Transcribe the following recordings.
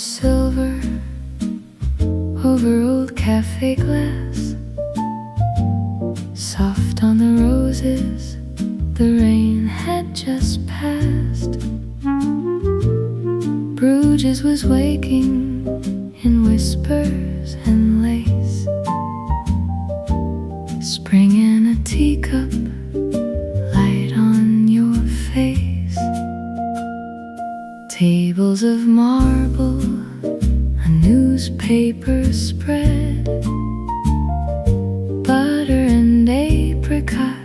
silver over old cafe glass, soft on the roses the rain had just passed. Bruges was waking in whispers and lace, spring in a teacup, light on your face. Tables of marble, a newspaper spread, butter and apricot,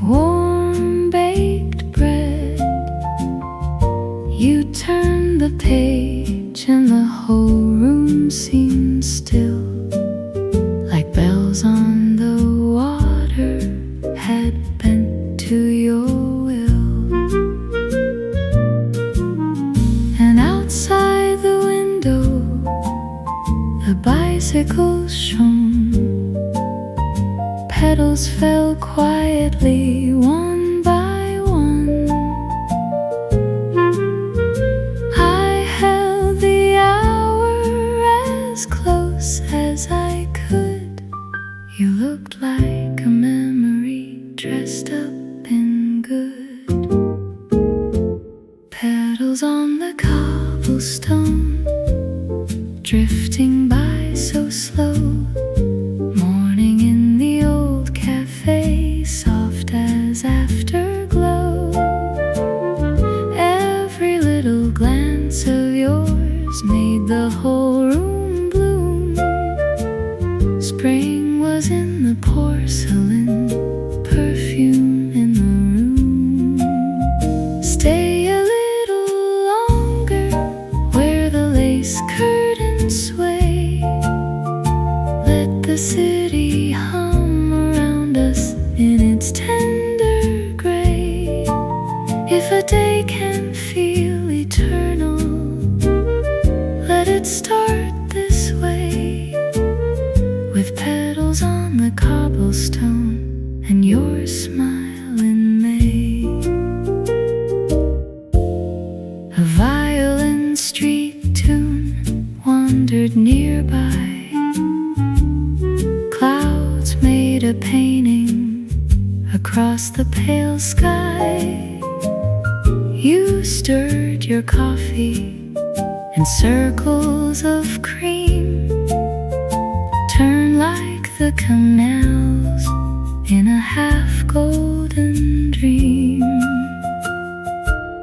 warm baked bread. You turn the page and the whole room seems still, like bells on the water had bent to your will. And outside the window the bicycles shone, petals fell quietly one by one. I held the hour as close as I could. You looked like a memory dressed up in good. Petals on the cobblestone, drifting by so slow. Morning in the old cafe, soft as afterglow. Every little glance of yours made the whole room bloom. Spring was in the porcelain, perfume in the room. Stay a little longer where the lace curtains sway. Let the city hum around us in its tender gray. If a day can feel eternal, let it start this way, with petals on the cobblestone and your smile in May. A violin street tune wandered nearby, clouds made a painting across the pale sky. You stirred your coffee and circles of cream turn like the canals in a half-golden dream.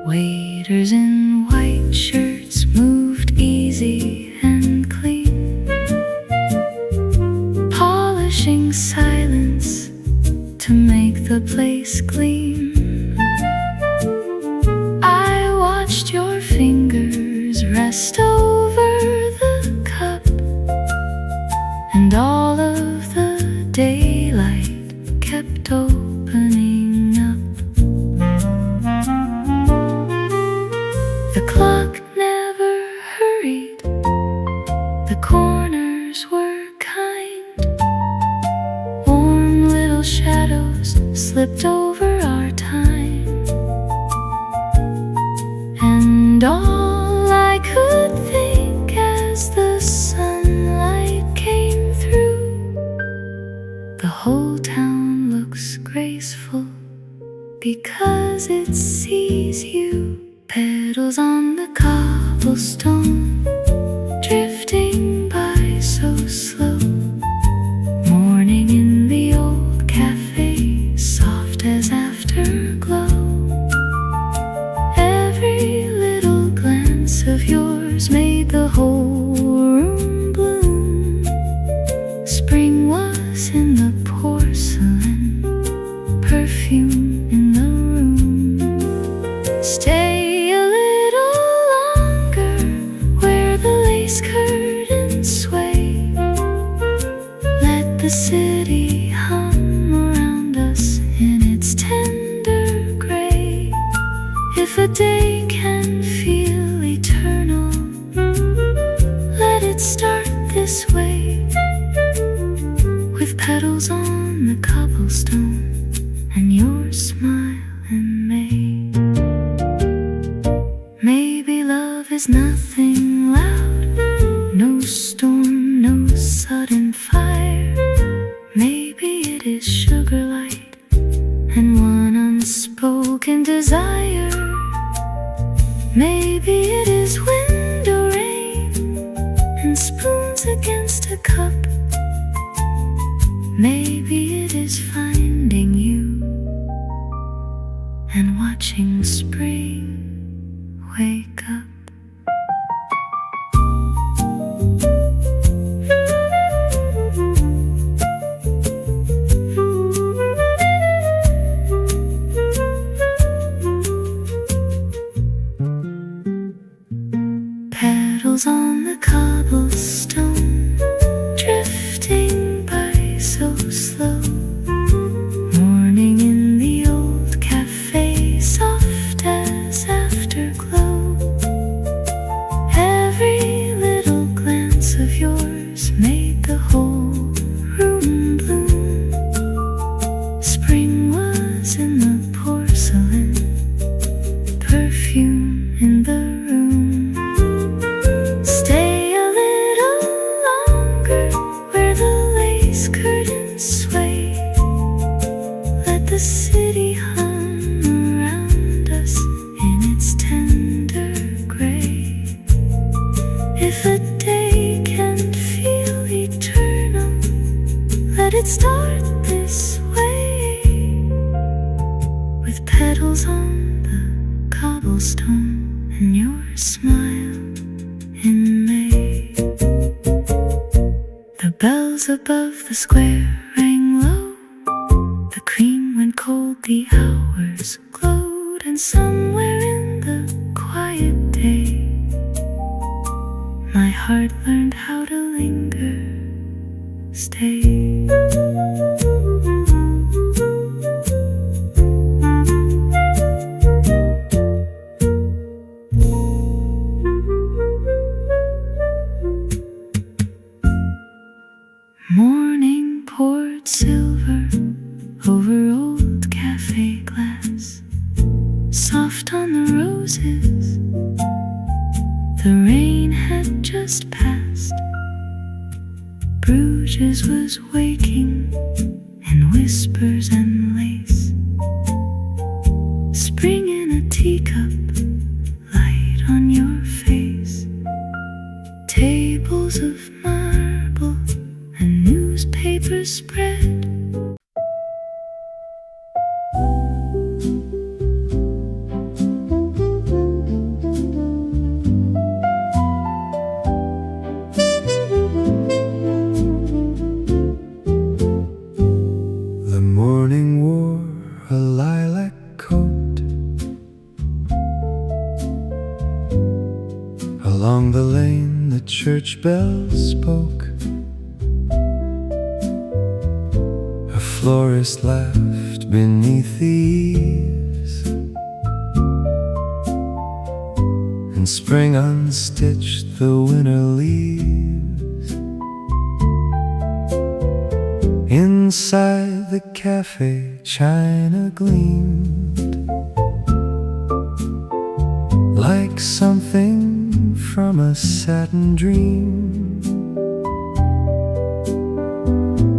Waiters in white shirts moved easy and clean, polishing silence to make the place gleam. I watched your fingers rest over the cup, and all of the daylight kept opening up. The clock never hurried, the corners were kind. Warm little shadows slipped over our time, and all I could think as the sunlight came through, the whole town looks graceful because it sees you. Petals on the cobblestone, drifting by so slow. Morning in the old cafe, soft as afterglow. Every little glance of yours made the whole room bloom. Spring was in the porcelain, perfume in the room. Stay a little longer where the lace curtains sway. Let the city hum around us in its tender gray. If a day can feel eternal, let it start this way, with petals on the cobblestone and your smile in May. Maybe love is nothing loud, it is sugar light and one unspoken desire. Maybe it is wind or rain and spoons against a cup. Maybe it is finding you and watching spring wake up. Petals on the cobblestone, drifting by so slow. Morning in the old cafe, soft as afterglow. Every little glance of yours made the whole room bloom. Spring was in the porcelain, perfume in the room. Stay a little longer where the lace curtains sway. Let the city hum around us in its tender gray. If a day can feel eternal, let it start this way. With petals on the cobblestone and your smile in May. The bells above the square rang low. The cream went cold, the hours glowed, and somewhere in the quiet day, my heart learned how to linger, stay. Morning poured silver over old cafe glass, soft on the roses. The rain had just passed. Bruges was waking in whispers and lace. Spring in a teacup, light on your face. Tables of marble and newspapers spread. The morning wore a lilac coat. Along the lane the church bells spoke. A florist laughed beneath the eaves, and spring unstitched the winter leaves. Inside the cafe, china gleamed like something from a satin dream.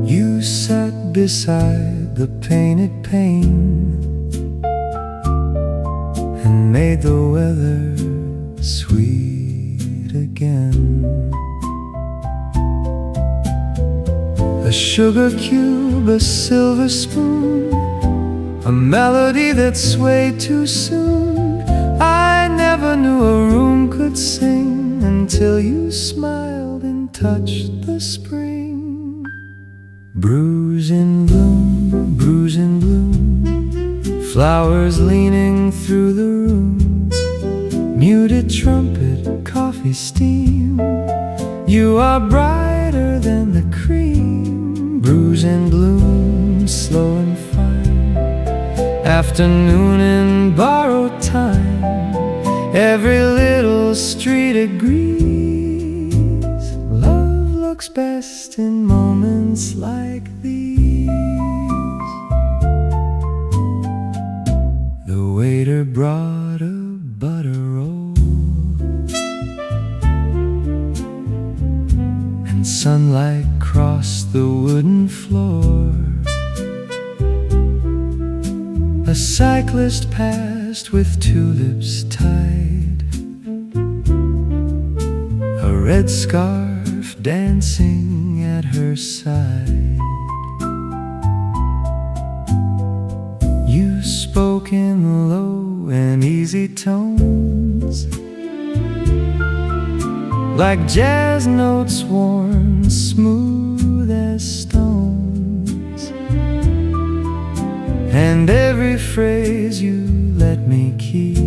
You sat beside the painted pane and made the weather sweet again. A sugar cube, a silver spoon, a melody that swayed too soon. I never knew a room could sing until you smiled and touched the spring. Bruges in bloom, bruges in bloom, flowers leaning through the room. Muted trumpet, coffee steam, you are brighter than the cream. Bruges in bloom, slow and fine, afternoon in borrowed time. Every little street agrees, love looks best in moments like these. The waiter brought a butter roll, and sunlight crossed the wooden floor. A cyclist passed with tulips tied, a red scarf dancing at her side. You spoke in low and easy tones, like jazz notes worn smooth as stones. And every phrase you let me keep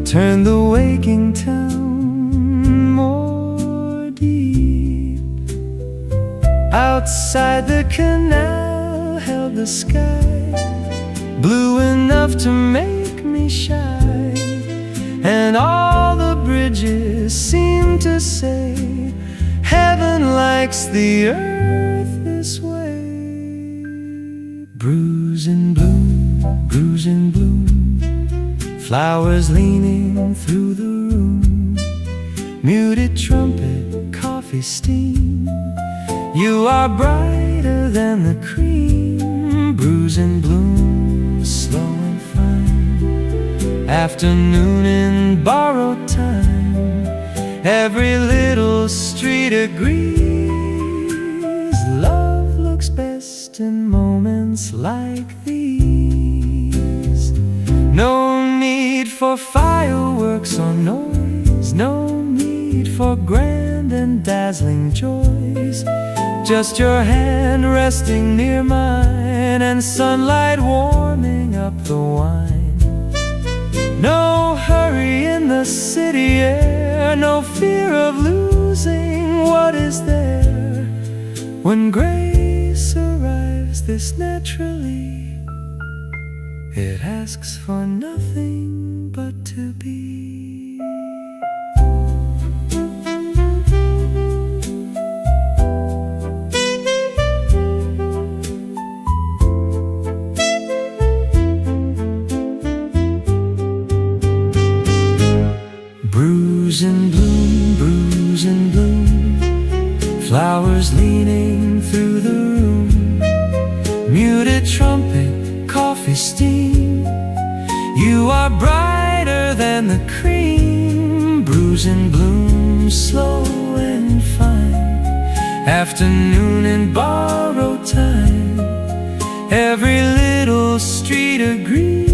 turned the waking town more deep. Outside the canal held the sky, blue enough to make me shy, and all the bridges seemed to say, heaven likes the earth this way. Bruges in bloom, Bruges in bloom, flowers leaning through the room, muted trumpet, coffee steam. You are brighter than the cream. Bruges in bloom, slow and fine, afternoon in borrowed time. Every little street agrees, love looks best in moments like these. No need for fireworks or noise, no need for grand and dazzling joys. Just your hand resting near mine, and sunlight warming up the wine. No hurry in the city air, no fear of losing what is there. When grace arrives this naturally, it asks for nothing but to be. Bruges in bloom, Bruges in bloom, flowers leaning through the room, muted trumpet, coffee steam. You are brighter than the cream. Bruges in bloom, slow and fine, afternoon in borrowed time. Every little street agrees,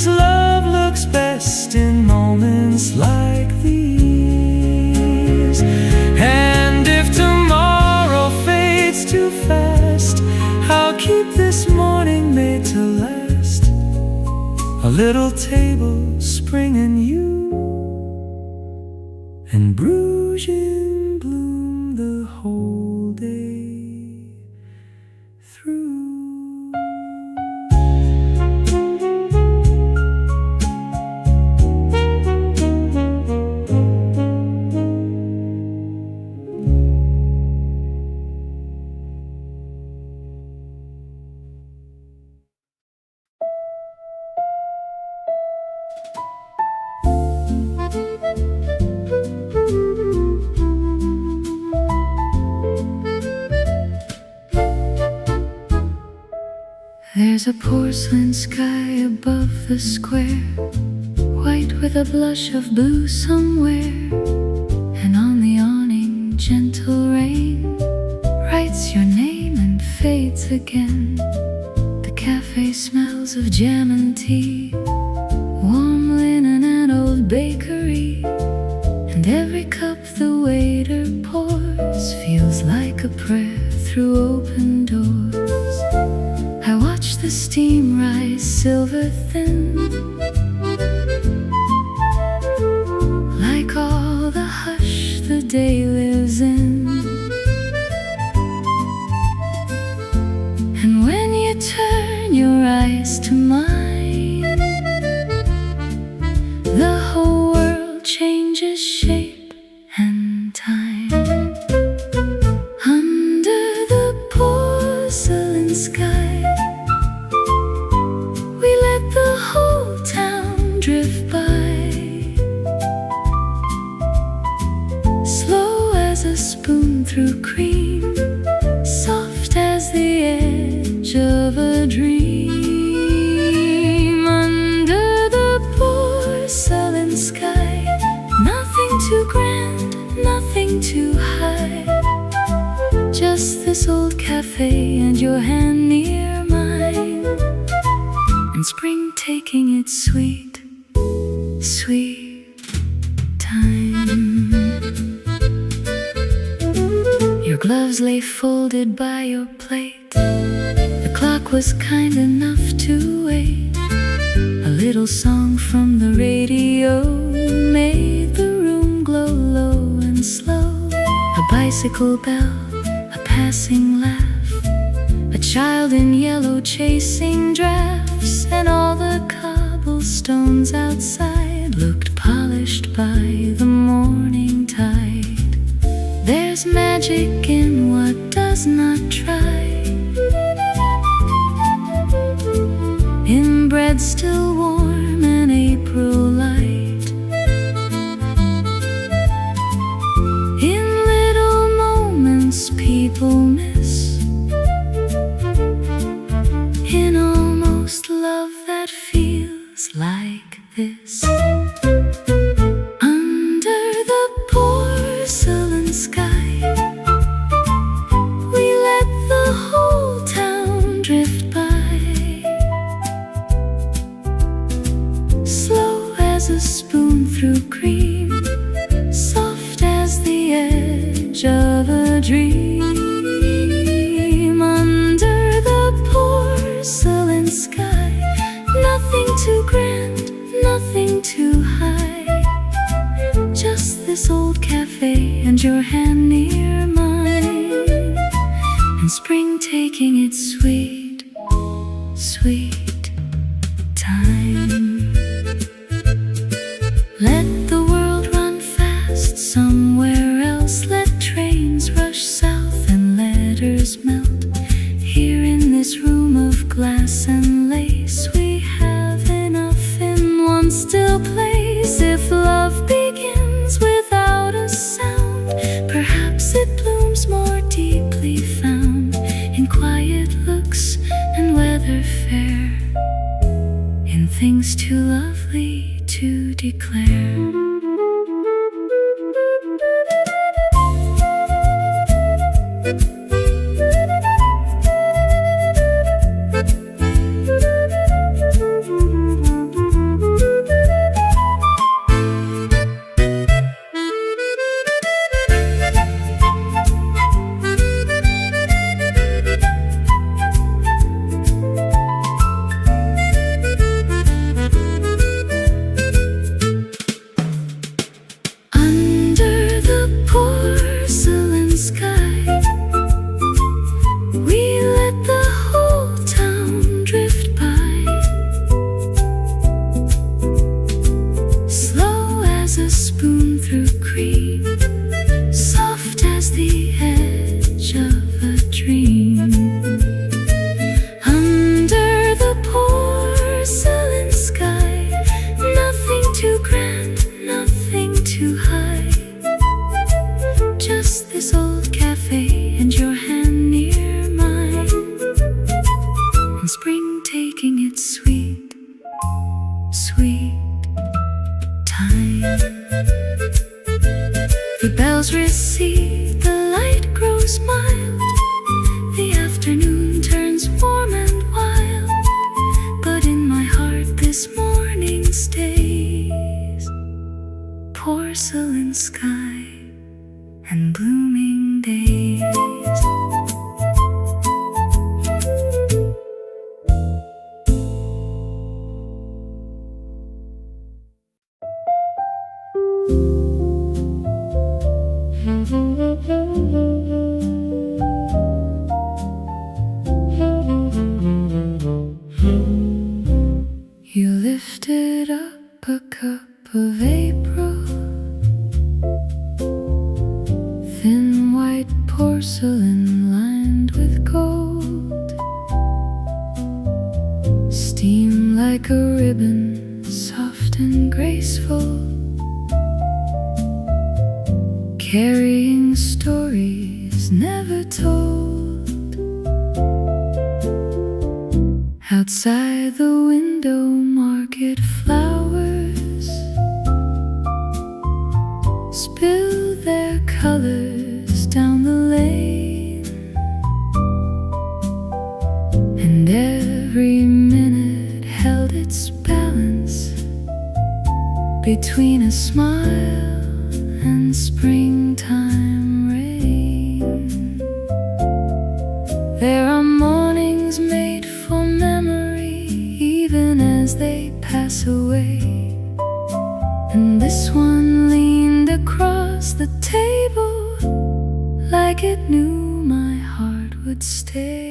love looks best in moments like these. And if tomorrow fades too fast, I'll keep this morning made to last. A little table, spring and you, and Bruges in bloom the whole day through. There's a porcelain sky above the square, white with a blush of blue somewhere. And on the awning, gentle rain writes your name and fades again. The cafe smells of jam and tea, warm linen and old bakery. And every cup the waiter pours feels like a prayer through open doors. I watch the steam rise silver thin, like all the hush the day lives in. And when you turn your eyes to mine, the whole world changes shape and time. Under the porcelain sky, the whole town drift by, slow as a spoon through cream, soft as the air Just this old cafe and your hand near mine, and spring taking its sweet, sweet time. Your gloves lay folded by your plate. The clock was kind enough to wait. A little song from the radio made the room glow low and slow. A bicycle bell, a passing laugh, a child in yellow chasing drafts, and all the cobblestones outside looked polished by the morning tide. There's magic in what does not try, in bread still warm and April light, in little moments people miss, in almost love that feels like this. Under the porcelain sky, we let the whole town drift by, slow as a spoon through cream, soft as the edge of a dream. Under the porcelain sky, nothing too grand, nothing too high. Just this old cafe and your hand near mine, and spring taking its sweet, sweet time. Let the world run fast somewhere else. Let trains rush south and letters melt. Here in this room of glass and lace, we have enough in one still place. If love begins without a sound, perhaps it blooms more deeply found in quiet looks and weather fair, in things too lovely to declare. The bells recede, the light grows mild, the afternoon turns warm and wild, but in my heart this morning stays porcelain sky and blooming days. You lifted up a cup of April, thin white porcelain lined with gold, steam like a ribbon, soft and graceful, carrying stories never told. Outside the window, market flowers spill their colors down the lane. and every minute held its balance between a smile and springtime rain. There are mornings made for memory, even as they pass away. And this one leaned across the table like it knew my heart would stay.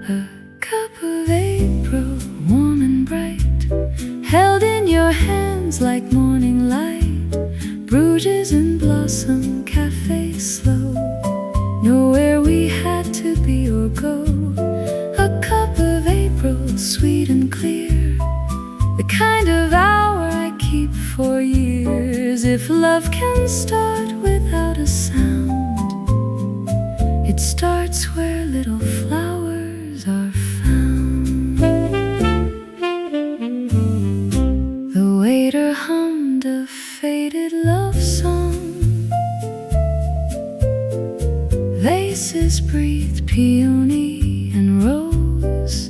A cup of April, warm and bright, held in your hands like morning light. Bruges in blossom, café slow, nowhere we had to be or go. A cup of April, sweet and clear, the kind of hour I keep for years. If love can start without a sound, it starts where little flowers are found. The waiter hummed a faded love song. Vases breathed peony and rose.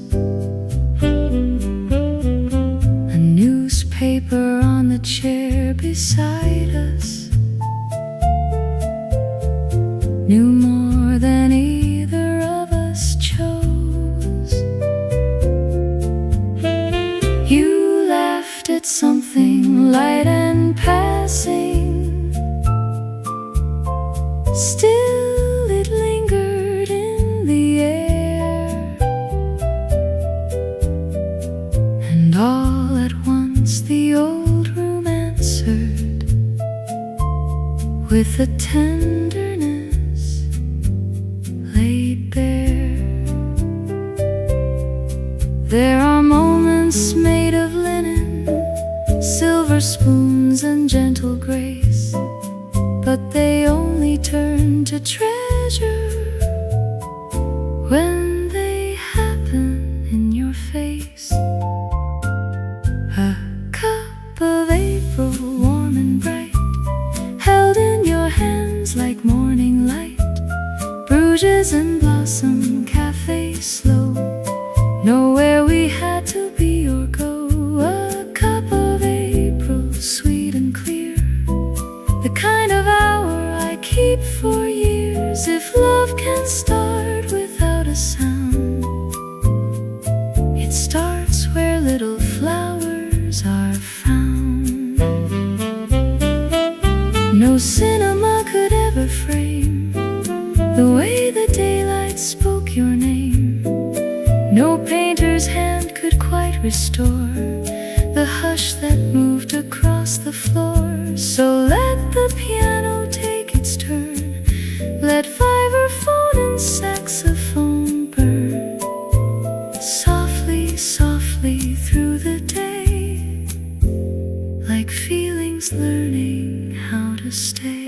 A newspaper on the chair beside us knew more than either of us chose. You laughed at something light and passing, still it lingered in the air. And all at once the old room answered with a tenderness laid bare. There are moments made of linen, silver spoons and gentle grace, but they only turn to treasure when they happen in your face. A cup of April, warm and bright, held in your hands like morning light. Bruges in blossom, café slow, nowhere we had to be or go. A cup of April, sweet and clear, the kind of hour I keep for years. If love can start without a sound, it starts where little flowers are found. No cinema could ever frame the way the daylight spoke your name. No painter's hand could quite restore the hush that moved across the floor. So let the piano take its turn, let vibraphone and saxophone burn softly, softly through the day, like feelings learning how to stay.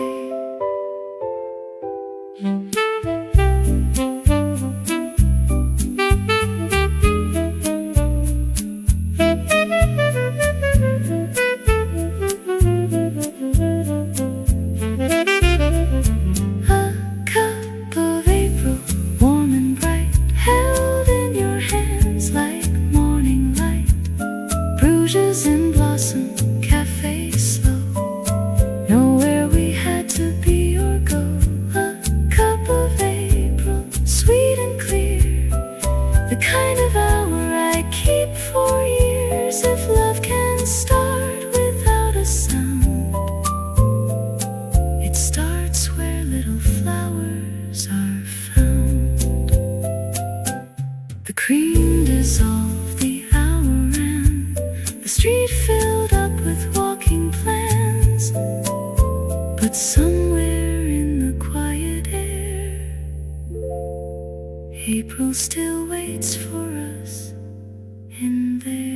Bruges in blossom, café slow, nowhere we had to be or go. A cup of April, sweet and clear, the kind of hour I keep for years. If love can start without a sound, it starts where little flowers are found. The cream dissolved the hour and the street filled up with walking plans, but somewhere in the quiet air, April still waits for us in there.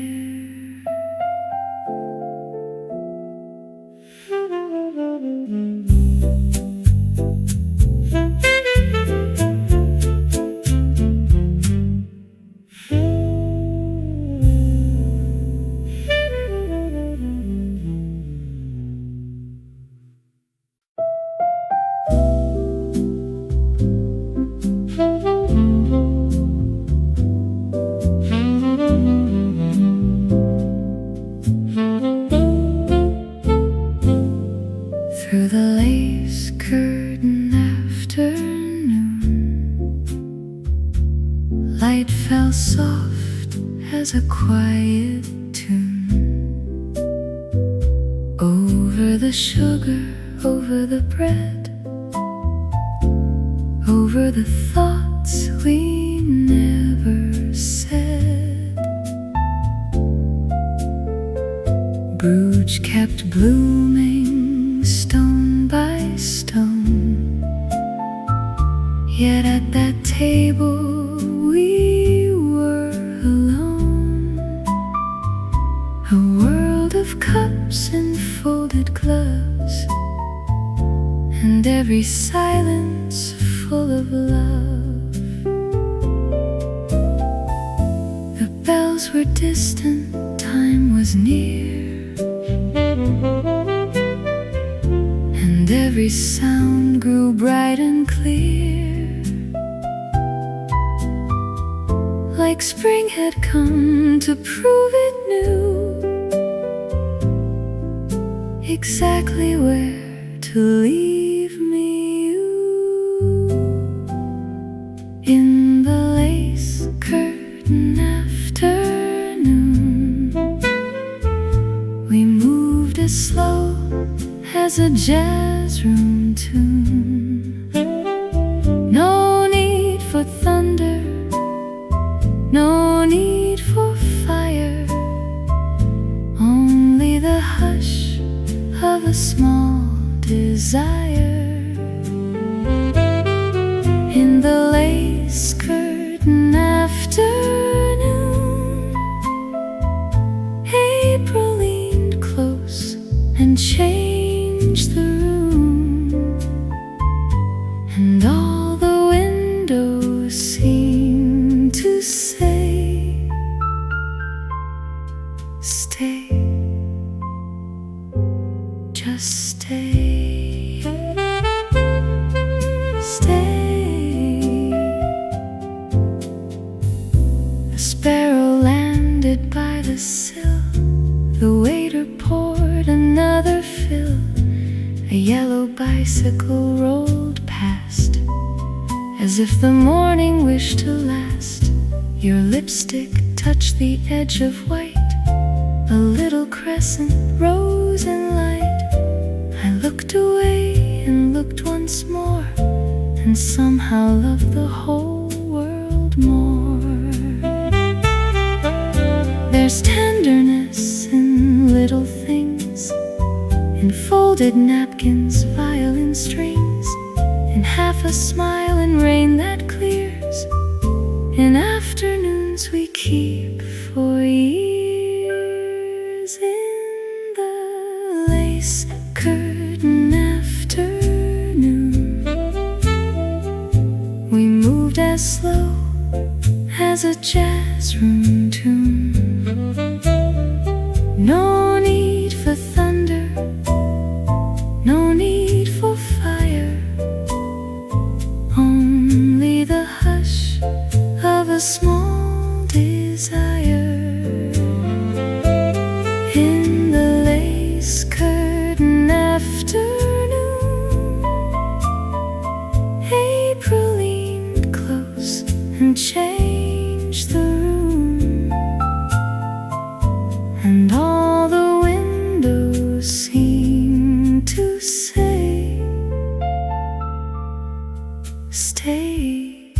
light fell soft as a quiet tune over the sugar, over the bread, over the thoughts we never said. Bruges kept blooming stone by stone, yet at that table we were alone. A world of cups and folded gloves, and every silence full of love. The bells were distant, time was near, and every sound grew bright and clear, like spring had come to prove it knew exactly where to leave me. You in the lace curtain afternoon, we moved as slow as a jazz room tune. No need for thunder, no need for fire, only the hush of a small desire. In the lace curtain afternoon, April leaned close and changed the room, and all the windows seemed to say, stay, just stay, stay. A sparrow landed by the sill, the waiter poured another fill. A yellow bicycle rolled past, as if the morning wished to last. Your lipstick touched the edge of white, a little crescent rose in light. I looked away and looked once more, and somehow loved the whole world more. There's tenderness in little things, in folded napkins, violin strings, in half a smile and rain that clears, in afternoons we keep for years. In the lace curtain afternoon, we moved as slow as a jazz room tune. No need for thunder, no need for fire, only the hush of a small desire. In the lace curtain afternoon, April leaned close and changed the room, and all the windows seemed to say, stay,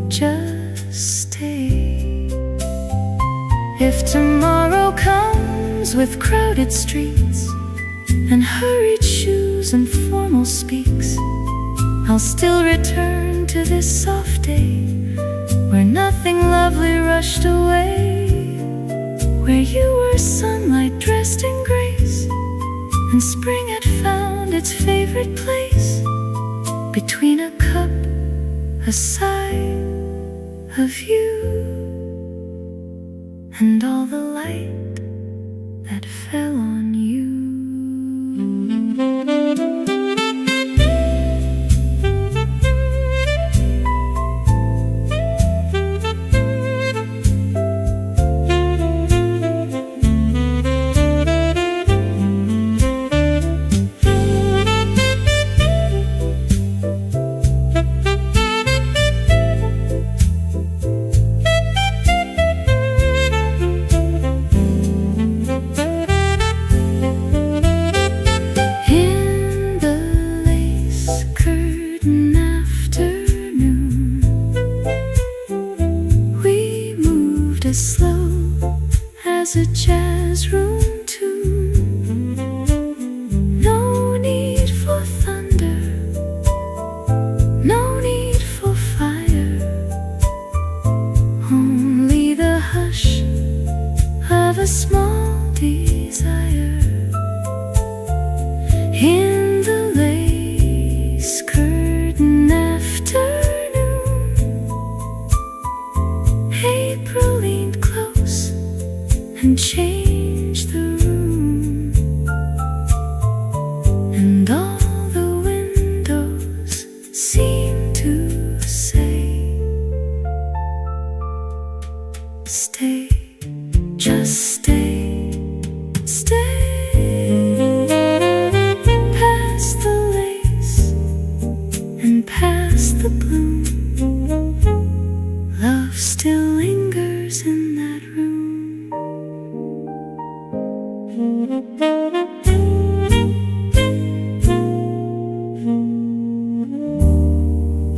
just stay. If tomorrow comes with crowded streets and hurried shoes and formal speaks, I'll still return to this soft day where nothing lovely rushed away, where you were sunlight dressed in grace, and spring had found its favorite place between a cup, a sigh of you, and all the light that fell on you.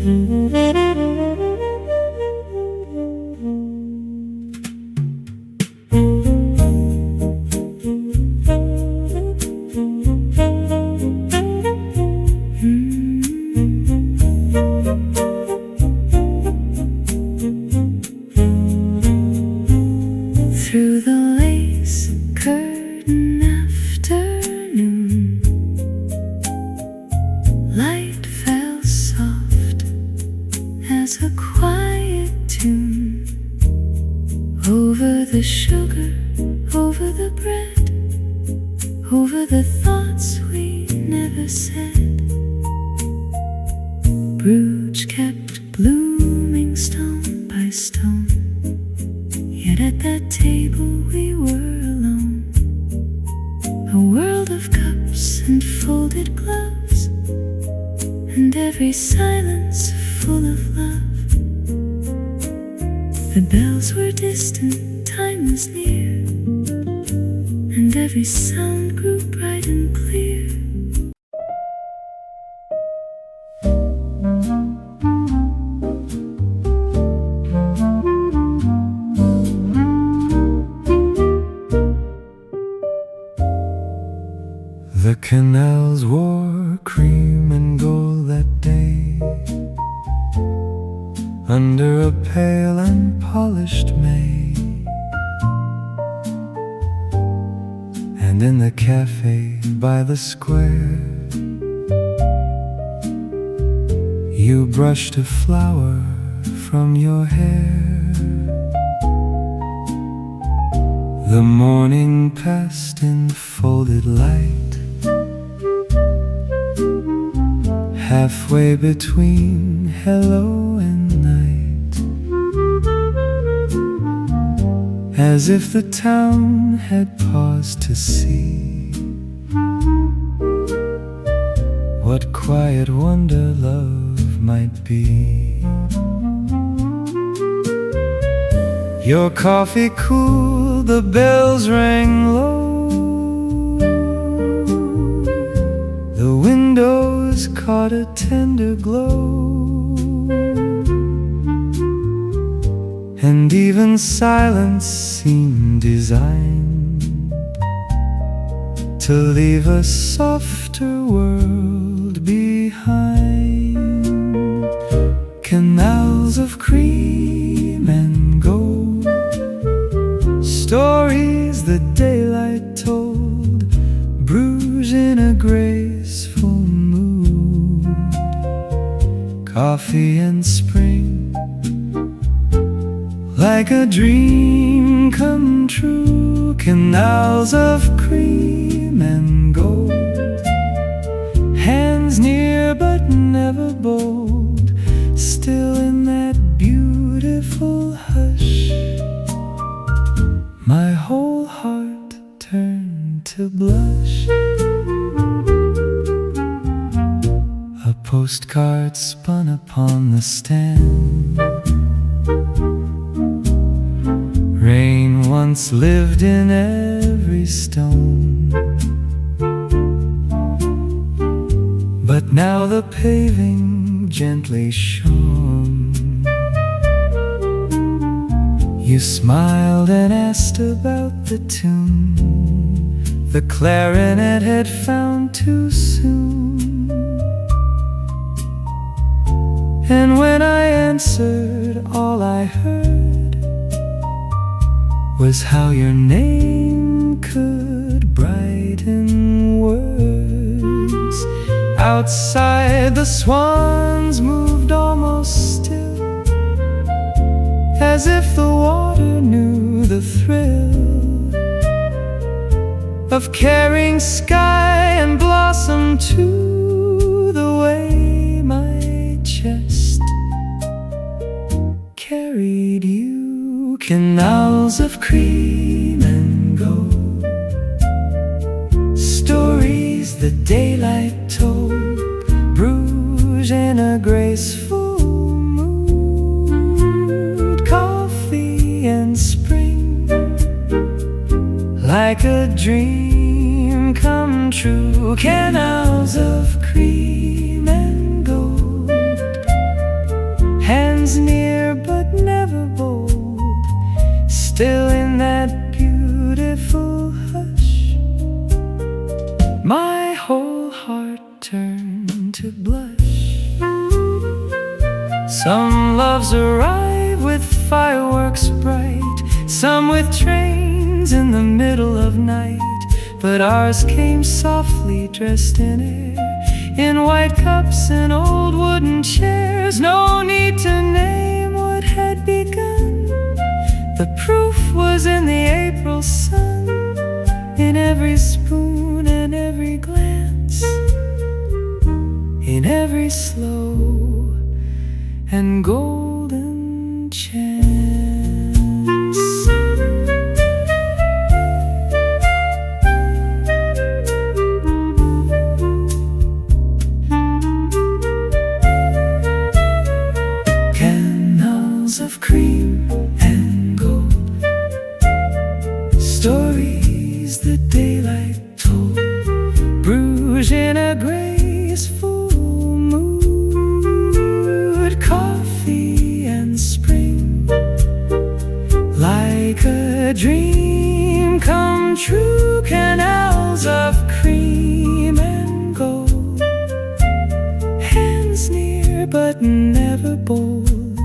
Through the lace curtain afternoon, light fell soft as a quiet tune. Over the sugar, over the bread, over the thoughts we never said. Bruges kept blooming stone by stone, yet at that table we were alone. A world of cups and folded gloves, and every silence full of love. The bells were distant, time was near, and every sound grew bright and clear. The canals wore cream and gold that day, under a pale and polished May. And in the cafe by the square, you brushed a flower from your hair. The morning passed in folded light, halfway between hello and night, as if the town had paused to see what quiet wonder love might be. Your coffee cooled, the bells rang low, the windows caught a tender glow, and even silence seemed designed to leave a softer world behind. Canals of cream and gold, stories the daylight told, Bruges in a graceful mood, coffee and spring, like a dream come true. Canals of cream and gold, hands near but never bold, still in that beautiful hush. My whole heart turned to blush. A postcard spun upon the stand. Rain once lived in every stone, but now the paving gently shone. You smiled and asked about the tune the clarinet had found too soon. And when I answered, all I heard was how your name could brighten words. Outside the swans moved almost still, as if the water knew the thrill of carrying sky and blossom to the way my chest carried you. Canals of cream and gold, stories the daylight told, Bruges in a graceful mood, coffee and spring, like a dream come true. Canals of cream and gold, Hands near but never bold, still in that beautiful hush. My whole heart turned to blush. Some loves arrive with fireworks bright, some with trains in the middle of night. But ours came softly dressed in air, in white cups and old wooden chairs. No need to name what had begun. The proof was in the April sun, in every spoon and every glance, in every slow and golden chance. Canals of cream and gold, stories the daylight told. Bruges in a graceful mood, coffee and spring, like a dream come true. Canals of cream and gold, hands near but never bold,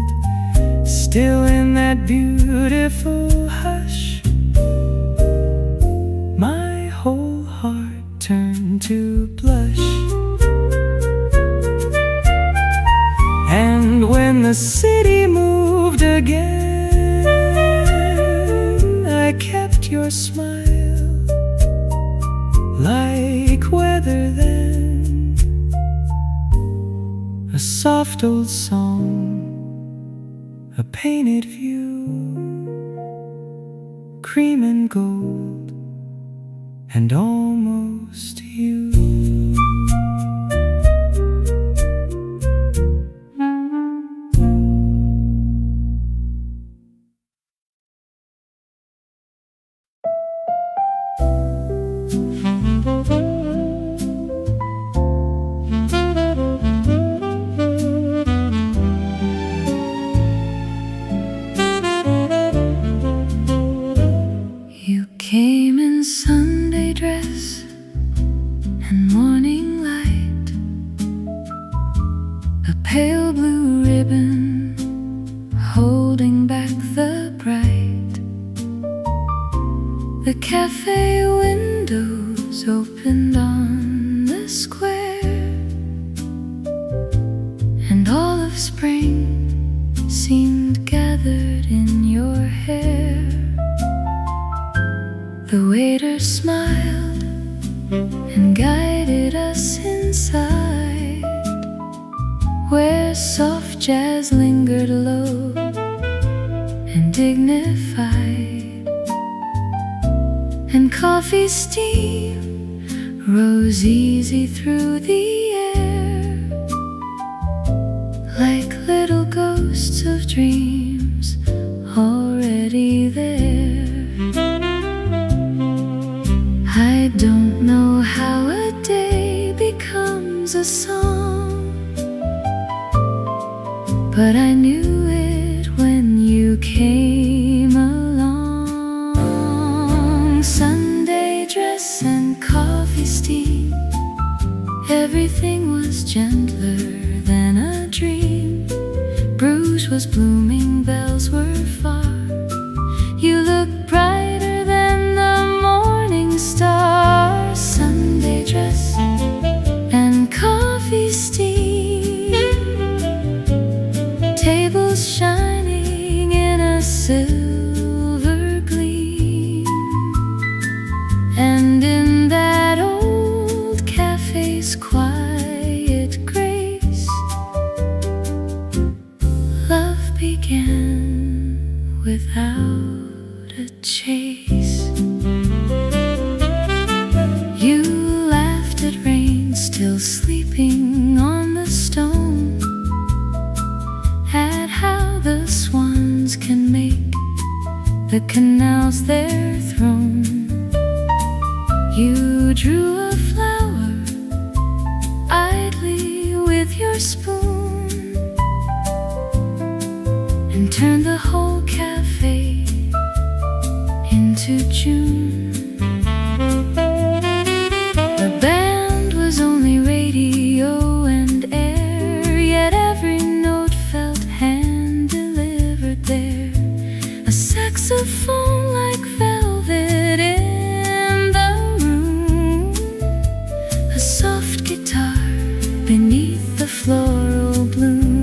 still in that beautiful hush. My whole heart turned to blush. And when the city moved again, I kept your smile like weather then, a soft old song, a painted view, cream and gold, and almost you. Came in Sunday dress and morning light, a pale blue ribbon holding back the bright. The cafe windows opened on the square, and all of spring seemed gathered in your hair. The waiter smiled and guided us inside, where soft jazz lingered low and dignified, and coffee steam rose easy through the air, like little ghosts of dreams already there. I don't know how a day becomes a song, but I knew it when you came along. Sunday dress and coffee steam, everything was gentler than a dream. Bruges was blooming, bells were far. You looked brighter than the morning star. Sunday dress and coffee steam, tables shining in a silver gleam, and in that old cafe's quiet grace, love began without a chase. You laughed at rain still sleeping on the stone, at how the swans can make the canals their throne. You drew a flower idly with your spoon, and turned the whole cafe into June. The band was only radio and air, yet every note felt hand-delivered there. A saxophone like velvet in the room, a soft guitar beneath the floral bloom.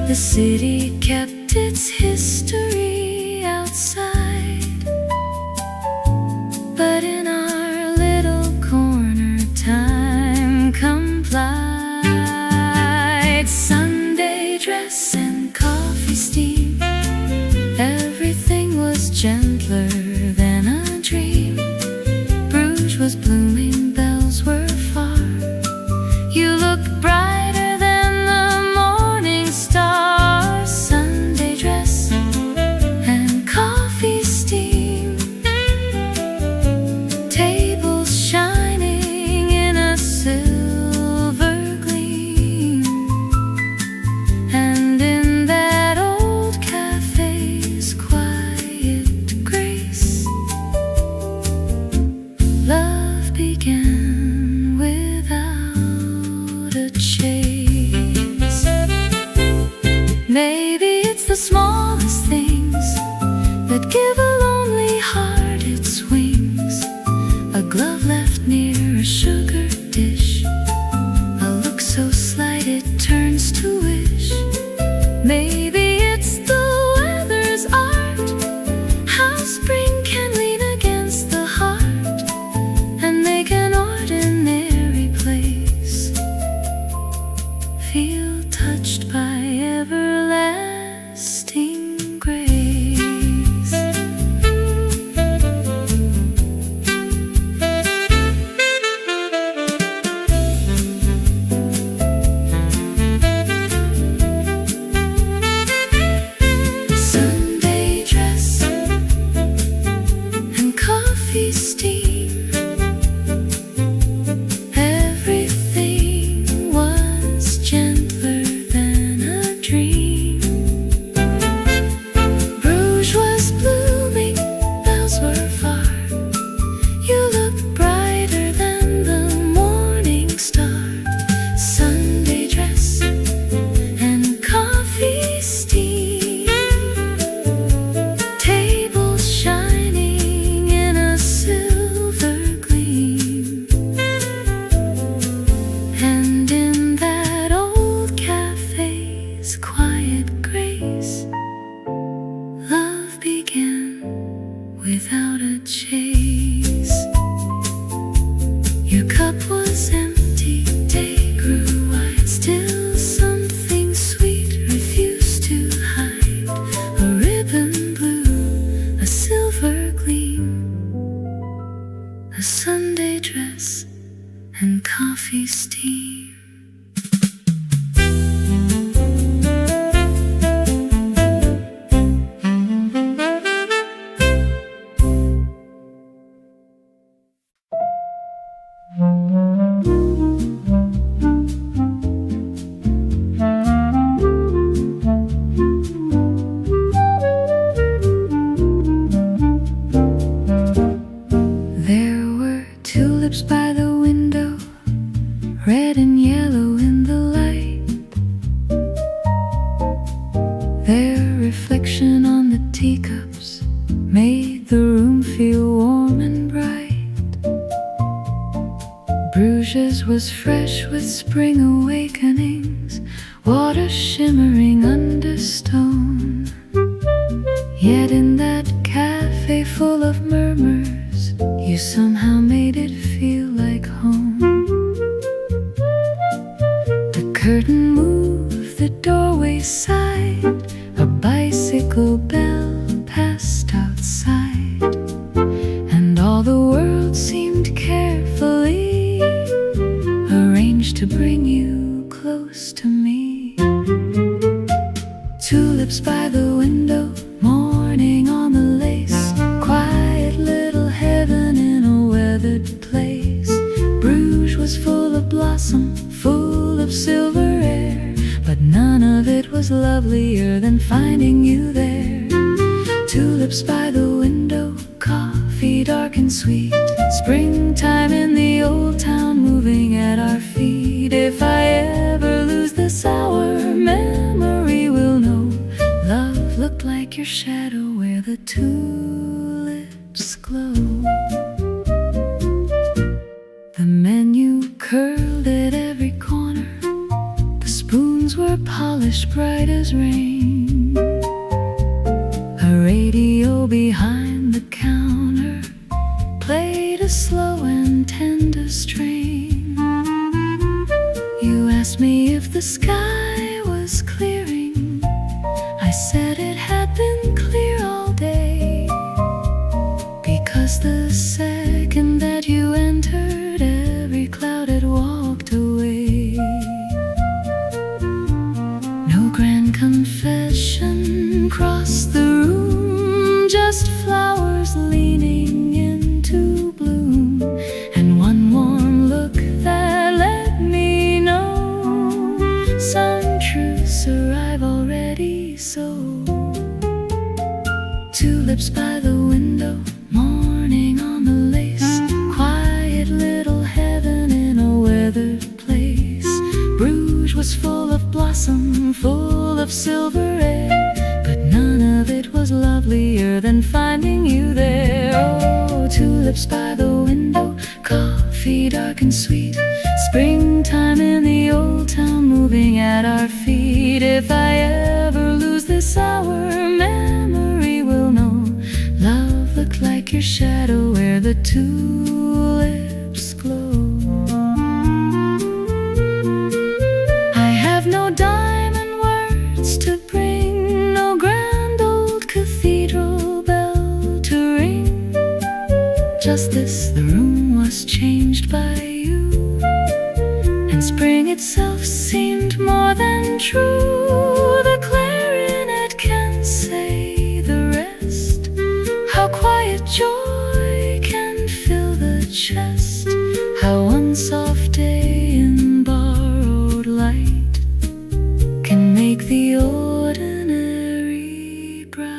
The city kept its history outside, but in our little corner time complied. Sunday dress and coffee steam, everything was gentler than a dream. Bruges was blooming, bells were far. You looked brighter than the morning star. Sunday dress and coffee steam, tables shining in a silver gleam, and in that old cafe's quiet grace, love began without a chase. Maybe it's the smallest things that give a lonely heart its wings. A glove left near a sugar dish, a look so slight it turns to wish. Maybe it's the weather's art, how spring can lean against the heart and make an ordinary place feel touched by everlasting grace. Sunday dress and coffee steam, everything was gentler than a dream. Bruges was blooming, bells were far. You looked brighter than the morning star. Sunday dress and coffee steam, tables shining in a silver gleam, and in that old cafe's quiet grace, love began without a chase. Your cup was empty, day grew wide, still something sweet refused to hide. A ribbon blue, a silver gleam, a Sunday dress and coffee steam. There were tulips by the window, red and yellow in the light. Their reflection on the teacups made the room feel warm and bright. Bruges was fresh with spring awakenings, water shimmering under stone. Yet in that cafe full of murmurs, you somehow made it feel like home. The curtain moved, the doorway sighed, a bicycle bell passed outside, and all the world seemed carefully arranged to bring you close to me. Tulips by the window, morning on the lace, quiet little heaven in a weathered place. Bruges was full of blossom, full of silver air, but none was lovelier than finding you there. Tulips by the window, coffee dark and sweet, springtime in the old town moving at our feet. If I ever lose this hour, memory will know love looked like your shadow where the tulips glow. The menu curled at every corner, the spoons were polished bright as rain. A radio behind the counter played a slow and tender strain. You asked me if the sky was clearing, I said it had been clear all day, because the second that you entered, every cloud had walked away. No grand confession crossed the room, just flowers leaning into bloom, and one warm look that let me know some truths arrive already. So tulips by the window, morning on the lace, quiet little heaven in a weathered place. Bruges was full of blossom, full of silver air, but none of it was lovelier than finding you there. Oh, tulips by the window, coffee dark and sweet, springtime in the old town moving at our feet. If I ever lose this hour, memory will know love looked like your shadow where the tulips glow. I have no diamond words to bring, no grand old cathedral bell to ring, just this: the room was changed by you, and spring itself seemed more than true. The clarinet can say the rest, how quiet joy can fill the chest, how one soft day in borrowed light can make the ordinary bright.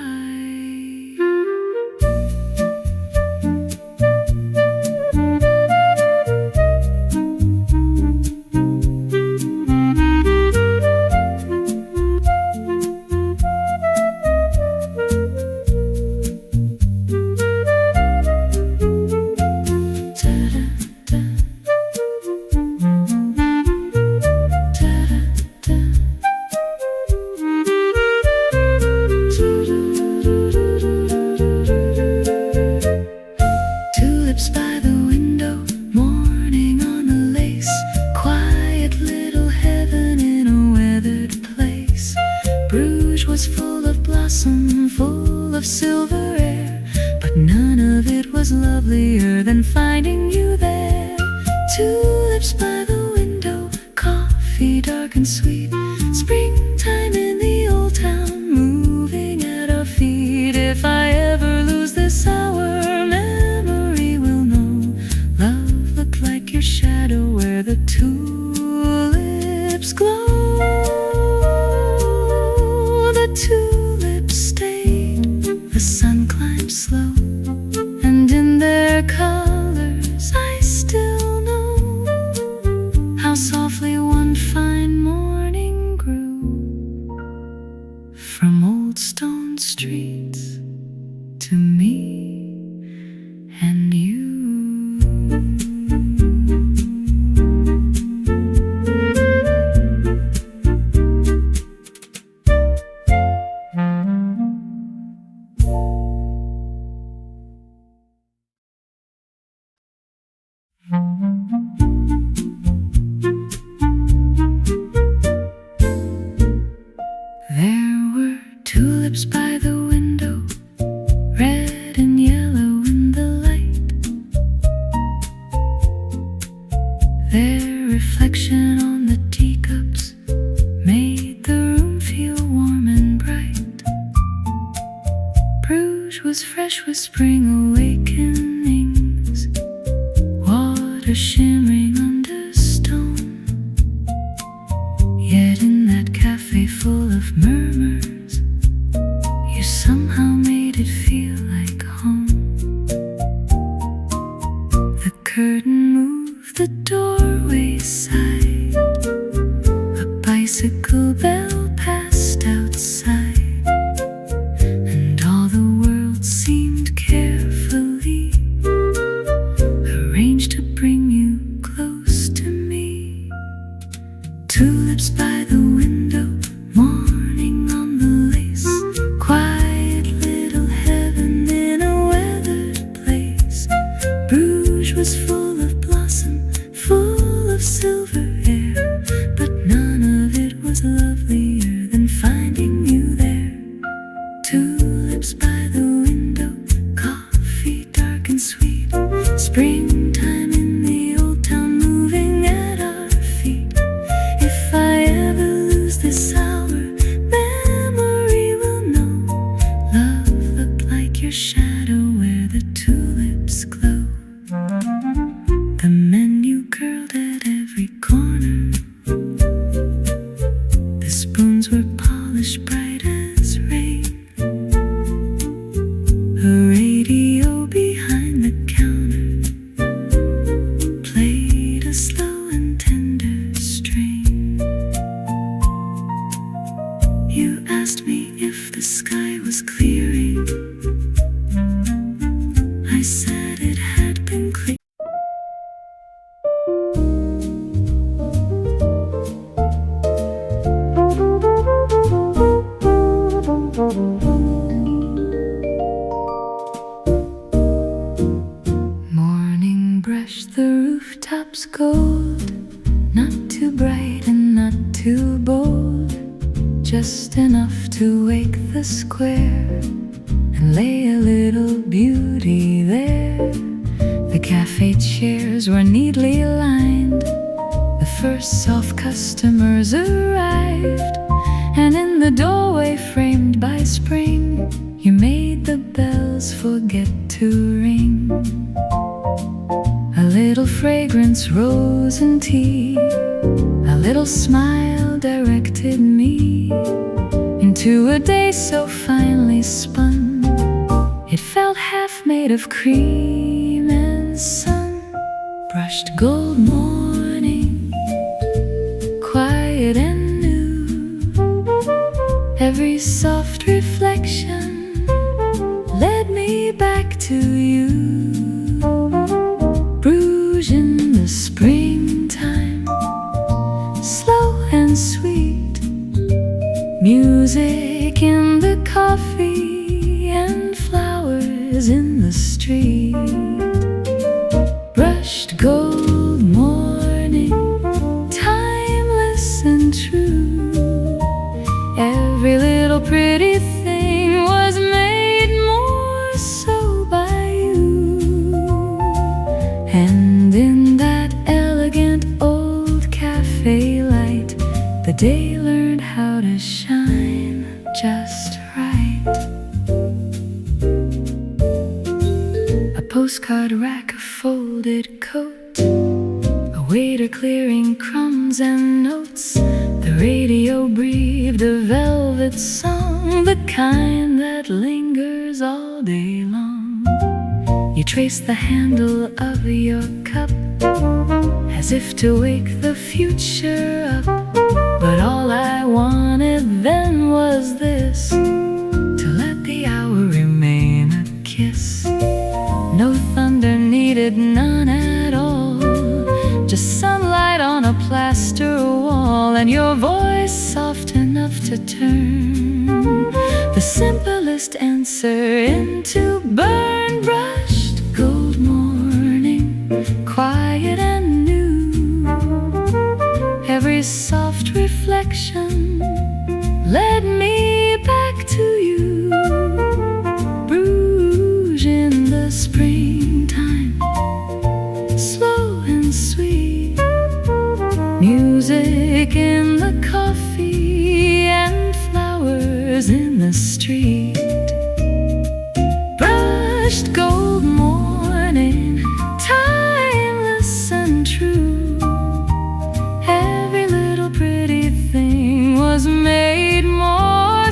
Tulips by the window, morning on the lace, quiet little heaven in a weathered place. Bruges was full of blossom, full of silver air, but none of it was lovelier than finding you there. Tulips by the window, coffee dark and sweet, springtime in the old town moving at our feet. If I ever lose this hour, memory will know love looked like your shadow where the tulips glow. The tulips stayed, the sun climbed slow, and in their colors I still know how softly one fine morning grew from old stone streets to me and you. There were tulips by the window, red and yellow in the light. Their reflection on the teacups made the room feel warm and bright. Bruges was fresh with spring awakenings, water shimmering under stone. Yet in that cafe full of bicycle bell passed outside, and all the world seemed carefully arranged to bring you close to me. Tulips by the window, morning on the lace, quiet little heaven in a weathered place. Bruges was full of blossom, full of silver air, but none of it was lovelier than finding you there. Tulips by the window, coffee dark and sweet, springtime in the old town moving at our feet. If I ever lose this hour, memory will know love looked like your shadow where the tulips glow. The menu curled at every corner, the spoons were polished bright as rain. A radio behind the counter played a slow and tender strain. You asked me if the sky was clearing. I said it had been clear. Morning brushed the rooftops gold, not too bright and not too bold, just enough to wake the square and lay a little beauty there. The cafe chairs were neatly lined, the first soft customers arrived, and in the doorway framed by spring, you made the bells forget to ring. A little fragrance rose in tea, a little smile directed me into a day so finely spun, it felt half made of cream and sun. Brushed gold morning, quiet and new, every soft reflection led me back to you. Bruges in the springtime, slow and sweet, music in the coffee and flowers in the street. Brushed gold morning, timeless and true, every little pretty thing was made more so by you. And in that elegant old cafe light, the day learned how to shine just right. A postcard rack, a folded coat, a waiter clearing crumbs and notes, the radio breathed a velvet song, the kind that lingers all day long. You traced the handle of your cup as if to wake the future up, but all I wanted then was this, to let the hour remain a kiss. No thunder needed, none at all, just sunlight on a plaster wall, and your voice soft enough to turn the simplest answer into burn. Brushed gold morning, quiet and new, every soft reflection led me back to you. Bruges in the springtime, slow and sweet, music in the coffee and flowers in the street. Brushed gold morning, timeless and true, every little pretty thing was made more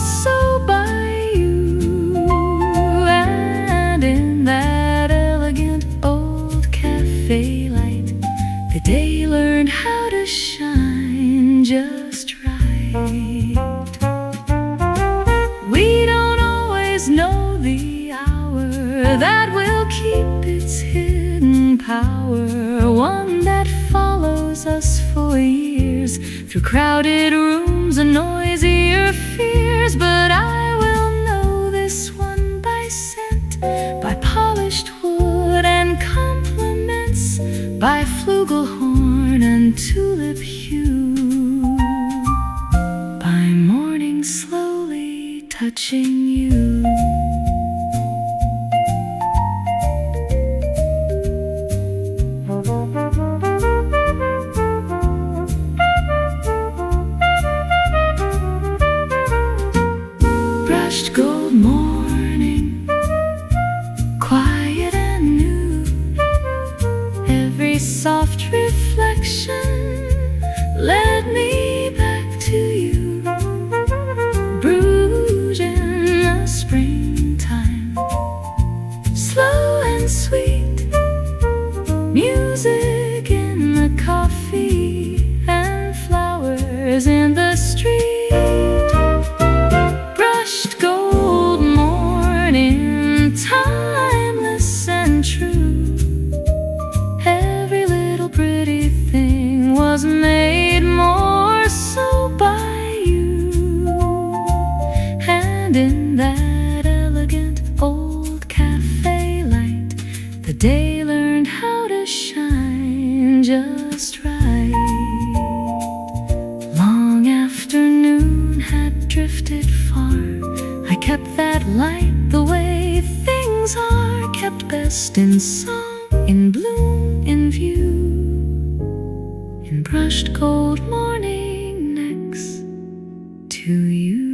that will keep its hidden power, one that follows us for years through crowded rooms and noisier fears. But I will know this one by scent, by polished wood and compliments, by flugelhorn and tulip hue, by morning slowly touching you. Brushed gold morning, quiet and new, every soft reflection led me back to you. Bruges in the springtime, slow and sweet, music in the coffee and flowers in the street. Brushed gold morning, timeless and true, every little pretty thing was made more so by you. And in that elegant old cafe light, the day learned how to shine just right. Long afternoon had drifted far, I kept that light the way things are kept best, in song, in bloom, in view, in brushed gold morning next to you.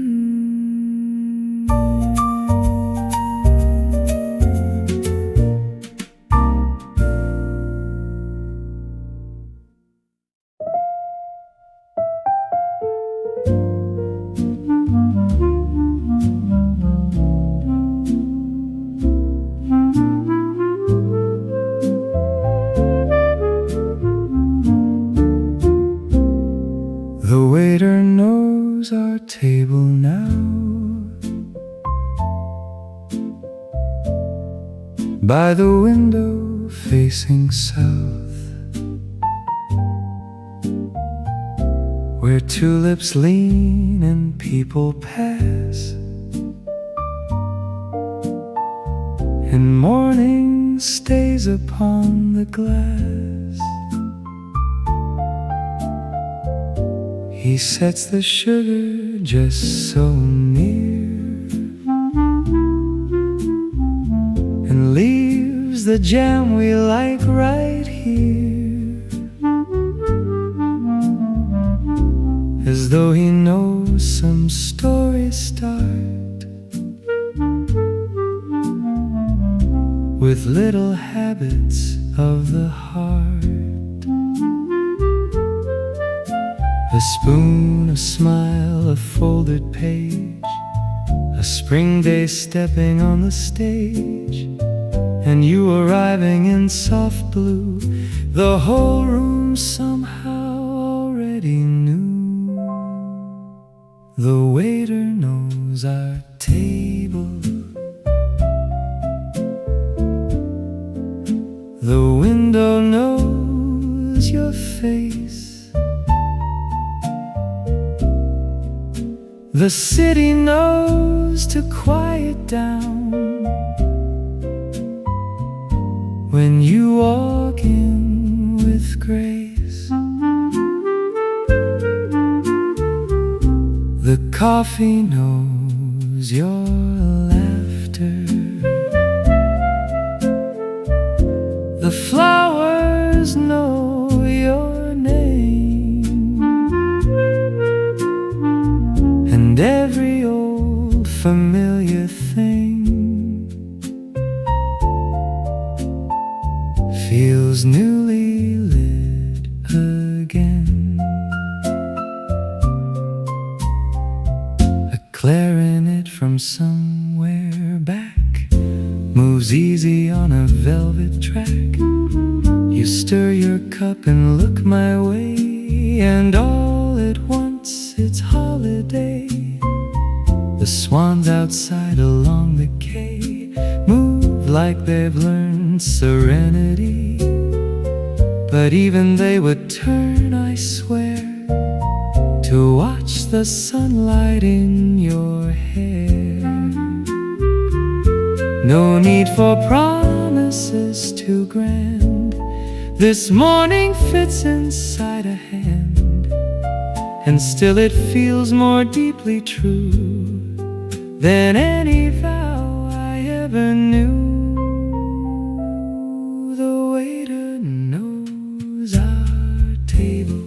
The waiter knows our table now, by the window facing south, where tulips lean and people pass, and morning stays upon the glass. He sets the sugar just so near, and leaves the jam we like right here, as though he knows some story start with little habits of the heart. A spoon, a smile, a folded page, a spring day stepping on the stage, and you arriving in soft blue. The whole room somehow already knew. The waiter knows our table, the window knows your face, the city knows to quiet down when you walk in with grace. The coffee knows your laughter, the flowers know your name, and every old familiar thing feels newly lit again. A clarinet from somewhere back moves easy on a velvet track. You stir your cup and look my way, and all at once it's holiday. The swans outside along the quay move like they've learned serenity. But even they would turn, I swear, to watch the sunlight in your hair. No need for promises too grand. This morning fits inside a hand, and still it feels more deeply true than any vow I ever knew. The waiter knows our table,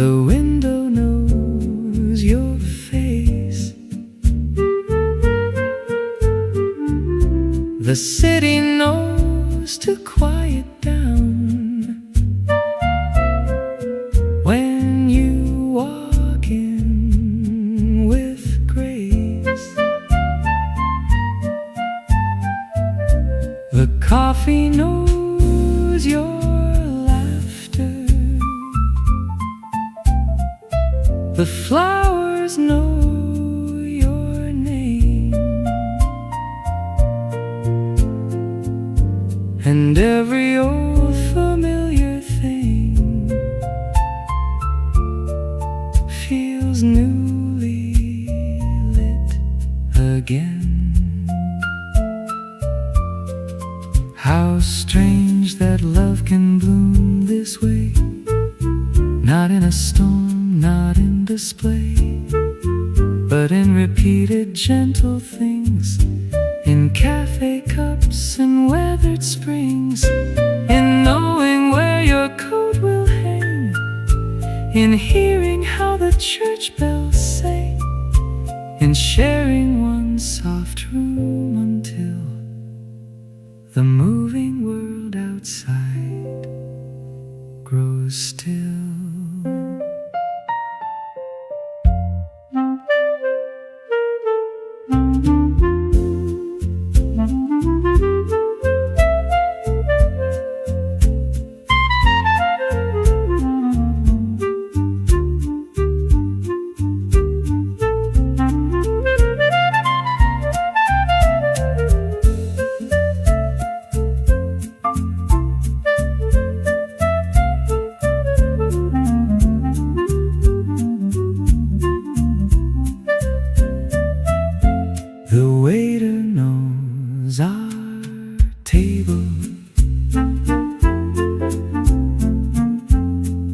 the window knows your face, the city knows to quiet down when you walk in with grace. The coffee knows your laughter, the flowers know your name, and every old familiar thing feels newly lit again. How strange that love can bloom this way, not in a storm, not in display, but in repeated gentle things, in cafe cups and weathered springs, in knowing where your coat will hang, in hearing how the church bells sing, in sharing one soft room until the moving world outside grows still. The waiter knows our table,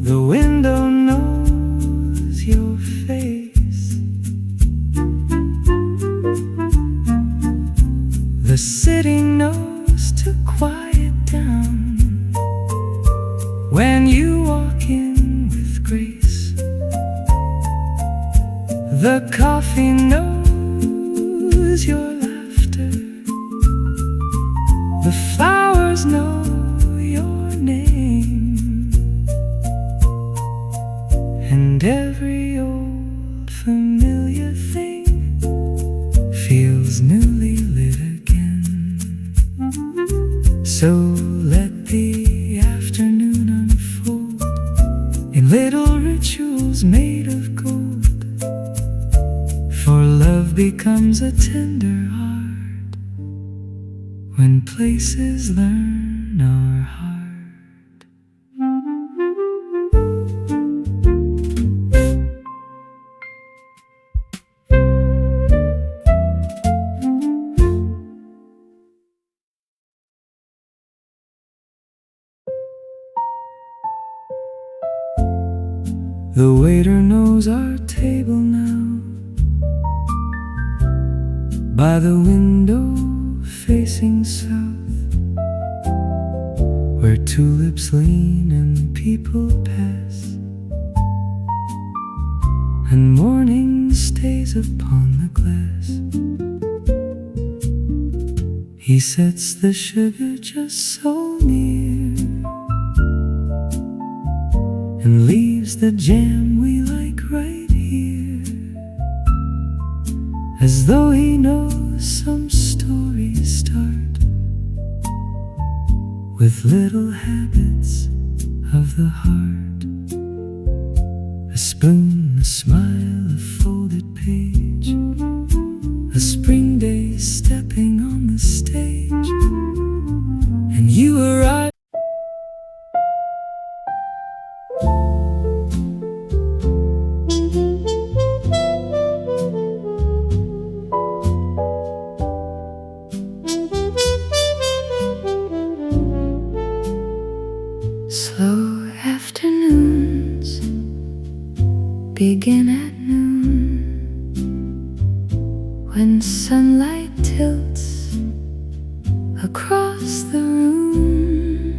the window knows your face, the city knows to quiet down when you walk in with grace. The coffee knows your laughter, the flowers know your name, and every old familiar thing feels newly lit again. So let the afternoon unfold in little rituals made of gold, for love becomes a tender heart when places learn our heart. The waiter knows our table now, by the window facing south, where tulips lean and people pass, and morning stays upon the glass. He sets the sugar just so near, and leaves the jam we like right here, as though he knows some stories start with little habits of the heart. A spoon, a smile, a folded page, a begin at noon, when sunlight tilts across the room,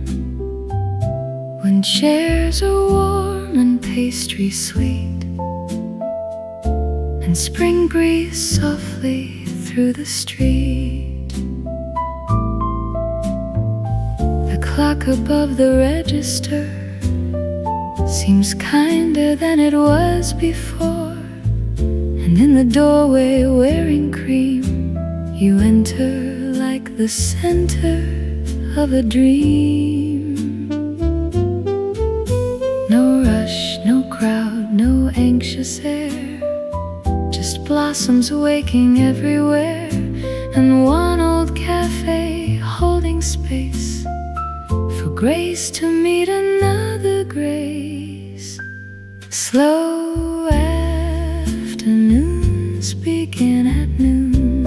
when chairs are warm and pastry sweet, and spring breeze softly through the street. The clock above the register seems kinder than it was before, and in the doorway wearing cream, you enter like the center of a dream. No rush, no crowd, no anxious air, just blossoms waking everywhere, and one old cafe holding space for grace to meet another grace. Slow afternoons begin at noon,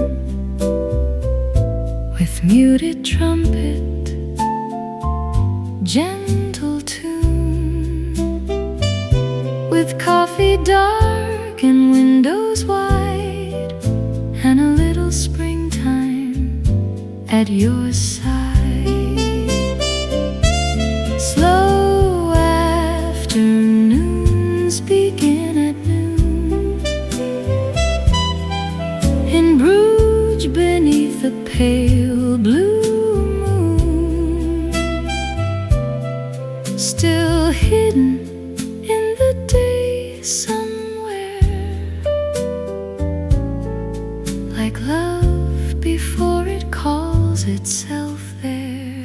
with muted trumpet, gentle tune, with coffee dark and windows wide, and a little springtime at your side. Slow afternoons begin at noon, in Bruges beneath a pale blue moon, still hidden in the day somewhere, like love before it calls itself there.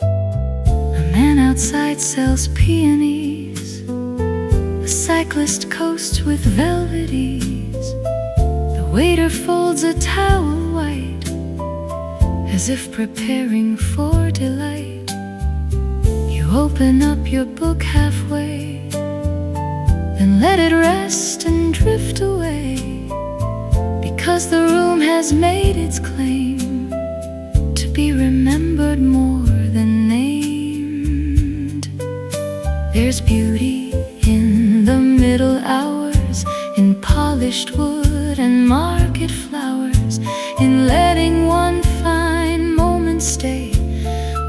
A man outside sells peonies, a cyclist coasts with velvet ease, the waiter folds a towel white, as if preparing for delight. You open up your book halfway, then let it rest and drift away, because the room has made its claim to be remembered more than named. There's beauty in the middle hours, in polished wood and market flowers, in letting one fine moment stay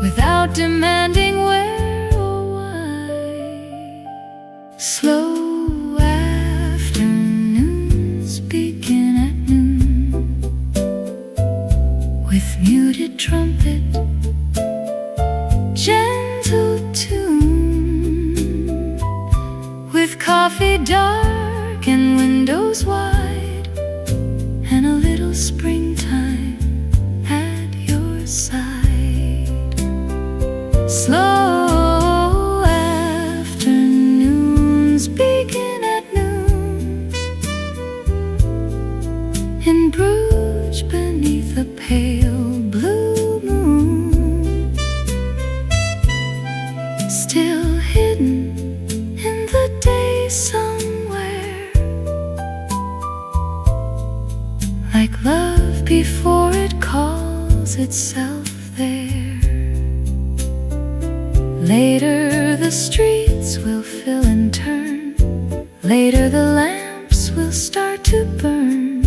without demanding where or why. Slow afternoons begin at noon, with muted trumpet, gentle tune, with coffee dark and windows wide, and a little springtime at your side. Slow afternoons begin at noon, in Bruges beneath a pale blue moon, still hidden in the day somewhere, like love before it calls itself there. Later the streets will fill and turn, later the lamps will start to burn,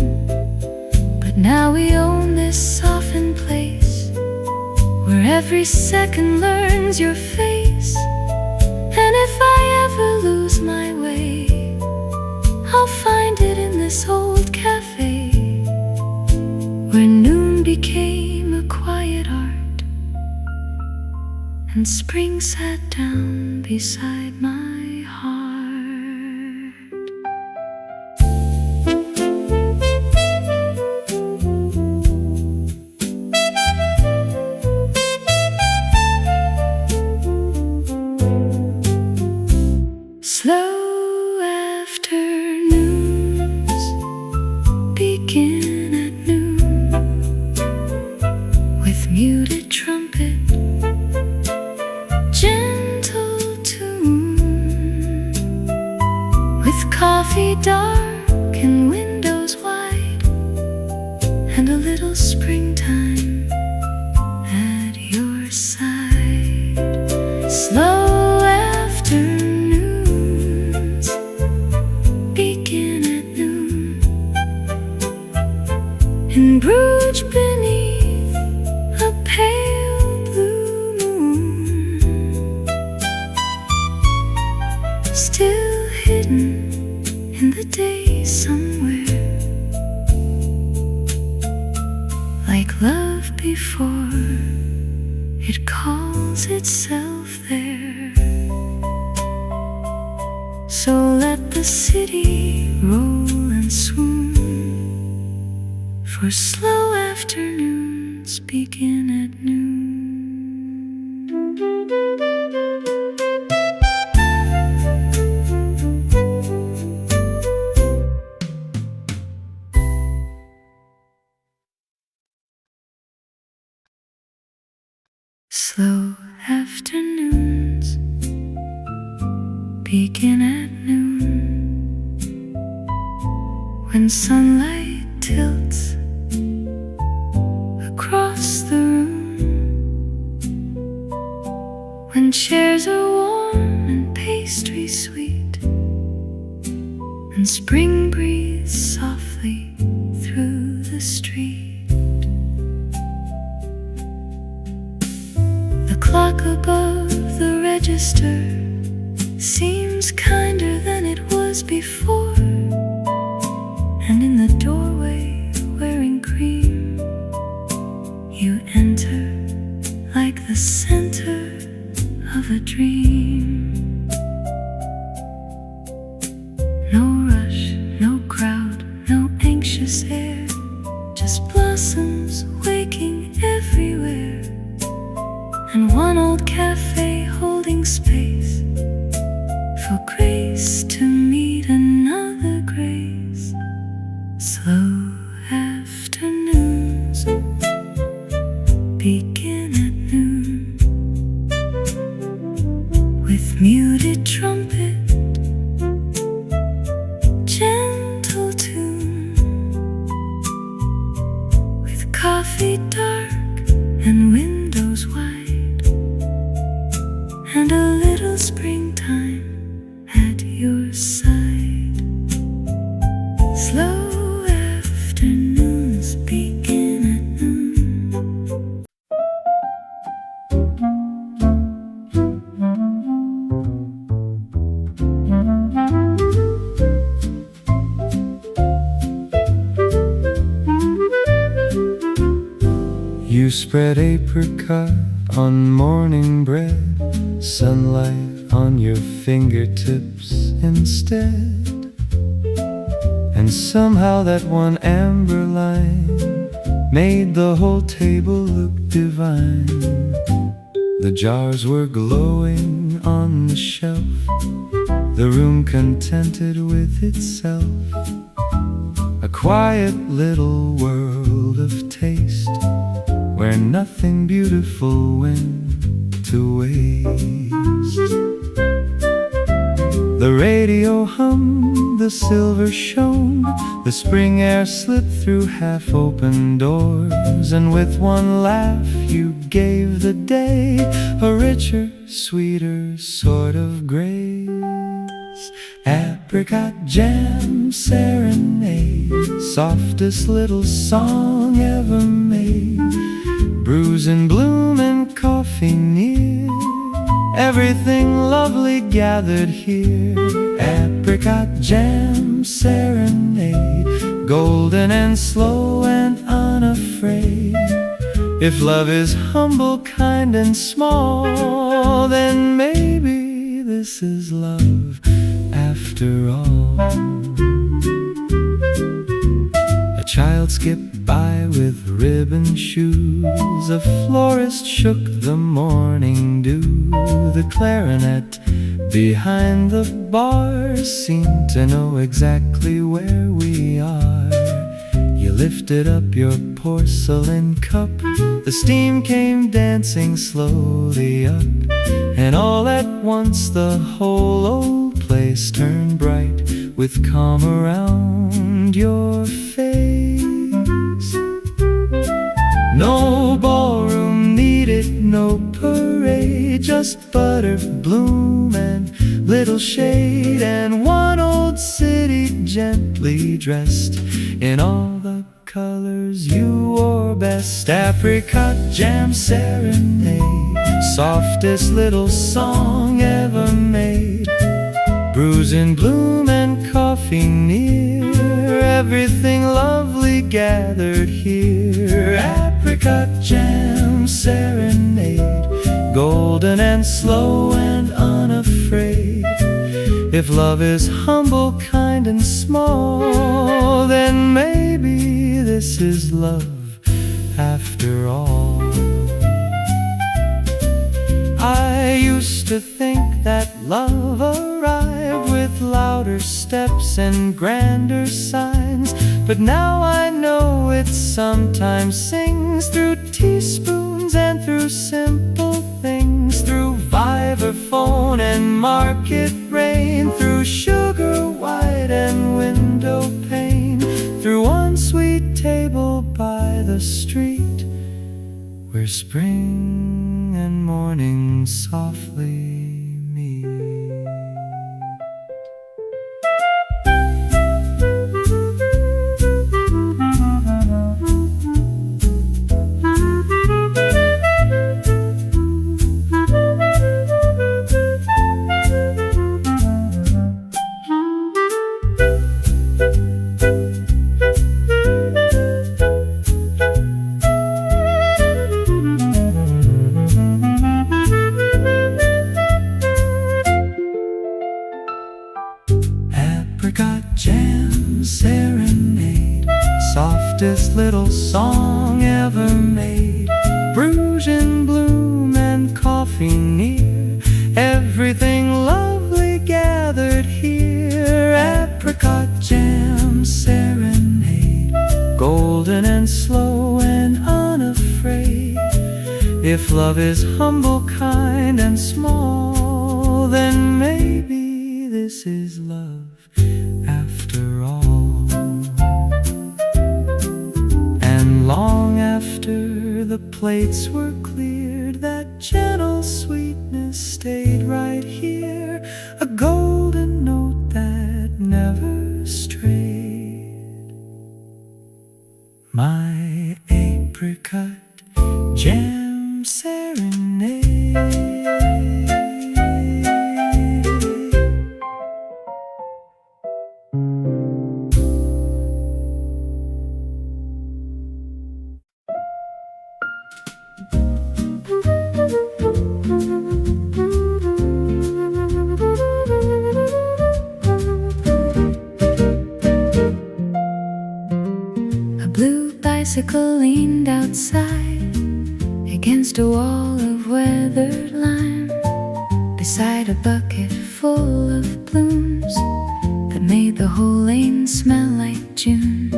but now we own this softened place, where every second learns your face. And if I ever lose my way, I'll find it in this old cafe, where noon became a quiet art, and spring sat down beside my heart. Slow afternoons begin at noon, with muted trumpet, gentle tune, with coffee dark and windows wide, and a little springtime at your side. Slow afternoon still hidden in the day somewhere, like love before it calls itself there. So let the city roll and swoon, for slow afternoons begin at noon. Slow afternoons begin at noon, when sunlight tilts across the room, when chairs are warm and pastry sweet, and spring breathes softly through the street. The clock above the register seems kinder than it was before, and in the doorway, wearing cream, you enter like the center of a dream. No rush, no crowd, no anxious air, just blossoms waking everywhere, and one old cafe holding space for grace to meet another grace. Slow afternoons begin at noon, with muted trumpet, gentle tune, with coffee dark and windows wide, and a little springtime at your side. Slow afternoons begin at noon. You spread apricot on morning bread, sunlight on your fingertips instead, and somehow that one amber line made the whole table look divine. The jars were glowing on the shelf, the room contented with itself, a quiet little world of taste, where nothing beautiful went to waste. The radio hummed, the silver shone, the spring air slipped through half-open doors, and with one laugh you gave the day a richer, sweeter sort of grace. Apricot jam serenade, softest little song ever made. Brews in bloom and coffee near, everything lovely gathered here. Apricot jam serenade, golden and slow and unafraid. If love is humble, kind and small, then maybe this is love after all. A child skipped by with ribbon shoes, a florist shook the morning dew. The clarinet behind the bar seemed to know exactly where we are. You lifted up your porcelain cup, the steam came dancing slowly up, and all at once the whole old place turned bright with calm around your face. No ballroom needed, no parade, just butter bloom and little shade, and one old city gently dressed in all the colors you wore best. Apricot jam serenade, softest little song ever made. in bloom and coffee near, everything lovely gathered here. Apricot jam serenade, golden and slow and unafraid. If love is humble, kind and small, then maybe this is love after all. I used to think that love arrived with louder steps and grander signs, but now I know it sometimes sings through teaspoons and through simple things, through vibraphone and market rain, through sugar white and window pane, through one sweet table by the street, where spring and morning softly meet. Apricot jam serenade, softest little song ever made. Bruges in bloom and coffee near, everything lovely gathered here. Apricot jam serenade, golden and slow and unafraid. If love is humble, kind and small, then maybe this is love after all. And long after the plates were cleared, that gentle sweetness stayed right here, a golden note that never strayed. My apricot jam serenade. A blue bicycle leaned outside against a wall of weathered lime, beside a bucket full of blooms that made the whole lane smell like June.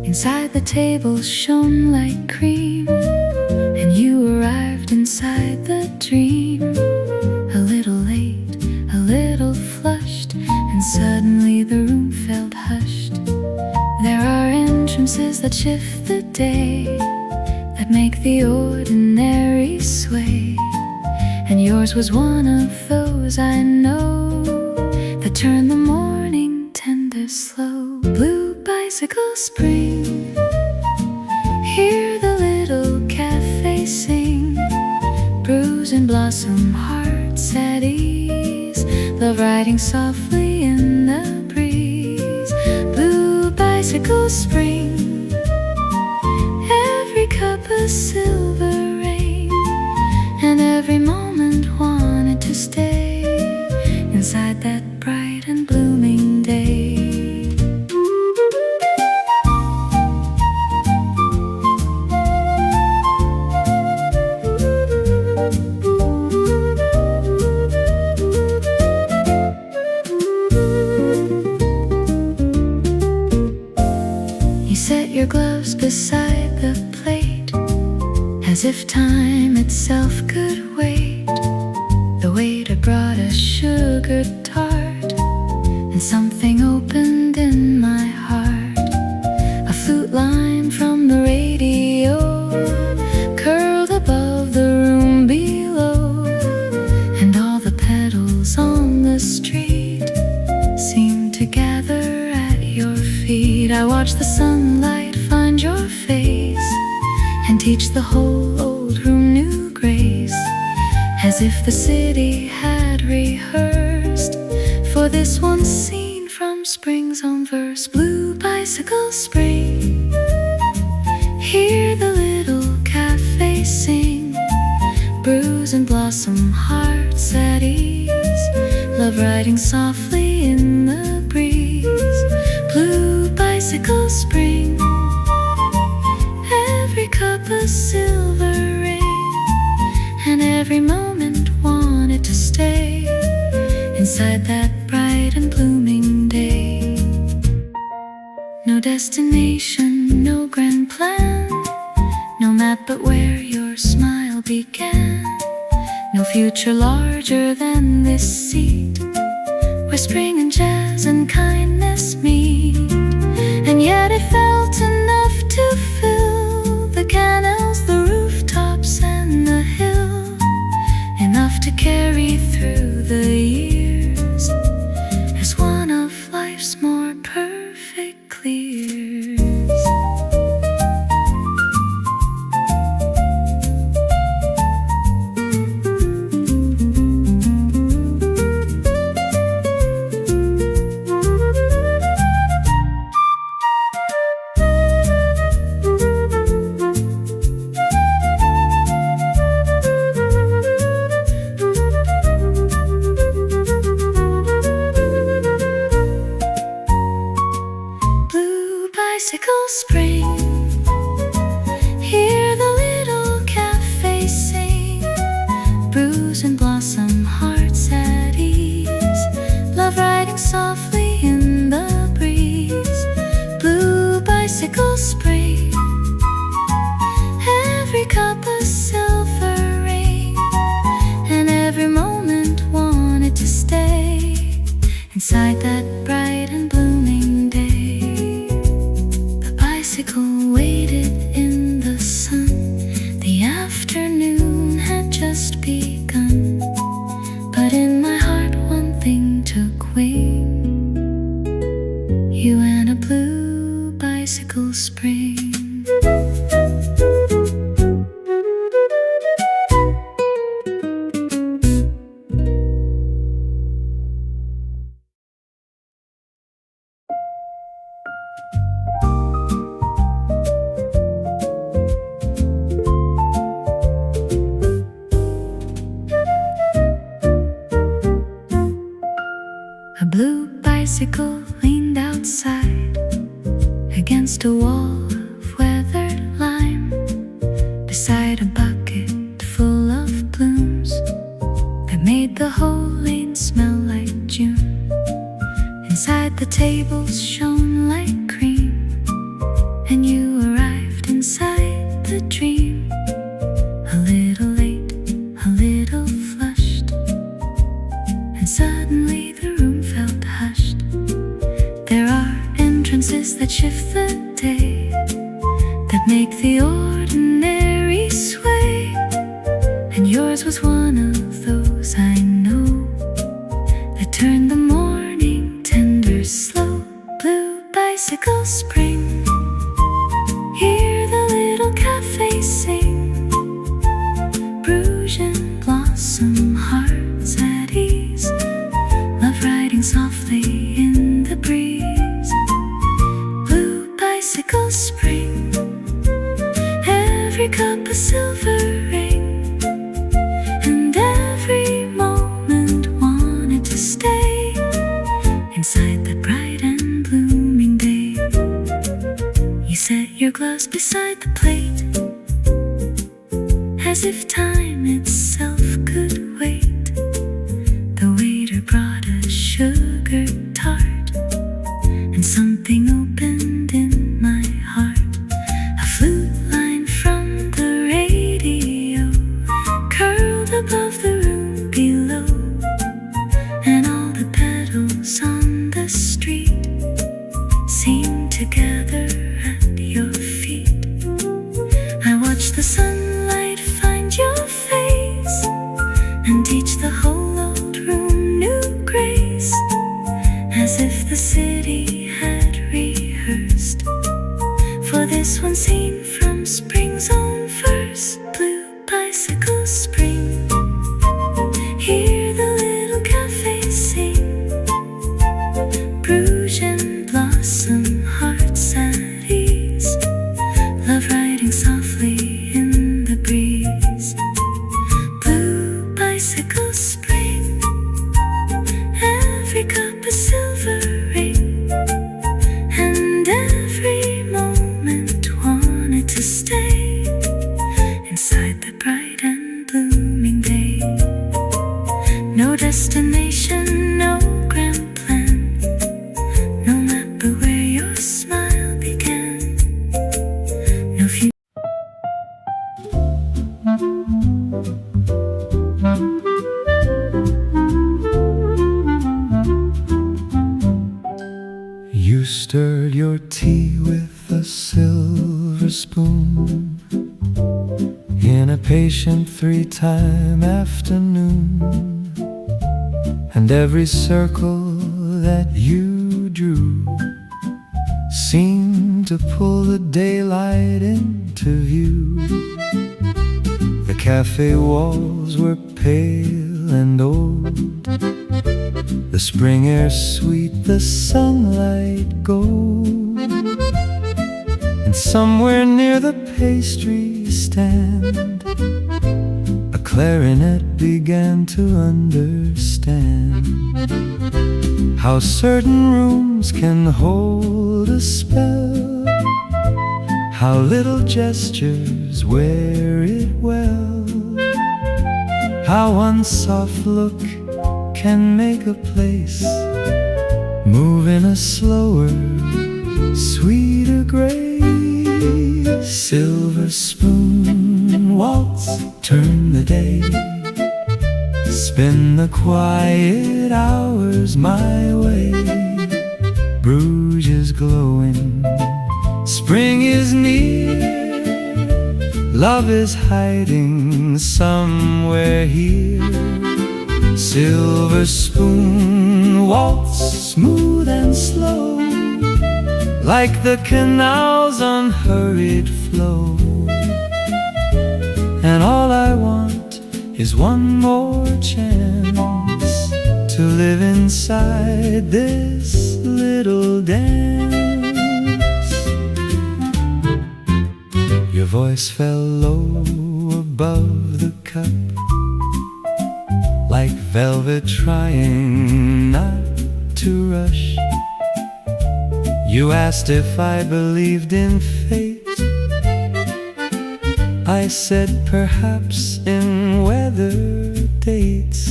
Inside the table shone like cream, and you arrived inside the dream. A little late, a little flushed, and suddenly the room felt hushed. There are entrances that shift the day, that make the ordinary sway, and yours was one of those, I know, that turn the morning tender slow. Blue bicycle spring, hear the little cafe sing, bruise and blossom hearts at ease, love riding softly in the breeze. Blue bicycle spring, every cup a silver rain, and every moment wanted to stay inside that bright and blooming day. You set your gloves beside the plate, as if time itself could wait. The waiter brought a sugar tart, and something opened in my heart. A flute line from the radio curled above the room below, and all the petals on the street seemed to gather at your feet. I watched the sunlight find your face and teach the whole old room new grace, as if the city had rehearsed for for this one scene from spring's own verse. Blue bicycle spring, hear the little cafés sing, bruise and blossom hearts at ease, love riding softly in the breeze. Blue bicycle spring, every cup a silver ring, and every moment wanted to stay inside that bright and blooming day. No destination, no grand plan, no map but where your smile began. No future larger than this seat, where spring and jazz and kindness meet. And yet it felt enough to fill the canals, the rooftops and the hill, enough to carry through the years as one of life's more perfect clears. Bicycle spring, hear the little cafés sing, bruise and blossom hearts at ease, love riding softly in the breeze. Blue bicycle spring, every cup a silver ring, and every moment wanted to stay inside that bright and blooming day. Bicycle waited in the sun, the afternoon had just begun, but in my heart one thing took wing, you and a blue bicycle spring. A blue bicycle leaned outside against a wall of weathered lime, beside a bucket full of blooms that made the whole lane smell like June. Inside the tables shone like cream, and you arrived inside the dream, a little late, a little flushed, and suddenly the room felt hushed. There are entrances that shift the day, that make the ordinary sway, and yours was one of those, I know, that turned the morning tender slow. Blue bicycle spring, hear the little cafés sing, bruise and blossom hearts at ease, love riding softly in the breeze. Blue bicycle spring, every cup a silver ring, and every moment wanted to stay inside that bright and blooming day. You set your glass beside the plate, as if time itself could wait. The waiter brought a sugar tart, and something opened in my heart. A flute line from the radio curled above the room below, and all the petals on the street seemed to gather at your feet. I watched the sunlight find your face and teach the whole old room new grace. destination, no grand plans, no matter where your smile began, no future. You stirred your tea with a silver spoon in a patient 3-time afternoon, and every circle that you drew seemed to pull the daylight into view. The cafe walls were pale and old, the spring air sweet, the sunlight gold, and somewhere near the pastry stand a clarinet began to understand how certain rooms can hold a spell, how little gestures wear it well, how one soft look can make a place move in a slower, sweeter grace. Silver spoon waltz, turn the day, spin the quiet hours my way. Bruges is glowing, spring is near, love is hiding somewhere here. Silver spoon waltz, smooth and slow, like the canal's unhurried flow. And all I want is one more chance to live inside this little dance. Your voice fell low above the cup, like velvet trying not to rush. You asked if I believed in fate. I said perhaps in weather dates,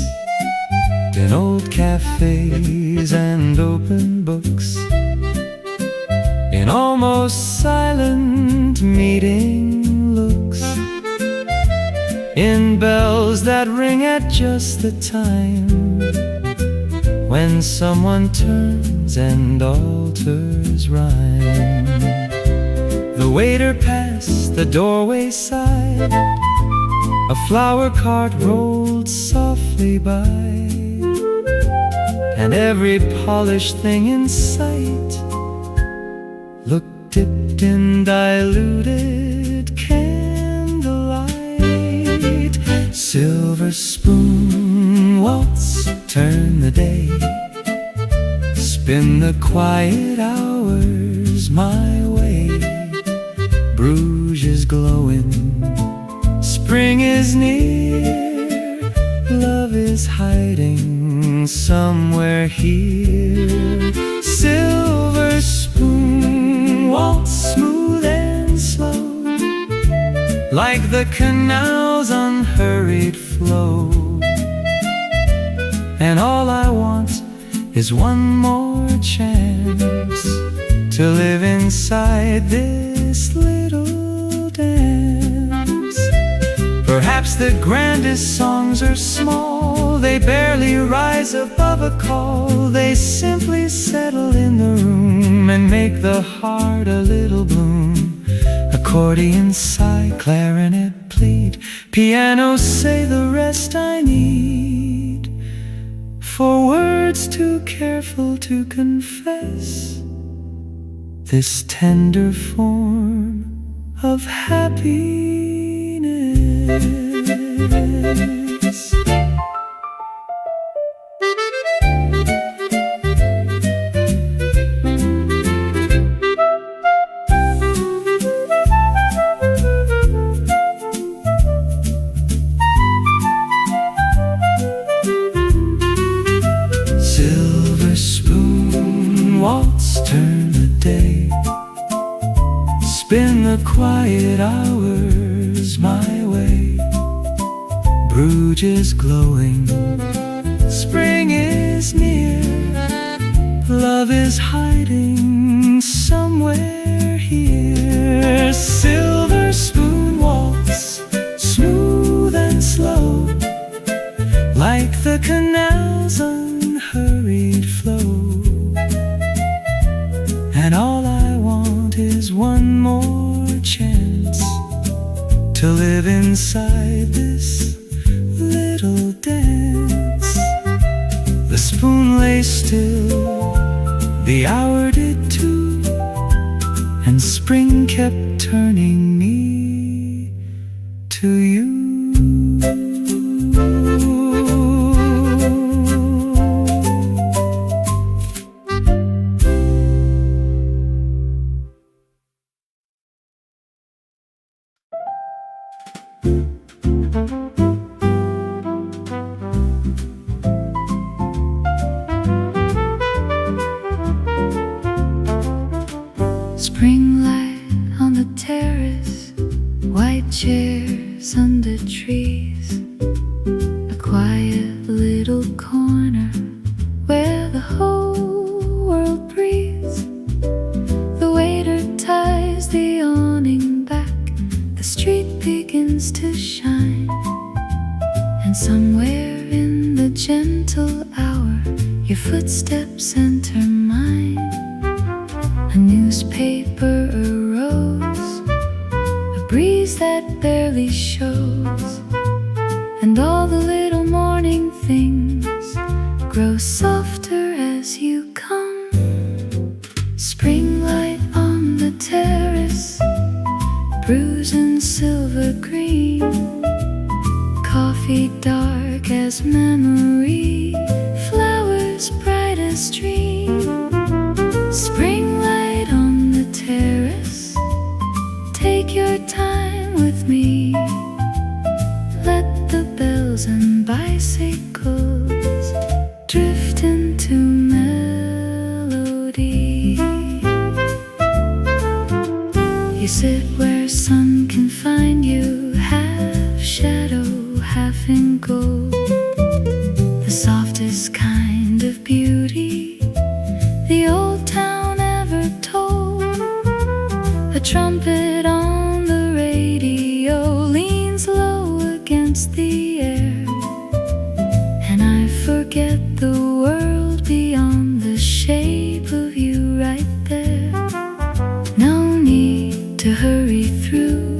in old cafes and open books, in almost silent meeting looks, in bells that ring at just the time when someone turns and alters rhyme. The waiter passed the doorway side, a flower cart rolled softly by, and every polished thing in sight looked dipped in diluted candlelight. Silver spoon waltz, turn the day, spin the quiet hours my way. Bruges is glowing, spring is near, love is hiding somewhere here. Silver spoon waltz, smooth and slow, like the canal's unhurried flow. And all I want is one more chance to live inside this little dance. Perhaps the grandest songs are small, they barely rise above a call. They simply settle in the room and make the heart a little bloom. Accordion sigh, clarinet plead, piano say the rest I need. For words too careful to confess this tender form of happiness. Silver spoon waltz, turn the day, spin the quiet hours my way. Bruges is glowing, Spring is near, love is hiding somewhere here. Silver spoon walks, smooth and slow, like the canal's unhurried flow. And all I want is one more chance to live inside this little dance. The spoon lay still, the hour did too, and spring kept turning me to you. Spring light on the terrace, white chairs under trees, a quiet little corner where the whole world breathes. The waiter ties the awning back, the street begins to shine, and somewhere in the gentle hour your footsteps enter mine. A newspaper arose, a breeze that barely shows, and all the little morning things grow softer as you come. Spring light on the terrace, Bruges and silver green, coffee dark as memory, flowers bright as dream. Spring light on the terrace, take your time with me. Let the bells and bicycles drift into melody. You sit where sun can find you, half shadow, half in gold, the softest kind of beauty the old town ever told. A trumpet on the radio leans low against the air, and I forget the world beyond the shape of you right there. No need to hurry through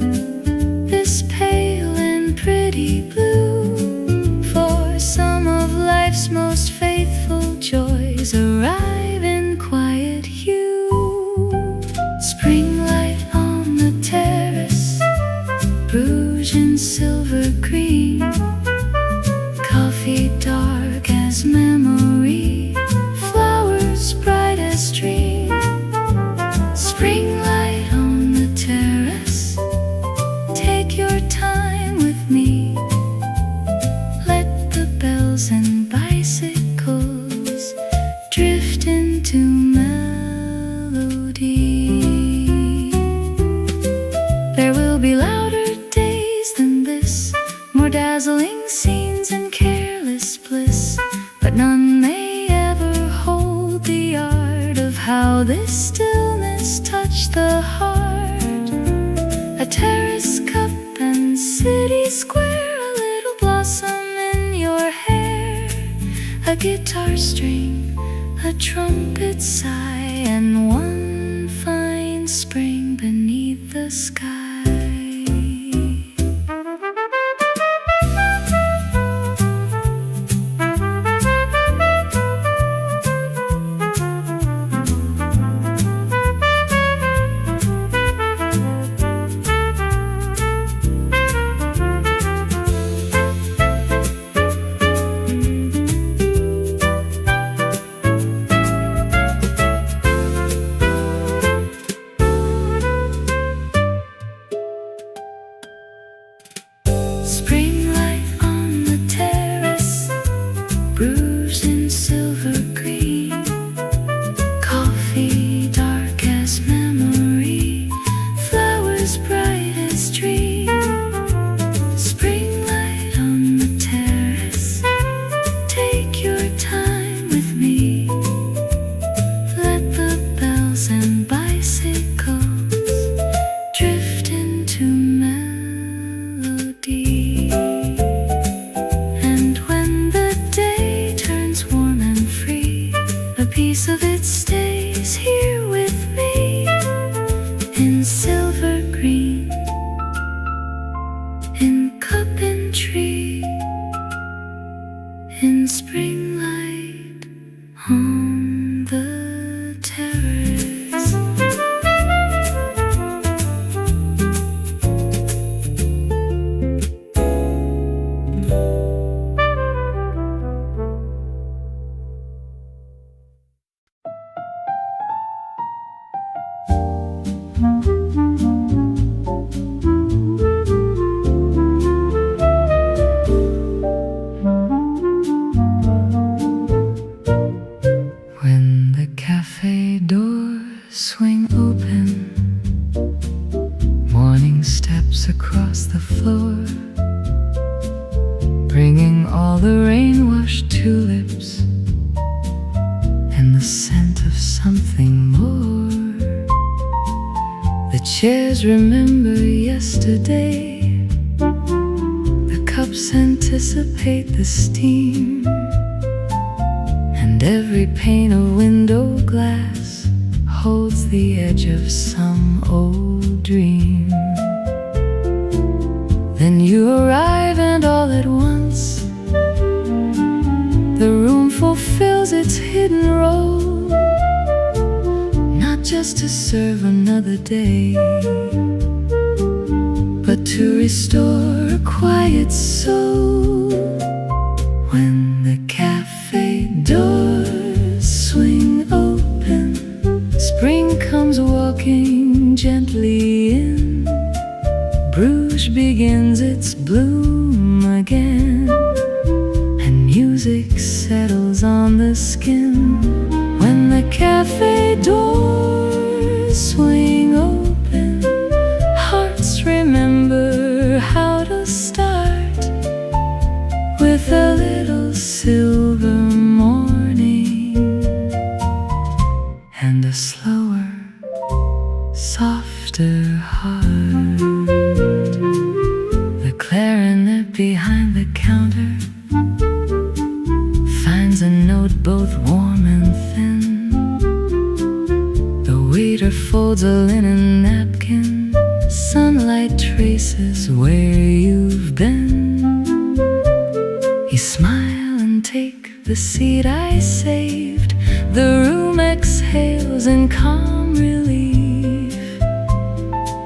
this pale and pretty blue, for some of life's most faithful joys arrive in quiet hue. Spring light on the terrace, Bruges in silver green, coffee dark as memory, flowers bright as dream. Spring light on the terrace, take your time with me. Let the bells and bicycles drift into melody. There will be louder days than this, more dazzling scenes and careless bliss, but none may ever hold the art of how this stillness touched the heart. A terrace cup and city square, a little blossom in your hair, a guitar string, a trumpet sigh, and one fine spring beneath the sky. piece of it stays here with me in silver green, in cup and tree, in spring light on the terrace. When the cafe doors swing open, morning steps across the floor, bringing all the rain-washed tulips and the scent of something more. The chairs remember yesterday, the cups anticipate the steam, and every pane of window glass holds the edge of some old dream. Then you arrive and all at once the room fulfills its hidden role, not just to serve another day, but to restore a quiet soul. When the cafe doors swing open, spring comes walking gently in. Bruges begins its bloom again, and music settles on the skin. When the cafe doors swing open, hearts remember how to start with a little silver morning and a slower, softer heart. The clarinet behind the counter finds a note both warm and thin. The waiter folds a linen napkin, sunlight traces where you've been. You smile and take the seat I saved. The room exhales in calm relief,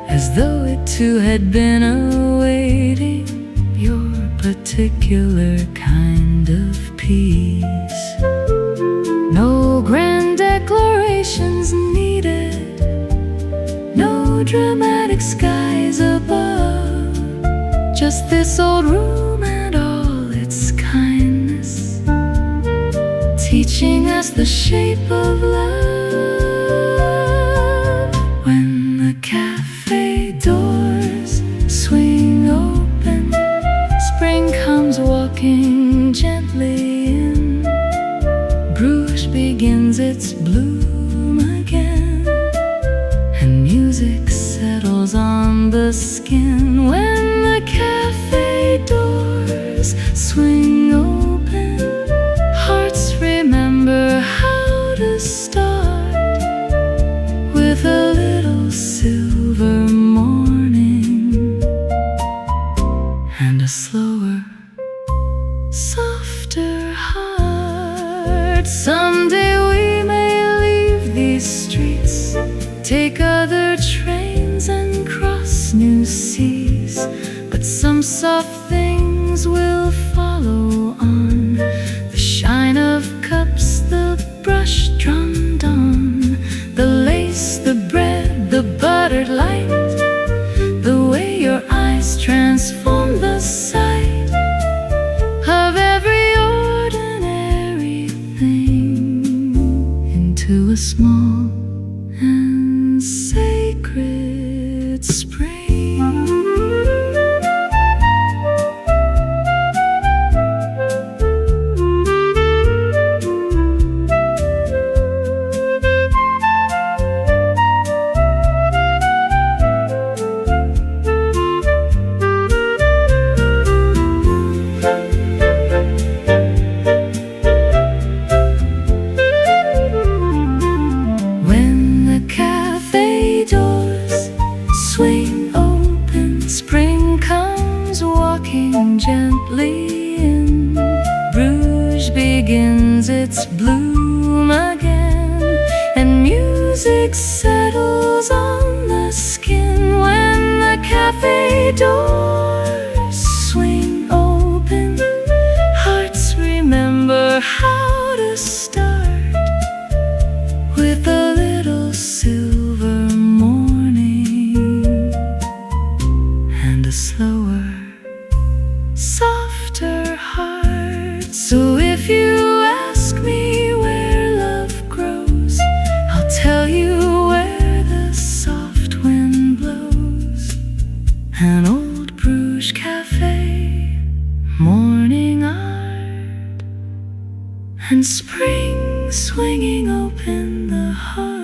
as though it too had been awaiting your particular kind of peace. No grand declarations needed, no dramatic skies above, just this old room and all its kindness, teaching us the shape of love. When the cafe doors swing open, spring comes walking gently in. Bruges begins its bloom again, and music settles on the skin. When the cafe doors swing open, hearts remember how to start with a little silver morning and a slower, softer heart. Someday we may leave these streets, take other trains and cross new seas, but some soft things will follow on. The shine of cups, the brush drummed on, the lace, the bread, the buttered light, the way your eyes transform the sight of every ordinary thing into a small and sacred spring. finds its bloom again, and music settles on the skin when the cafe doors swing open. Hearts remember how to start with a little silver morning and a slower, softer heart. So if you ask me where love grows, I'll tell you where the soft wind blows. An old Bruges Café, morning art, and spring swinging open the heart.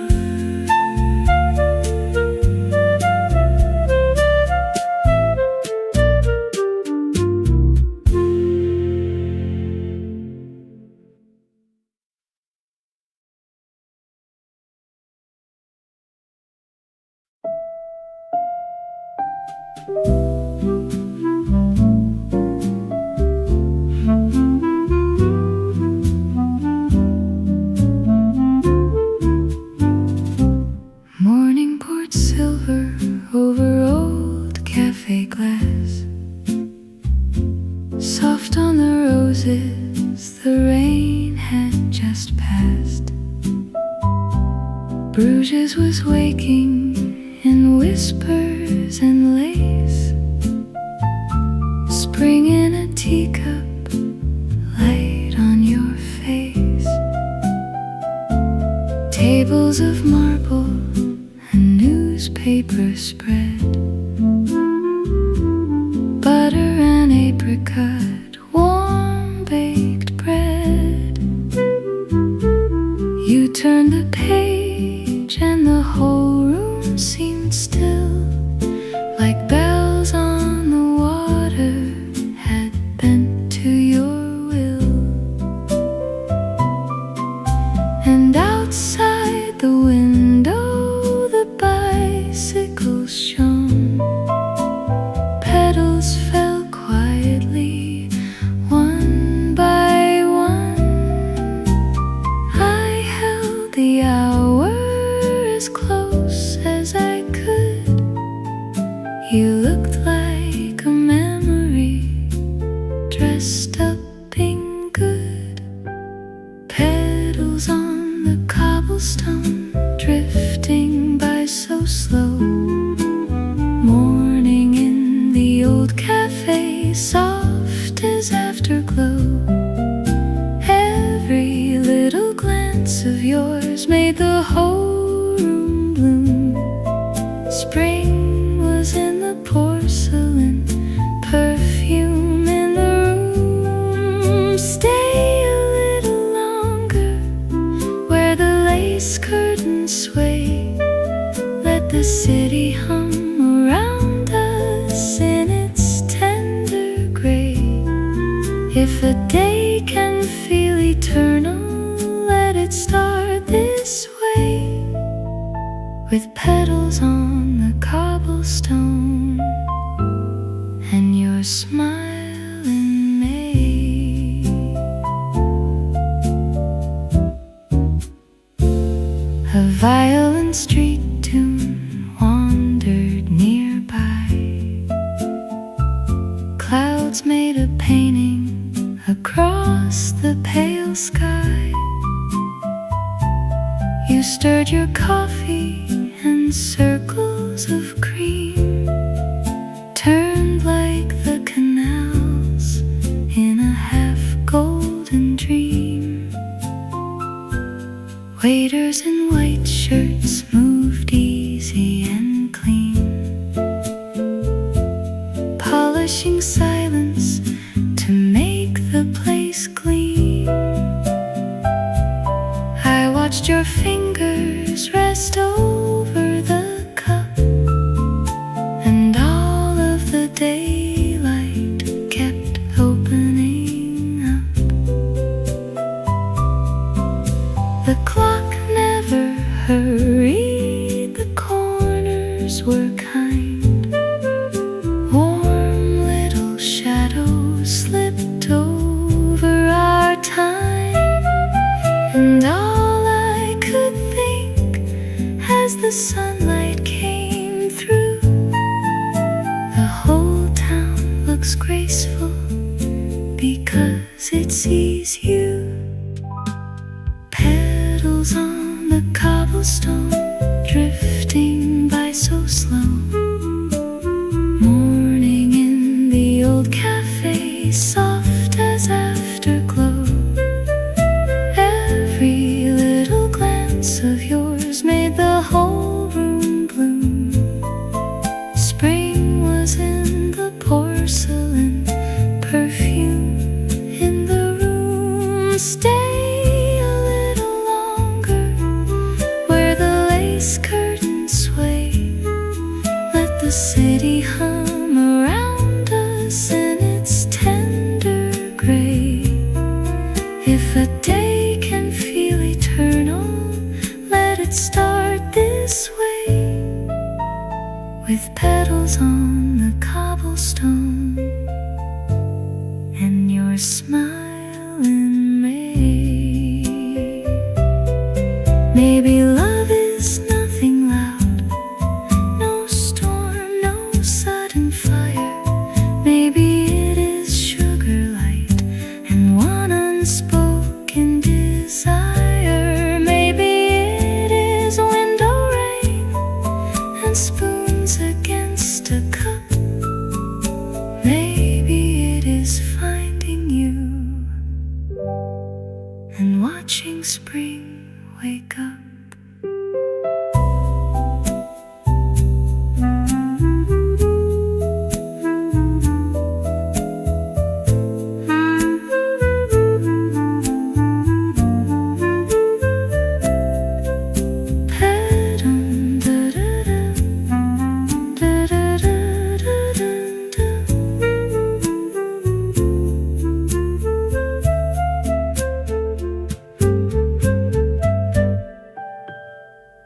Morning poured silver over old cafe glass, soft on the roses, the rain had just passed. Bruges was waking in whispers and lace, spring in a teacup, light on your face. Tables of marble and newspaper spread, butter and apricot, warm baked bread. You turned the page and the whole room seemed still, like bells on the water had bent to your will. And outside the window the bicycles shone, petals fell quietly, one by one. I held the hour as close as I could. You looked like a memory, dressed up in good. Petals on the cobblestone, drifting by so slow. Morning in the old cafe, soft as afterglow. Every little glance of yours made the whole room bloom. Spring was in the porcelain, perfume in the room. Stay a little longer where the lace curtains sway. Let the city hum around us in its tender gray. If a day can feel eternal, let it start this way, with petals on the cobblestone and your smile in May. A violin street tune wandered nearby. Clouds made a painting across the pale sky. You stirred your coffee and circles of cream turned like the canals in a half-golden dream. Waiters in white shirts moved easy and clean, polishing silence to make the place gleam. I watched your fingers rest over the cup, and all of the daylight kept opening up. The clock never hurried, the corners were kind. Warm little shadows slipped over our time. And all I could think as the sunlight came through, the whole town looks graceful because it sees you. Petals on the cobblestone drifting by so slow. Morning in the old cafe, soft as afterglow. Every little glance of yours made the whole room bloom. Spring was in the porcelain, perfume in the room. Stay a little longer where the lace curtains sway. Let the city hum around us in its tender gray. If a day can feel eternal, let it start this way, with petals on the cobblestone and your smile in May. Maybe love is nothing loud, no storm, no sudden fire. Maybe it is sugar light and one unspoken desire. Maybe it is window rain and spoons against a cup. Maybe it is finding you and watching spring wake up.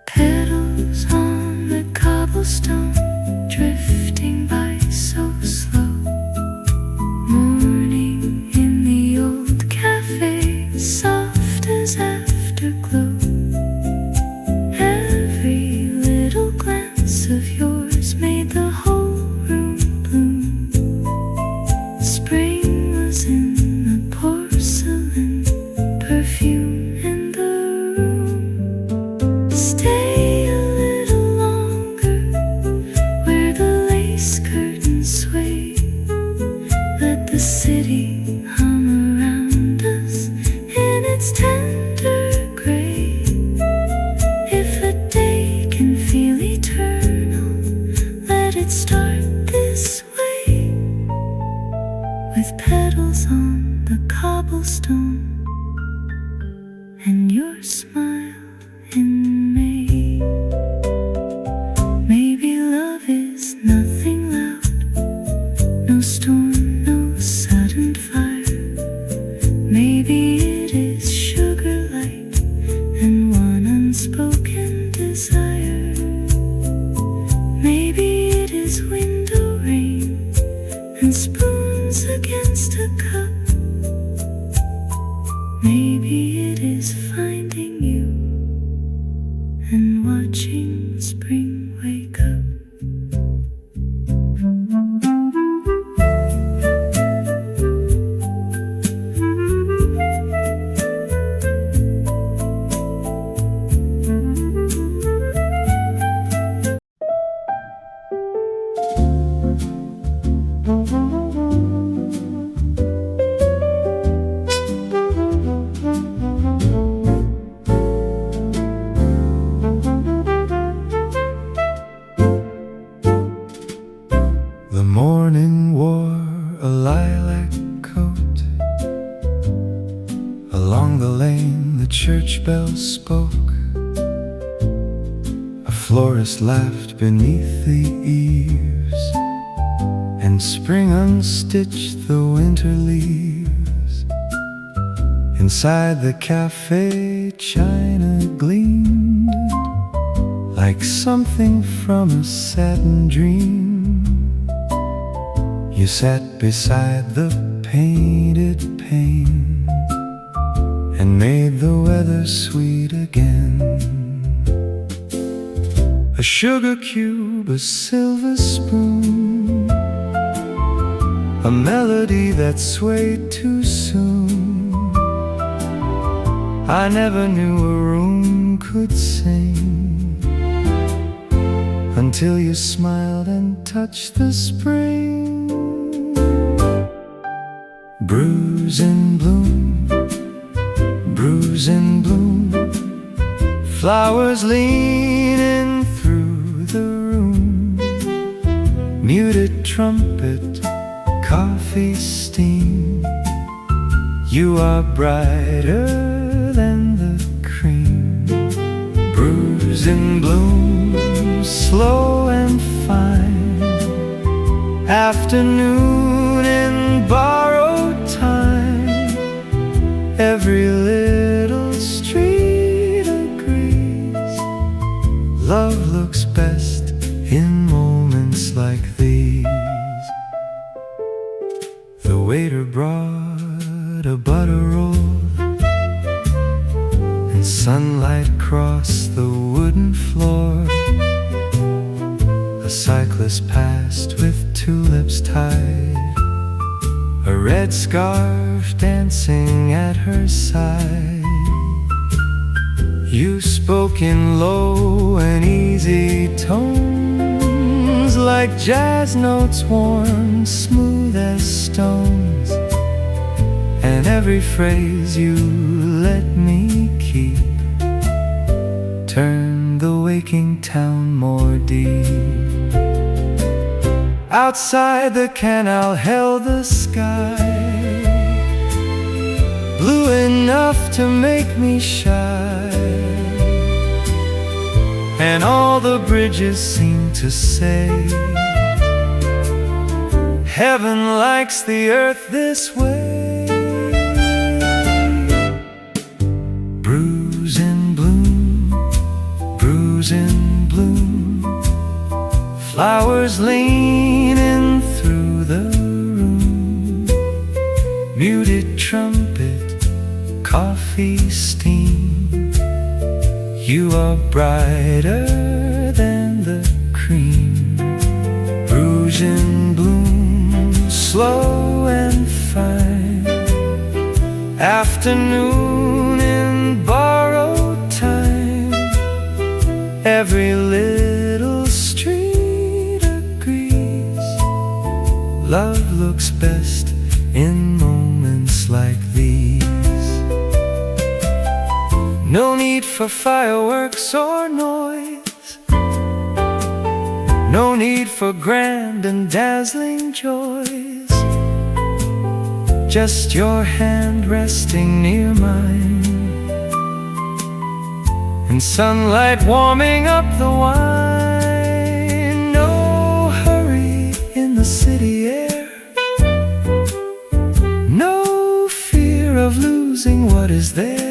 Petals on the cobblestone drifting by so slow. Morning in the old cafe, soft as afterglow. Every little glance of yours made the whole room bloom. Spring was in the porcelain, perfume in the room. Stay a little longer where the lace curtains sway. Let the city hum around us in its tender gray. If a day can feel eternal, let it start this way, with petals on the cobblestone and your smile in May. Maybe love is nothing loud, no storm, no sudden fire. Maybe it is sugar light and one unspoken desire. Maybe it is window rain and spoons against a cup. Maybe it is finding you and watching spring wake up. The morning wore a lilac coat. Along the lane the church bells spoke. A florist laughed beneath the eaves, and spring unstitched the winter leaves. Inside the cafe, china gleamed like something from a satin dream. You sat beside the painted pane and made the weather sweet again. A sugar cube, a silver spoon, a melody that swayed too soon. I never knew a room could sing until you smiled and touched the spring. Bruise in bloom, bruise in bloom, flowers leaning through the room. Muted trumpet, coffee steam, you are brighter than the cream. Bruise in bloom, slow and fine, afternoon in borrowed time. Every little street agrees, love looks best in moments like these. The waiter brought a butter roll, and sunlight crossed the wooden floor. A cyclist passed with tulips tied, a red scarf dancing at her side. You spoke in low and easy tones, like jazz notes worn smooth as stones. And every phrase you let me keep turned the waking town more deep. Outside the canal held the sky, blue enough to make me shy. And all the bridges seem to say, heaven likes the earth this way. Bruise in bloom, bruise in bloom, flowers leaning through the room. Muted trumpet, coffee steam, you are brighter than the cream. Bruise in bloom, slow and fine, afternoon in borrowed time. Every little street agrees, love looks best in moments like these. No need for fireworks or noise, no need for grand and dazzling joys. Just your hand resting near mine, and sunlight warming up the wine. No hurry in the city air, no fear of losing what is there.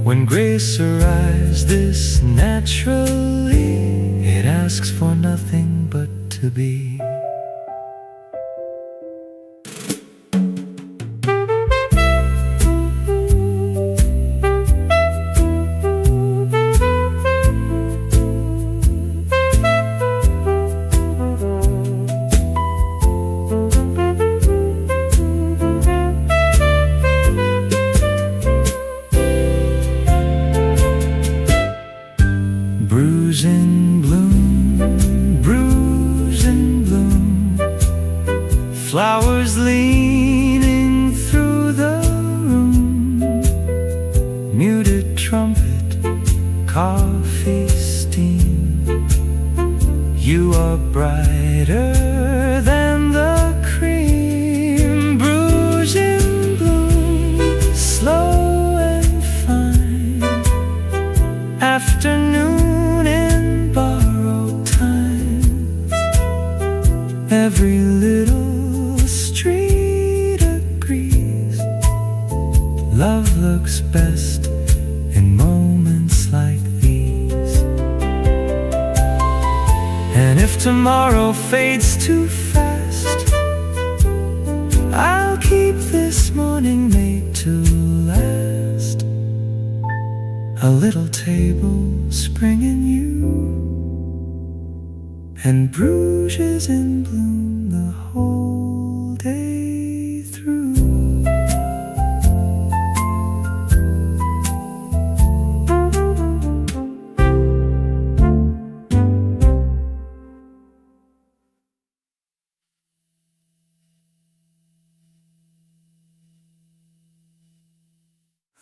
When grace arrives this naturally, it asks for nothing but to be. Bruise in bloom, bruise in bloom, flowers leaning through the room. Muted trumpet, coffee steam, you are brighter than the cream. Bruise in bloom, slow and fine, afternoon in borrowed time. Every little street agrees, love looks best in moments like these. And if tomorrow fades too fast, I'll keep this morning made to last. A little table springing you, and Bruges in bloom the whole day through.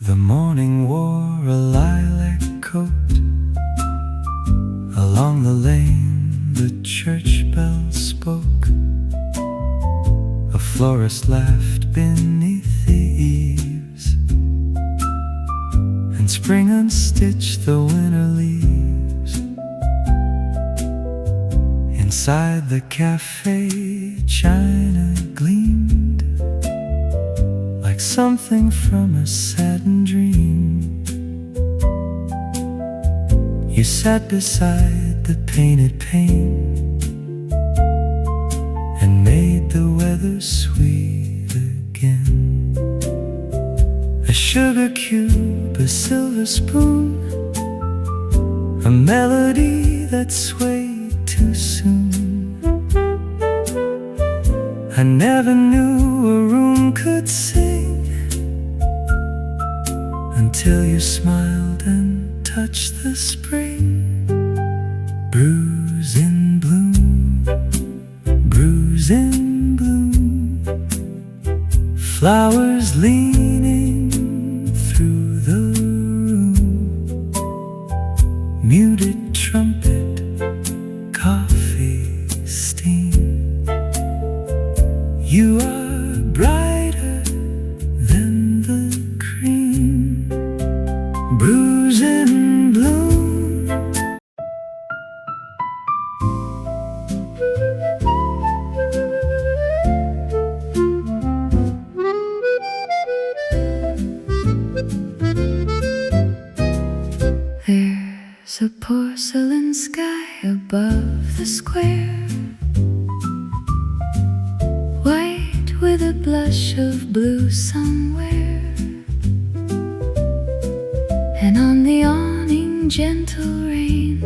The morning wore a lilac coat. Along the lane the church bells spoke. A florist laughed beneath the eaves, and spring unstitched the winter leaves. Inside the cafe, china gleamed like something from a satin dream. You sat beside the painted pane and made the weather sweet again. A sugar cube, a silver spoon, a melody that swayed too soon. I never knew a room could sing until you smiled and touched the spring. Bruges in bloom, Bruges in bloom, flowers leaning through the room. Muted trumpet, coffee steam. You are brighter than the cream. Bruges in bloom. There's a porcelain sky above the square, white with a blush of blue somewhere. And on the awning gentle rain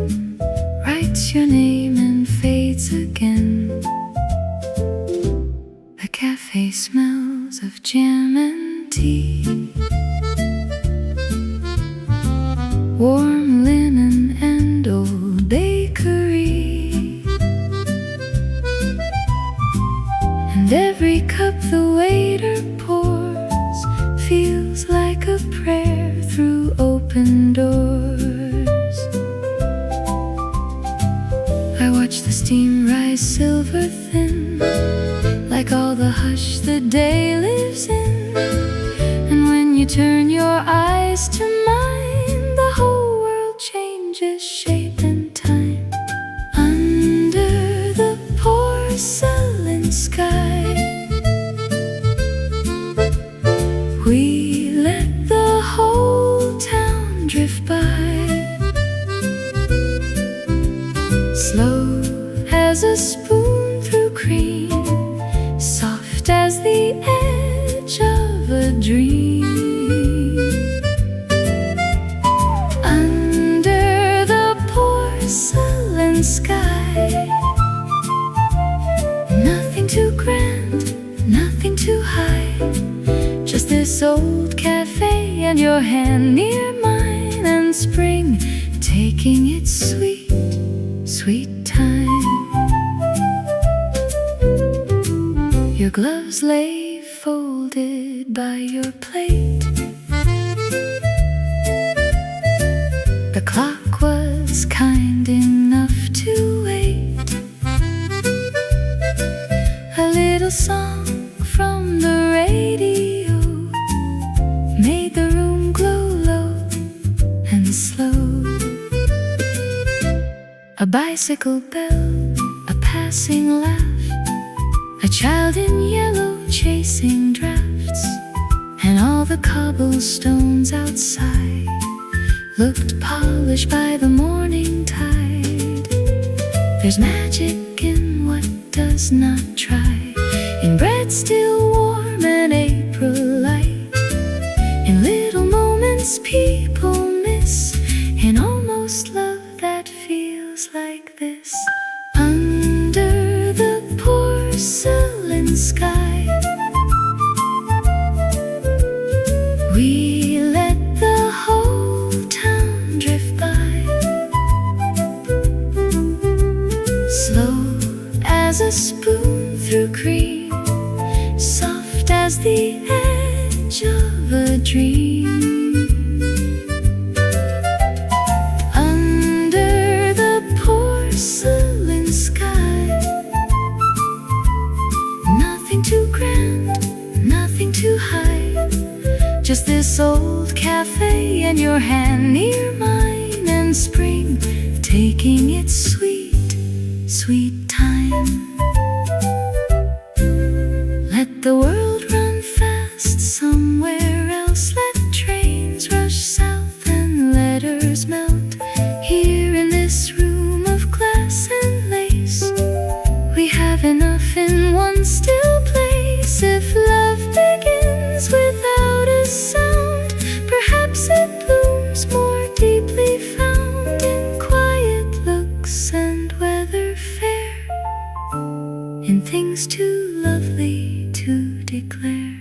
writes your name and fades again. The cafe smells of jam and tea, warm linen and old bakery. And every cup the waiter pours feels like a prayer through open doors. I watch the steam rise silver thin, like all the hush the day lives in. And when you turn your eyes to mine, the whole world changes shape and time. Under the porcelain sky, we let the whole town drift by, slow as a spoon through cream, soft as the edge of a dream. Under the porcelain sky, nothing too grand, nothing too high, just this old cafe and your hand near mine, and spring taking its sweet, sweet time. Your gloves lay folded by your plate. The clock was kind enough to wait. A little song from the radio made the room glow low and slow. A bicycle bell, a passing laugh, a child in yellow chasing drafts, and all the cobblestones outside looked polished by the morning tide. There's magic in what does not try, in bread still warm and April light, moments people miss in almost love that feels like this. Under the porcelain sky, we let the whole town drift by, slow as a spoon through cream, soft as the edge of a dream. Under the porcelain sky, nothing too grand, nothing too high, just this old cafe and your hand near mine, and spring taking its sweet, sweet time. Let the world run fast somewhere else, let trains rush south and letters melt. Here in this room of glass and lace, we have enough in one still place. If love begins without a sound, perhaps it blooms more deeply found in quiet looks and weather fair, in things too lovely to declare.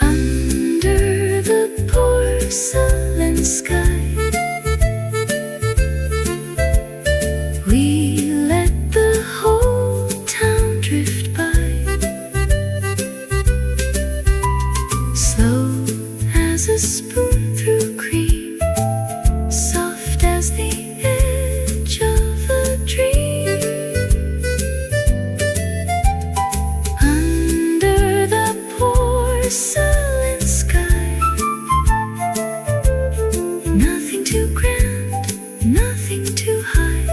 Under the porcelain sky, we let the whole town drift by, slow as a spoon through cream, soft as the edge of a dream. Under the porcelain sky, nothing too grand, nothing too high,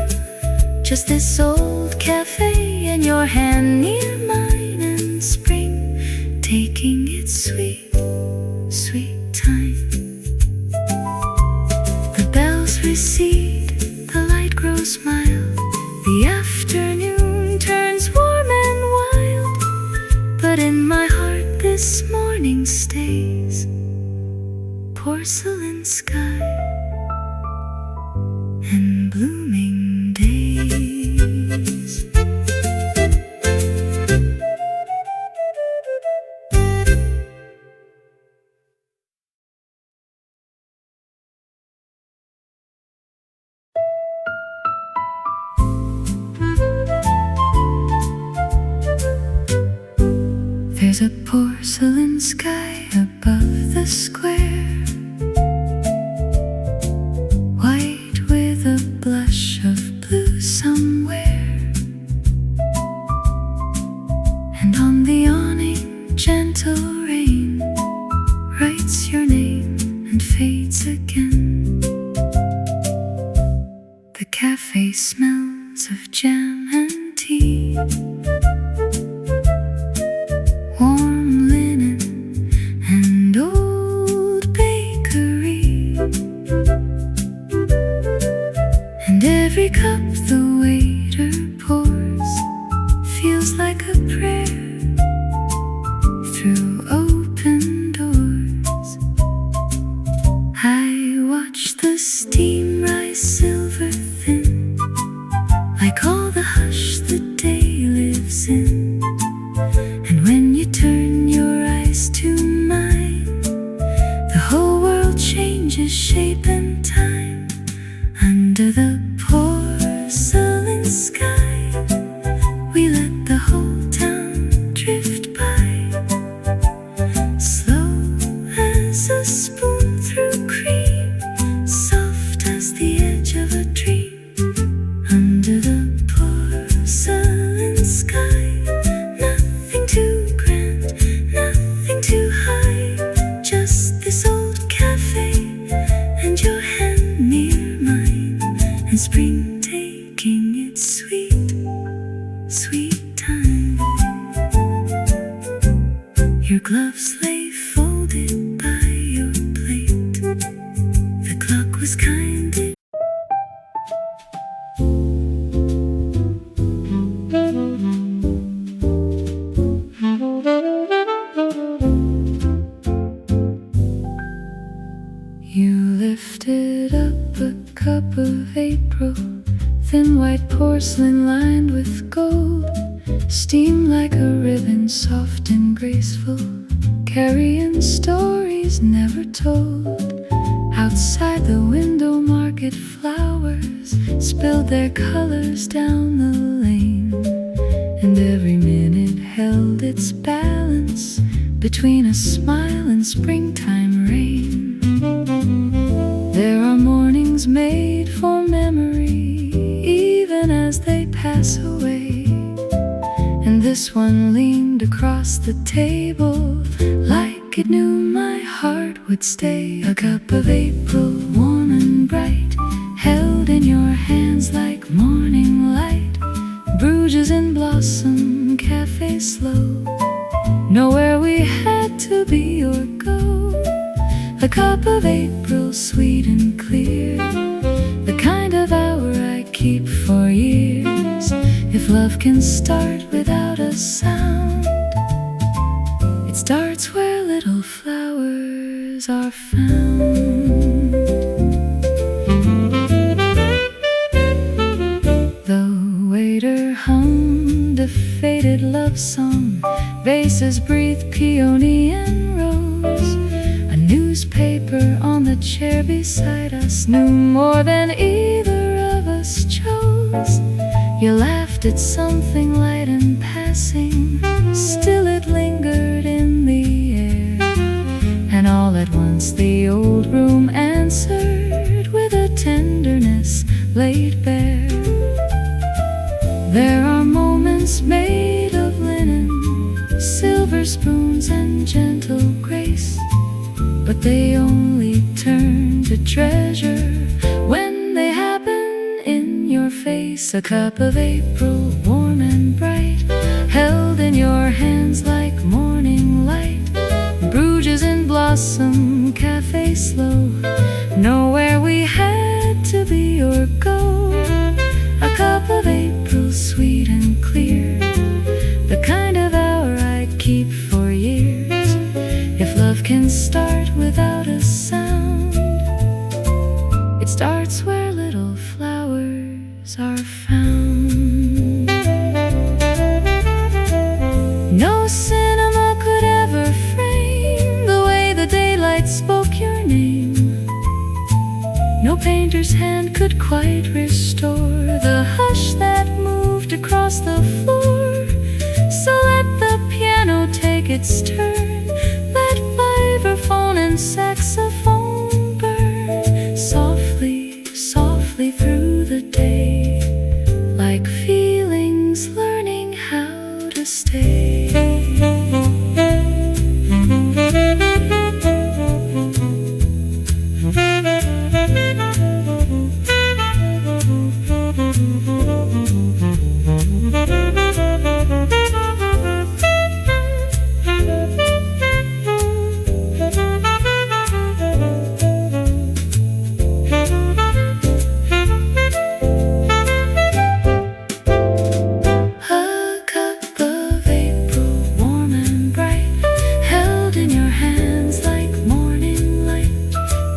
just this old cafe and your hand near mine, and spring taking its sweet, sweet time. The bells recede, the light grows mild, the afternoon turns warm and wild, but in my heart this morning stays porcelain sky and blooming days. There's a porcelain sky above the square, white with a blush of blue somewhere, and on the awning gentle rain writes your name and fades again. The cafe smells of jam and tea, warm linen and old bakery, and every cup the waiter pours feels like a prayer through open doors. I watch the steam rise silver thin, like all the hush the day lives in. And when you turn your eyes to mine, the whole world changes shape and time. Under the porcelain sky, we let the whole town drift by, slow as a spoon through cream, soft as the edge of a dream. Under the porcelain sky, nothing too grand, nothing too high, just this old cafe and your hand near mine, and spring taking its sweet, sweet time. Your gloves lay folded by your lifted up a cup of April, thin white porcelain lined with gold, steam like a ribbon, soft and graceful, carrying stories never told. Outside the window, market flowers spilled their colors down the lane, and every minute held its balance between a smile and springtime rain. There are mornings made for memory, even as they pass away, and this one leaned across the table like it knew my heart would stay. A cup of April, warm and bright, held in your hands like morning light. Bruges in blossom, café slow, nowhere we had to be or go. A cup of April, sweet and clear, the kind of hour I keep for years. If love can start without a sound, it starts where little flowers are found. The waiter hummed a faded love song, vases breathed peony and rose. A newspaper on the chair beside us knew more than either of us chose. You laughed at something light and passing, still it lingered in the air, and all at once the old room answered with a tenderness laid bare. There are moments made of linen, silver spoons and gentle grace, but they only turn to treasure when they happen in your face. A cup of April, warm and bright, held in your hands like morning light. Bruges in blossom, café slow, nowhere we had to be or go. A cup of April, sweet and clear, the kind of hour I'd keep for years. If love can start without a sound, it starts where little flowers are found. No cinema could ever frame the way the daylight spoke your name. No painter's hand could quite restore the hush that moved across the floor. So let the piano take its turn, let vibraphone and saxophone burn softly, softly through the day, like feelings learning how to stay.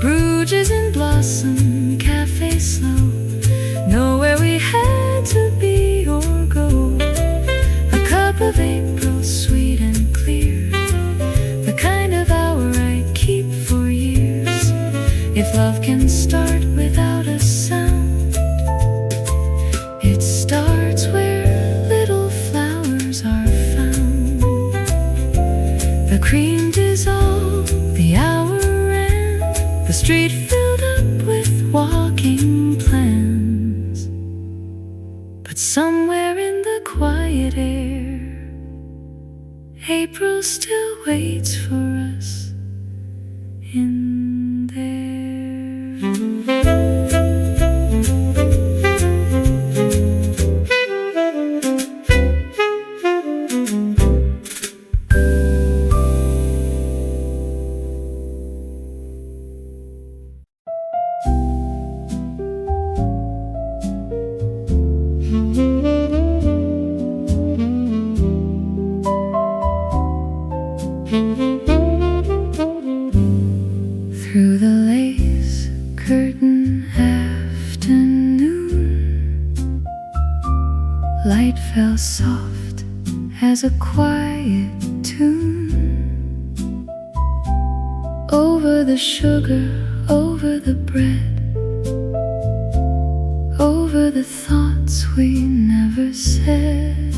Bruges in blossom, café slow, nowhere we had to be or go. A cup of April, sweet and clear, the kind of hour I keep for years. If love can start without a sound, it starts where little flowers are found. The cream dissolved, the hour ran, the street filled up with walking plans. But somewhere in the quiet air, April still waits for us in there. Through the lace There's a quiet tune over the sugar, over the bread, over the thoughts we never said.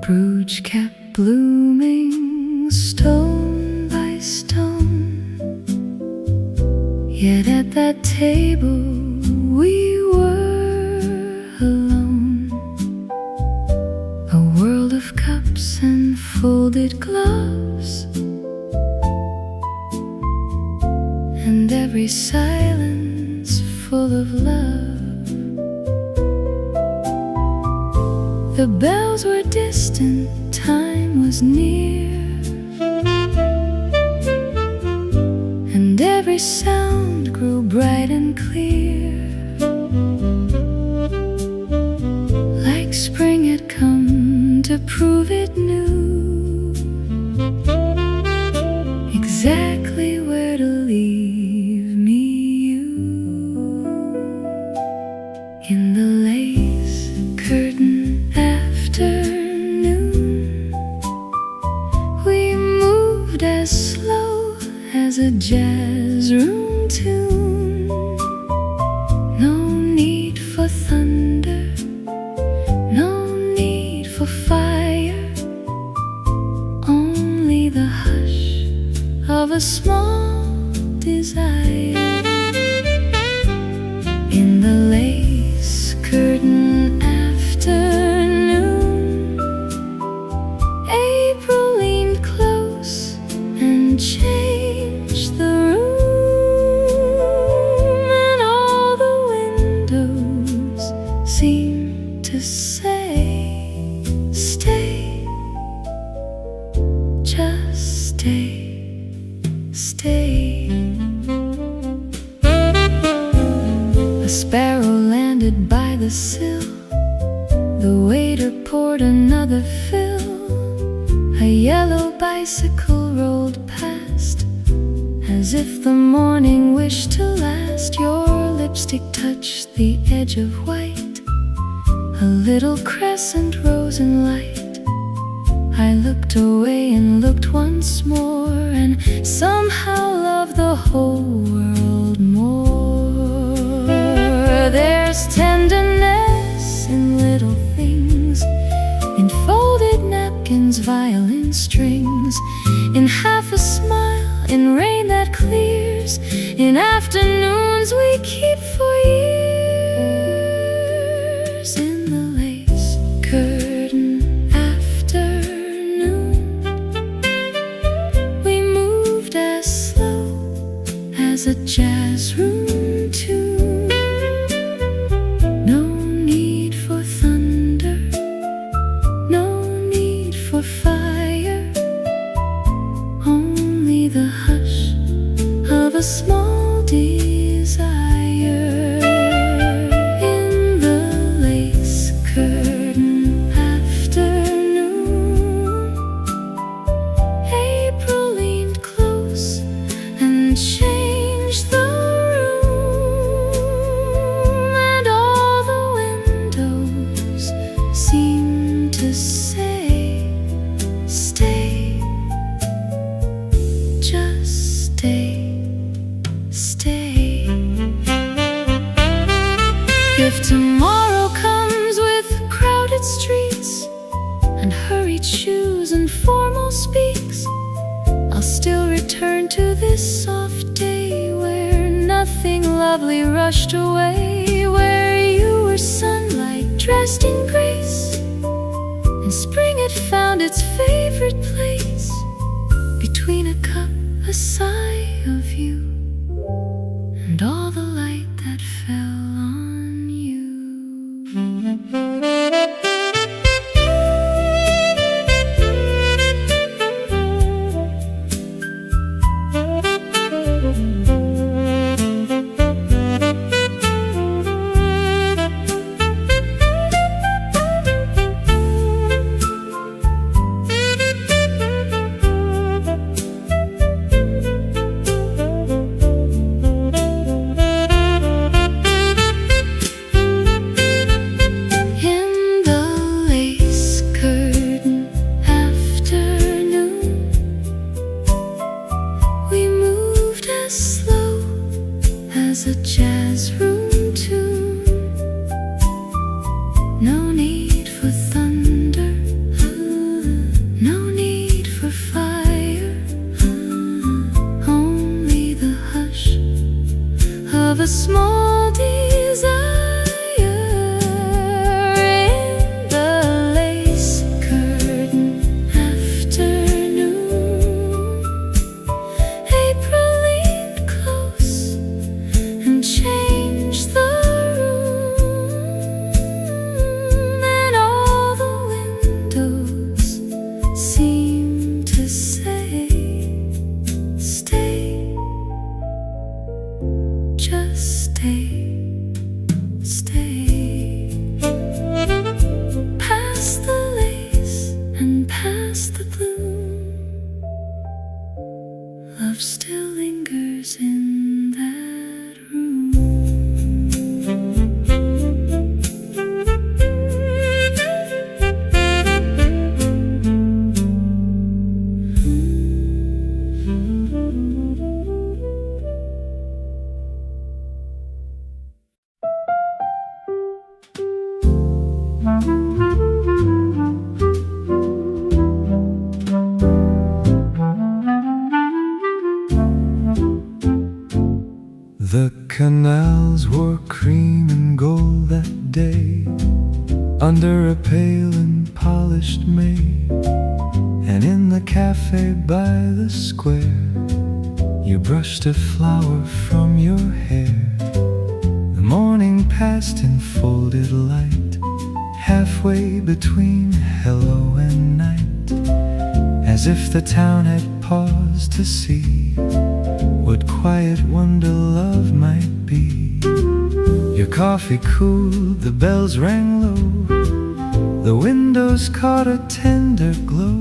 Bruges kept blooming stone by stone, yet at that table we were alone. A world of cups and folded gloves, and every silence full of love. The bells were distant, time was near, and every sound grew bright and clear, like spring had come to prove it knew exactly where to leave me, you. In the lace curtain afternoon, we moved as slow as a jazz room tune. No need for thunder, no need for fire, only the hush of a small desire. In the lace curtain afternoon, April leaned close and changed the room, and all the windows seemed to say, stay, just stay, stay. A sparrow landed by the sill, the waiter poured another fill. A yellow bicycle rolled past, as if the morning wished to last. Your lipstick touched the edge of white, a little crescent rose in light. I looked away and looked once more, and somehow loved the whole world more. There's tenderness in little things, in folded napkins, violin strings, in half a smile, in rain that clears, in afternoons we keep for years. In the lace curtain afternoon, we moved as slow as a jazz room tune. No need for thunder, no need for fire, only the hush of a small desire. In the lace curtain afternoon, April leaned close and changed the room, and all the windows seemed to say, stay, just stay, stay. If tomorrow comes with crowded streets and hurried shoes and formal speaks, I'll still return to this soft day where nothing lovely rushed away, where you were sunlight dressed in grace, and spring had found its favorite place between a cup, a sigh of you, and all the light that fell on you. slow as a jazz room tune. No need for thunder, no need for fire, only the hush of a small desire. In the lace curtain afternoon, April leaned close and changed the room, and all the windows seemed to say, stay, just stay, stay. Past the lace and past the gloom, love still lingers in that room. The canals wore cream and gold that day, under a pale and polished May. And in the cafe by the square, you brushed a flower from your hair. The morning passed in folded light, halfway between hello and night, as if the town had paused to see what quiet wonder love might be. Your coffee cooled, the bells rang low, the windows caught a tender glow,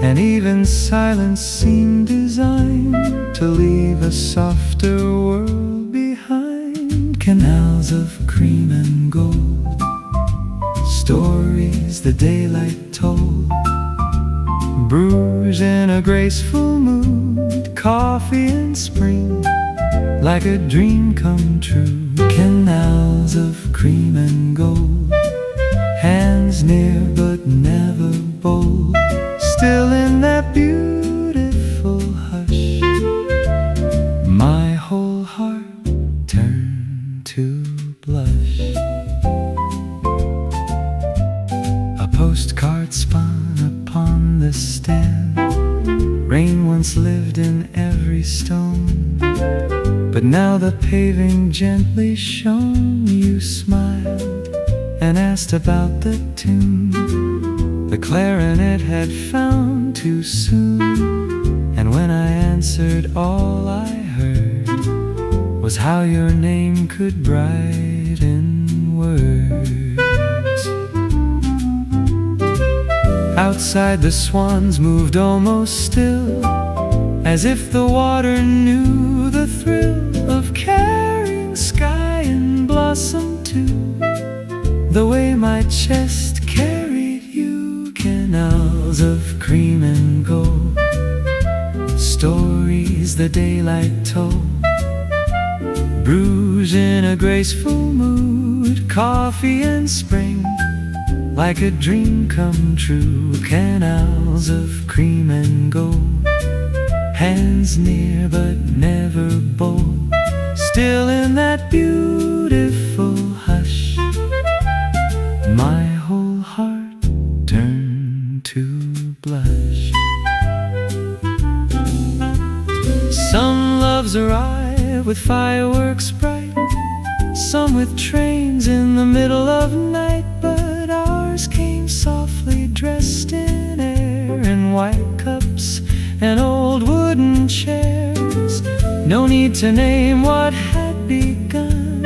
and even silence seemed designed to leave a softer world behind. Canals of cream and gold, stories the daylight told, Bruges in a graceful mood, coffee in spring, like a dream come true. Canals of cream and gold, hands near but never bold, still in that beautiful hush, my whole heart turned to blush. A postcard spun upon the stand, rain once lived in every stone, but now the paving gently shone. You smiled and asked about the tune the clarinet had found too soon, and when I answered, all I heard was how your name could brighten words. Outside the swans moved almost still, as if the water knew the thrill of carrying sky and blossom too, the way my chest carried you. Canals of cream and gold, stories the daylight told, Bruges in a graceful mood, coffee in spring, like a dream come true. Canals of cream and gold, hands near but never bold, still in that beautiful hush, my whole heart turned to blush. Some loves arrive with fireworks bright, some with trains in the middle of night, but ours came softly dressed in air, in white cups and old wooden chairs. No need to name what had begun,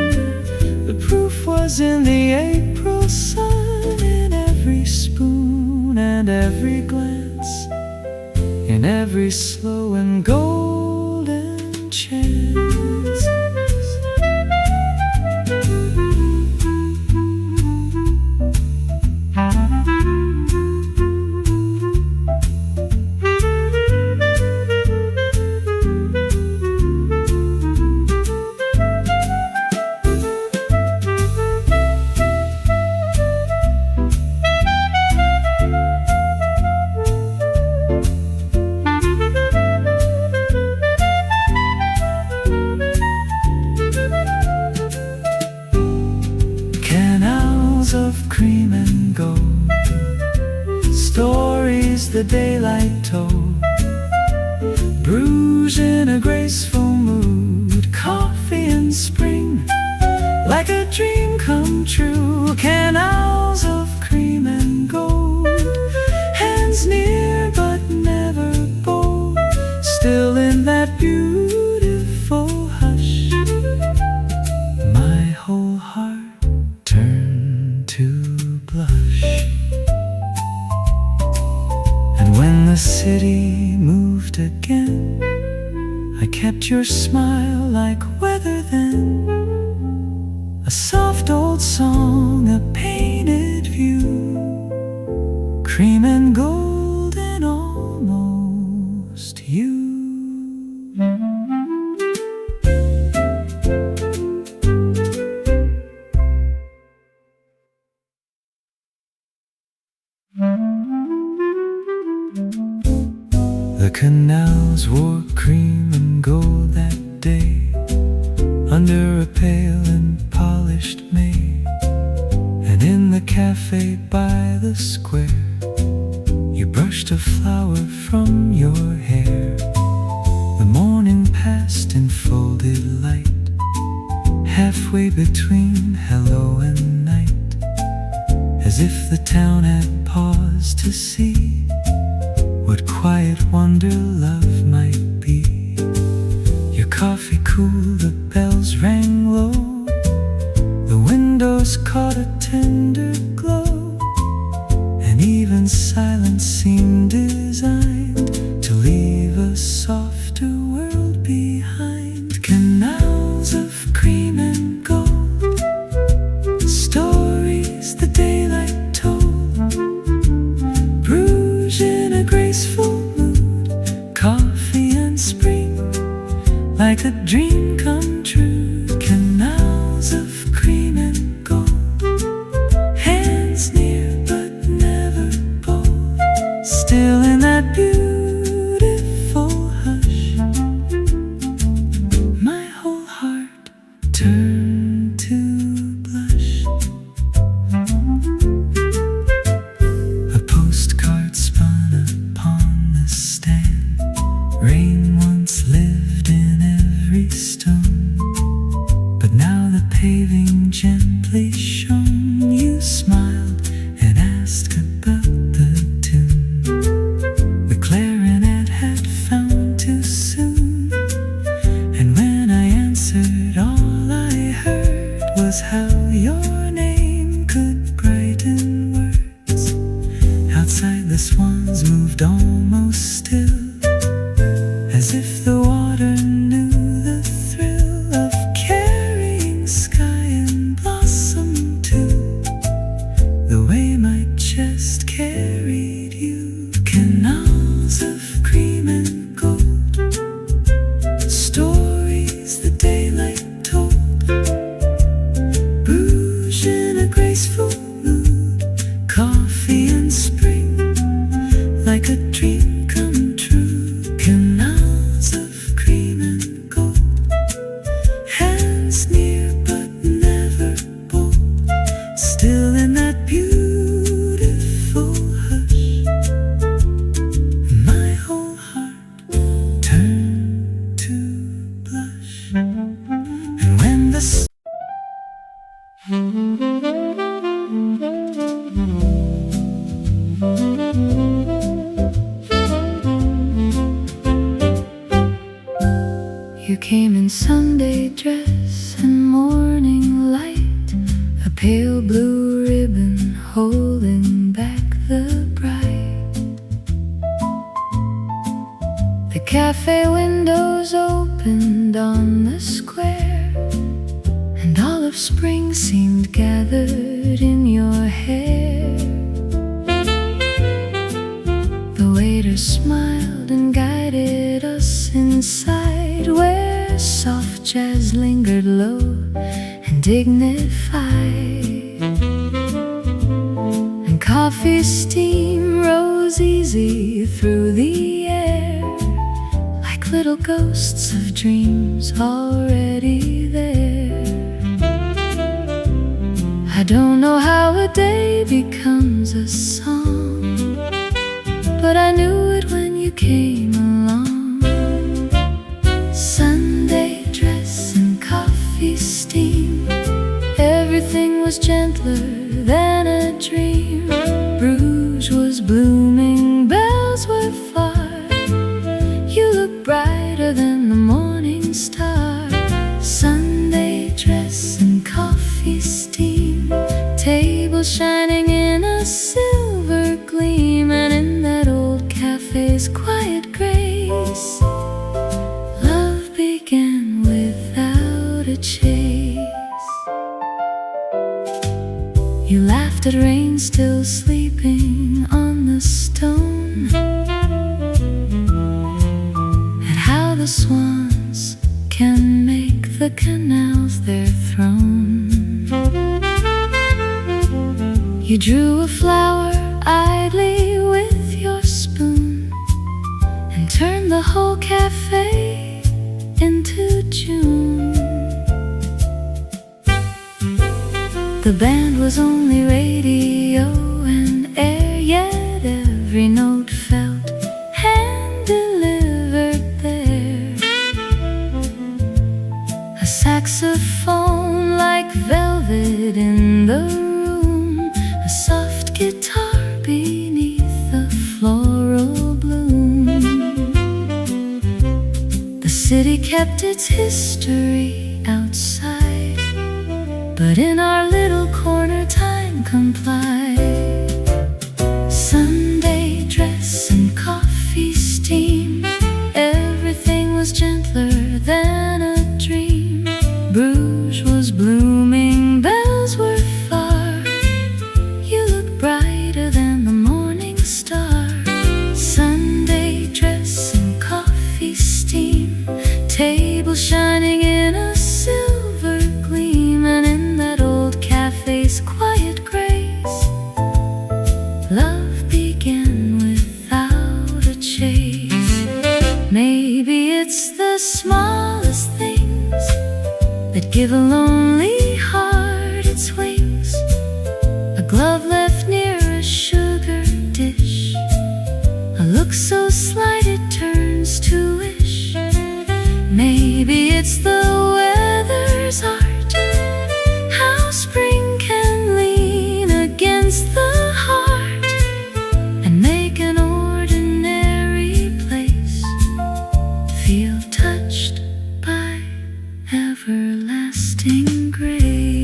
the proof was in the April sun, in every spoon and every glance, in every slow and golden chance. daylight told. Bruges in a graceful mood, coffee in spring, like a dream come true. Canals of cream and gold, hands near but never bold, still in that beautiful hush. My whole heart turned to blush. And when the city moved again, I kept your smile like weather then, a soft old song, a painted view, cream and gold and almost you. The canals wore cream and gold that day, under a pale and polished May. And in the cafe by the square, you brushed a flower from your hair. The morning passed in folded light, halfway between hello and night, as if the town had paused to see what quiet wonder love might be. Your coffee cooled, the bells rang low, the windows caught a tender glow, and even silence seemed designed to leave a softer world behind. Canals of cream and gold, stories the daylight told. Bruges in a graceful mood, coffee and spring, like a dream come true. Canals of cream and gold, hands near but never bold, still in that beautiful hush. My whole heart turned to blush. A postcard spun upon the stand, rain once lived in every stone, but now the paving gently shone. You smiled and asked about the tune. The clarinet had found too soon, and when I answered, all I heard was how your name could brighten words. Outside the swans moved almost still, as if the water knew the thrill of carrying sky and blossom too, the way my chest carried you. Canals of cream and gold, stories the daylight told. Bruges in a graceful mood, coffee and spring, like a dream come true. Canals of cream and gold, hands near but never bold, still in that beautiful hush. My whole heart turned to blush. And when the you came in Sunday dress and morning light, a pale blue ribbon holding back the bride. The cafe windows opened on the square, and all of spring seemed gathered in your hair. The waiter smiled and guided us inside, where soft jazz lingered low and dignified, and coffee steam rose easy through the air, like little ghosts of dreams already there. I don't know how a day becomes a song, but I knew it when you came along. Sunday dress and coffee steam, everything was gentler than a dream. Bruges was blooming, bells were far. You look brighter than the morning star. Sunday dress and coffee steam, table shining in a silver gleam, and in that old cafe's quiet grace, love began without a chase. You laughed at rain still sleeping on the stone, and how the swans can make the canals their throne. You drew a flower idly with your spoon, and turned the whole cafe into June. The band was only radio and air, yet every note felt hand-delivered there. A saxophone like velvet in the room, a soft guitar beneath the floral bloom. The city kept its history outside, but in our little corner time complied. Sunday dress and coffee steam, everything was gentler than a dream. Bruges was blooming, bells were far. You look brighter than the morning star. Sunday dress and coffee steam, table shining in a silver gleam, and in that old cafe's quiet grace, love began without a chase. Maybe it's the smallest things that give a lonely heart its wings. A glove left near a sugar dish, a look so slight it turns to wish. Maybe it's the weather's art, how spring can lean against the heart and make an ordinary place feel touched by everlasting grace.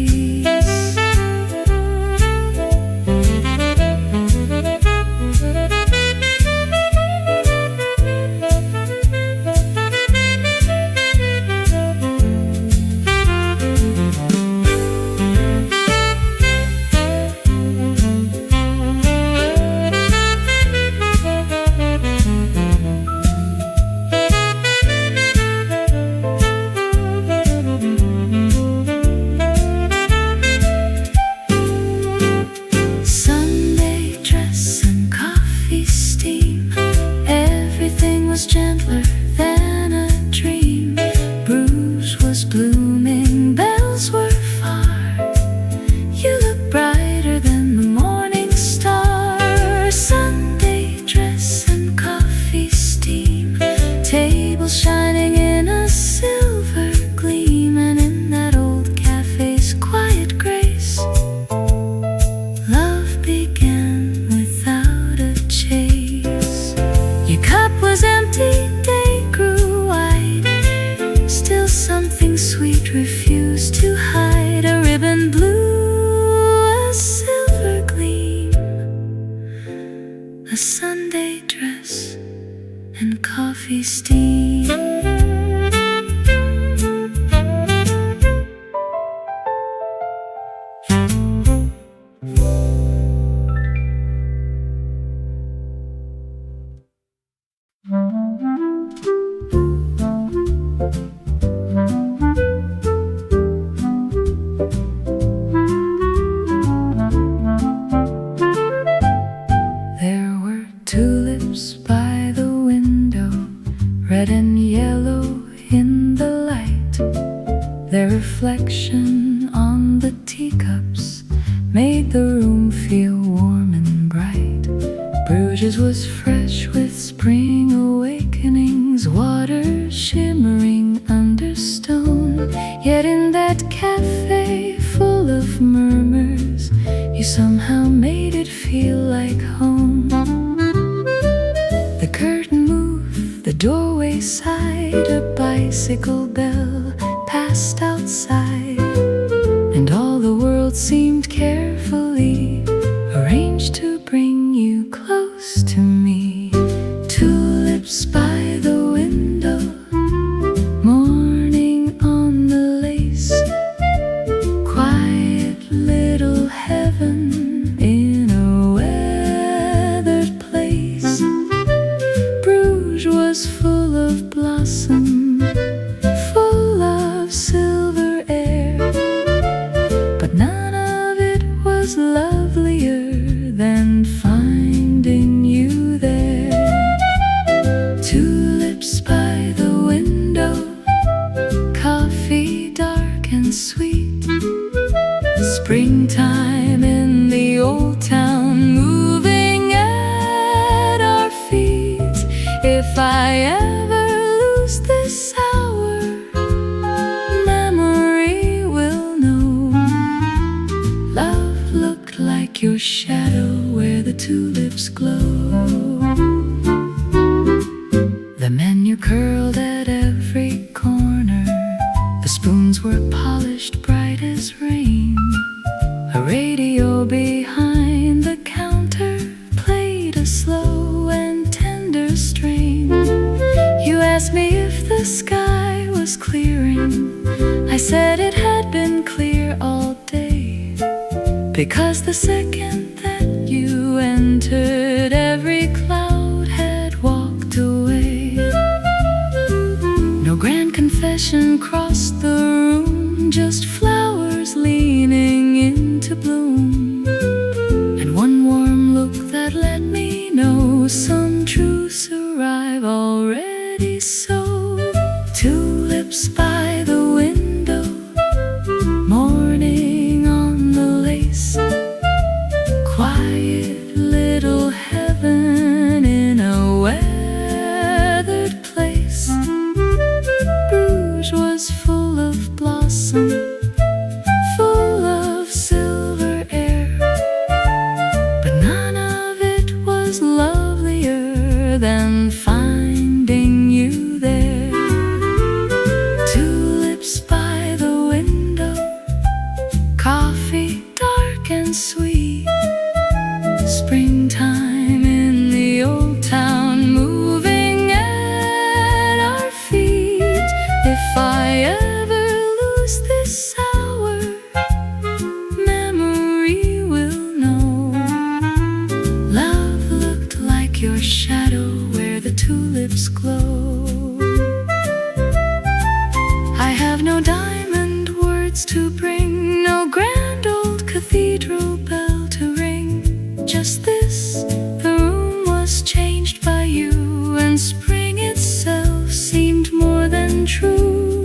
Sunday dress and coffee steam, everything was gentler than a dream. Bruges was blooming, bells were far. You look brighter than the morning star. Sunday dress and coffee steam, table shining in a silver gleam, and in that old cafe's quiet grace, love began without a chase. Your cup was empty, day grew wide, still something sweet refused to hide. A ribbon blue, a silver gleam, a Sunday dress and coffee steam. There were tulips by the window, red and yellow in the light. Their reflection on the teacups made the room feel warm and bright. Bruges was fresh springs, water shimmering under stone. Yet in that cafe full of murmurs, you somehow made it feel like home. The curtain moved, the doorway sighed, a bicycle bell passed outside, and all the world seemed carefully arranged to bring you close to me. Tulips by the window, morning on the lace, quiet little heaven in a weathered place. Bruges was full of blossom, full of silver air, but none of it was lovelier than finding you there. Tulips by the window, coffee dark and sweet, springtime in the old town moving at our feet. If I ever lose this hour, memory will know love looked like your shadow where the tulips glow. The menu curled at every corner, the spoons were polished bright as rain. A radio behind the counter played a slow and tender strain. You asked me if the sky was clearing. I said it had been clear all day, because the second that you entered, every cloud had walked away. No grand confession crossed the room, just flowers leaning into bloom, and one warm look that let me know some truths arrive already so. Tulips by the window, morning on the lace, quiet little heaven in a weathered place. Bruges was full of blossom, full of silver air, but none of it was lovelier than finding you there. Tulips by the window, coffee dark and sweet, springtime in the old town moving at our feet. If I ever lose this hour, memory will know love looked like your shadow where the tulips glow. I have no diamond words to bring, no grand old cathedral bell to ring, just this: the room was changed by you, and spring itself seemed more than true.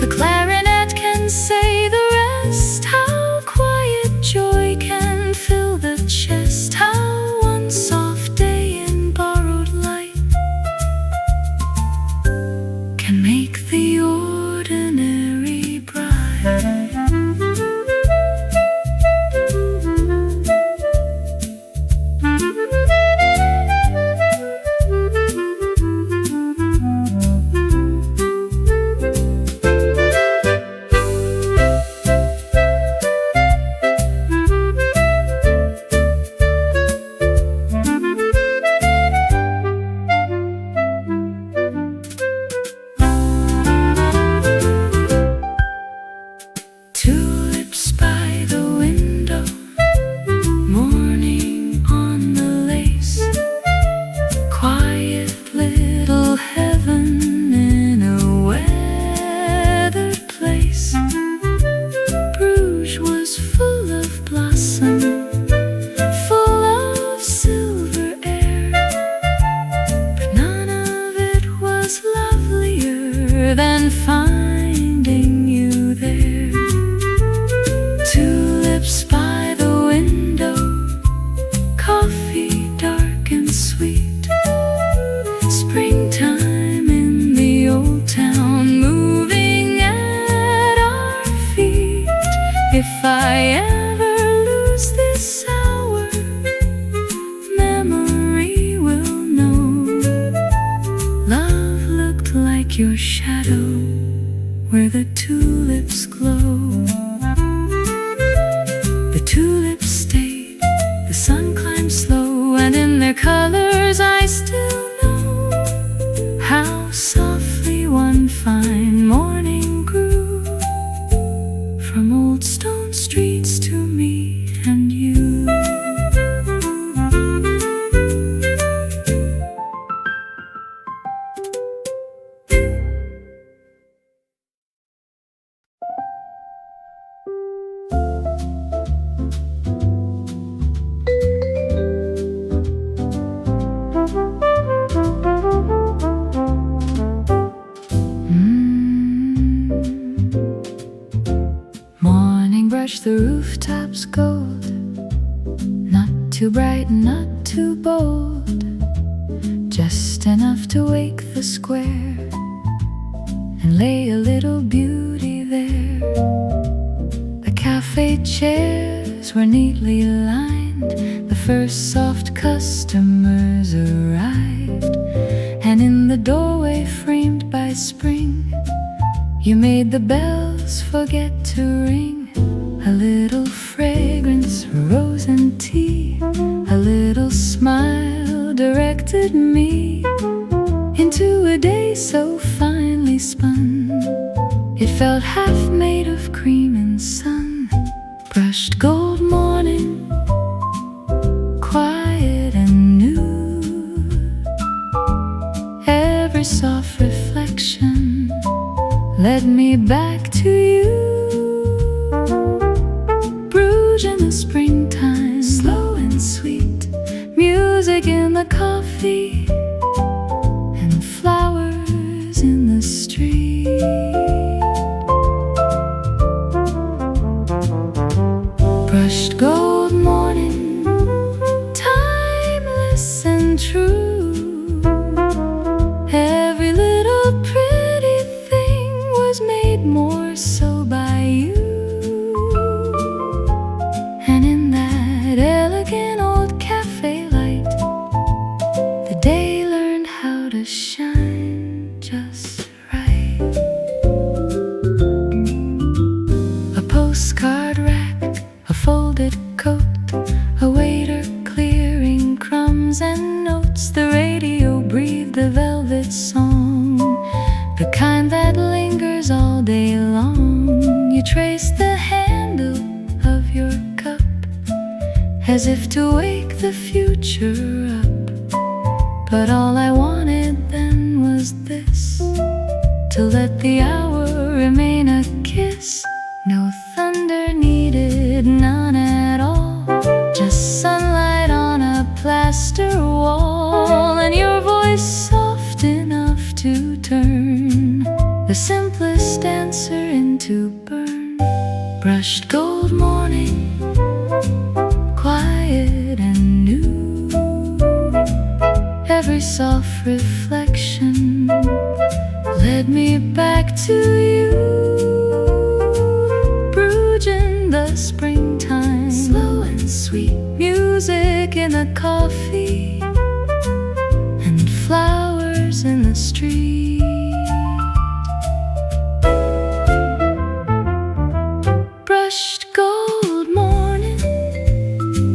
The clarinet can say the rest, how quiet joy can fill the chest, how one soft day in borrowed light can make the ordinary bright. Tulips by the window, morning on the lace, quiet little heaven in a weathered place. Bruges was full of blossom, full of silver air, but none of it was lovelier than finding you there. Tulips by the window, coffee dark and sweet, springtime felt like your shadow where the tulips glow. The tulips stayed, the sun climbed slow, and in their colors I still know how softly one fine morning grew, from old stone streets to me and you. Morning brush the rooftops gold, not too bright, not too bold, just enough to wake the square and lay a little beauty there. The cafe chairs were neatly lined, the first soft customers arrived, and in the doorway framed by spring, you made the bells forget to ring. A little fragrance, rose and tea, a little smile directed me into a day so finely spun. It felt half made of cream and sun. Brushed gold morning, quiet and new. Every soft reflection led me back to you. Bruges in the springtime, slow and sweet, music in the coffee, and flowers in the street. Brushed gold morning, timeless and true. Every little pretty thing was made more so by you. And in that elegant old cafe light, the day learned how to shine just right. A postcard rack, a folded coat, a waiter clearing crumbs and notes. The radio breathed a velvet song, the kind that lingers all day long. You traced the handle of your cup as if to wake the future up. But all I wanted then was this, to let the hour remain a kiss. No thunder needed, none at all, just sunlight on a plaster wall, and your voice soft enough to turn the simplest answer into burn. Brushed gold morning, quiet and new. Every soft reflection led me back to you. Bruges in the springtime, slow and sweet, music in the coffee, and flowers in the street. Brushed gold morning,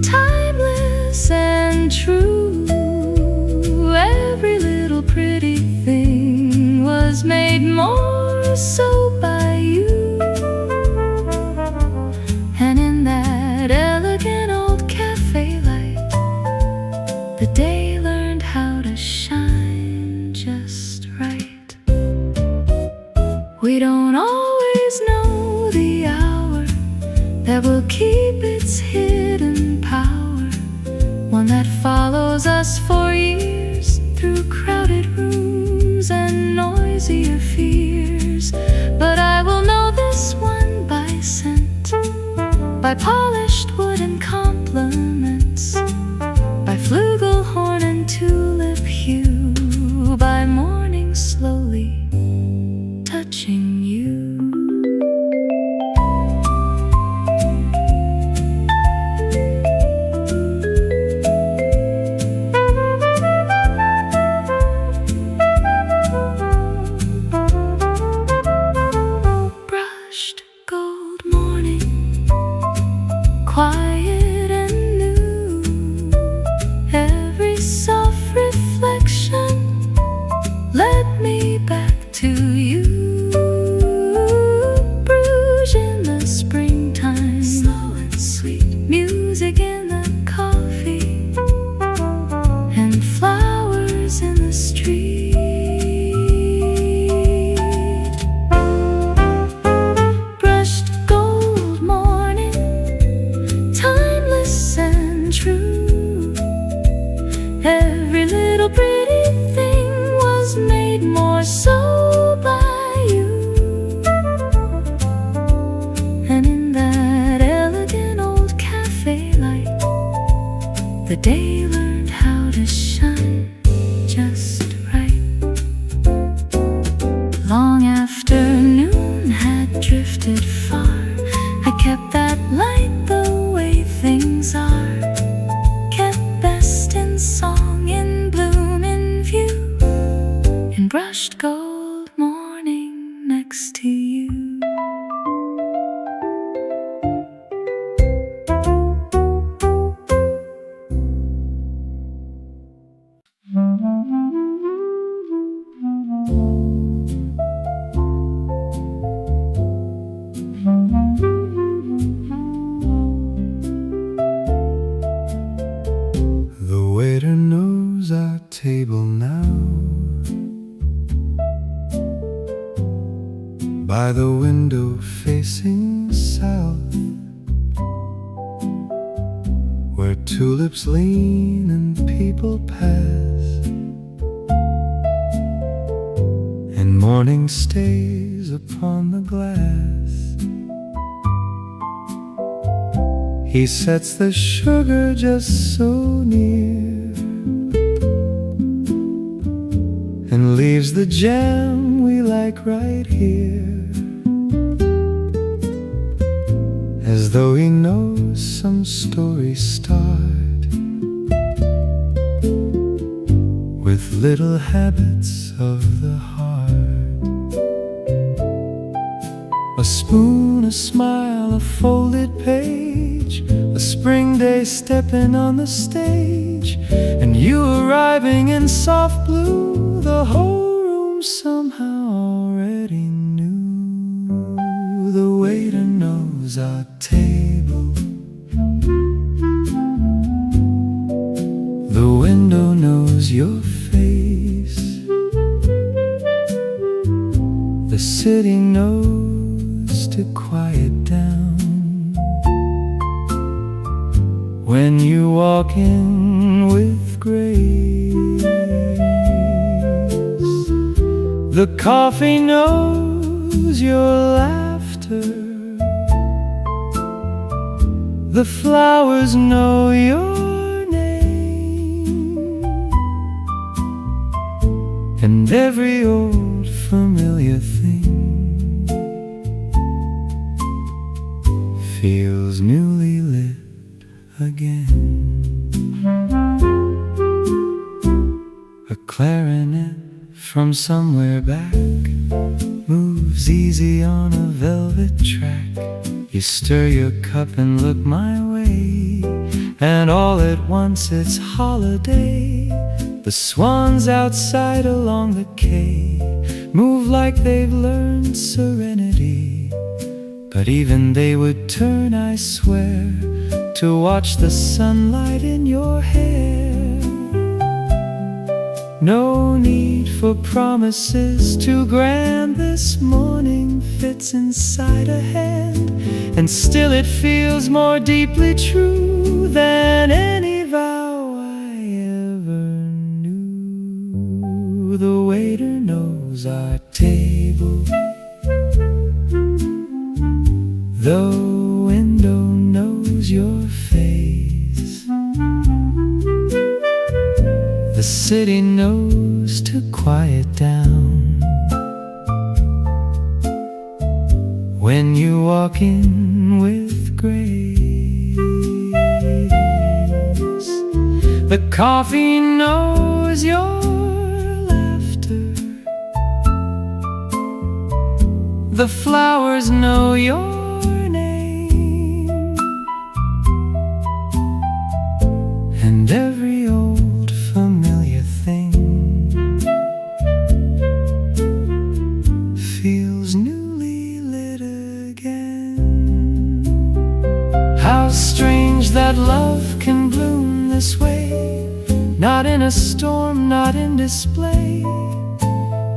timeless and true. Every little pretty thing was made more so by you. And in that elegant old cafe light, the day learned how to shine just right. We don't always know the hour that will keep its hidden power, one that follows us for years through crowded rooms and noisier fears. But I will know this one by scent, by polished wood and compliments, by flugelhorn and tulip hue, by morning slowly touching you. by the window facing south, where tulips lean and people pass, and morning stays upon the glass. He sets the sugar just so near, and leaves the jam we like right here, as though he knows some story start with little habits of the heart. A spoon, a smile, a folded page, a spring day stepping on the stage, and you arriving in soft blue. The whole room somehow already knew. The waiter knows our table, the window knows your face, the city knows to quiet down when you walk in with grace. The coffee knows your laughter, the flowers know your name, and every old familiar thing feels newly lit again. A clarinet from somewhere back moves easy on a velvet track. You stir your cup and look my way, and all at once it's holiday. The swans outside along the quay move like they've learned serenity, but even they would turn, I swear, to watch the sunlight in your hair. No need for promises too grand. This morning fits inside a hand, and still it feels more deeply true than any vow I ever knew. The waiter knows our table, the window knows your face, the city knows to quiet down when you walk in with grace. The coffee knows your laughter, the flowers know your name, and every old familiar thing feels newly lit again. How strange that love can bloom this way, not in a storm, not in display,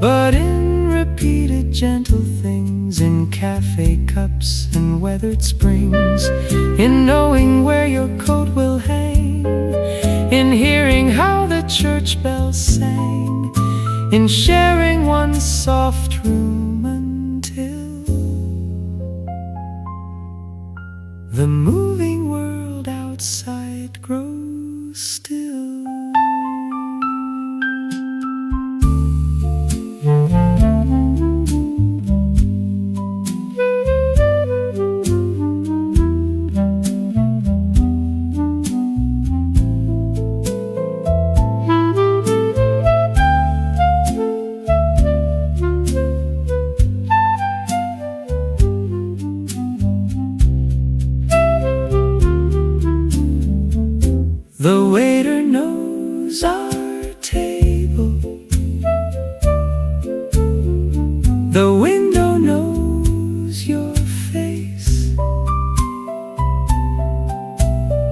but in repeated gentle things, in cafe cups and weathered springs, in knowing where your coat will hang, in hearing how the church bells sang, in sharing one soft room until the moving world outside grows still. The waiter knows our table, the window knows your face,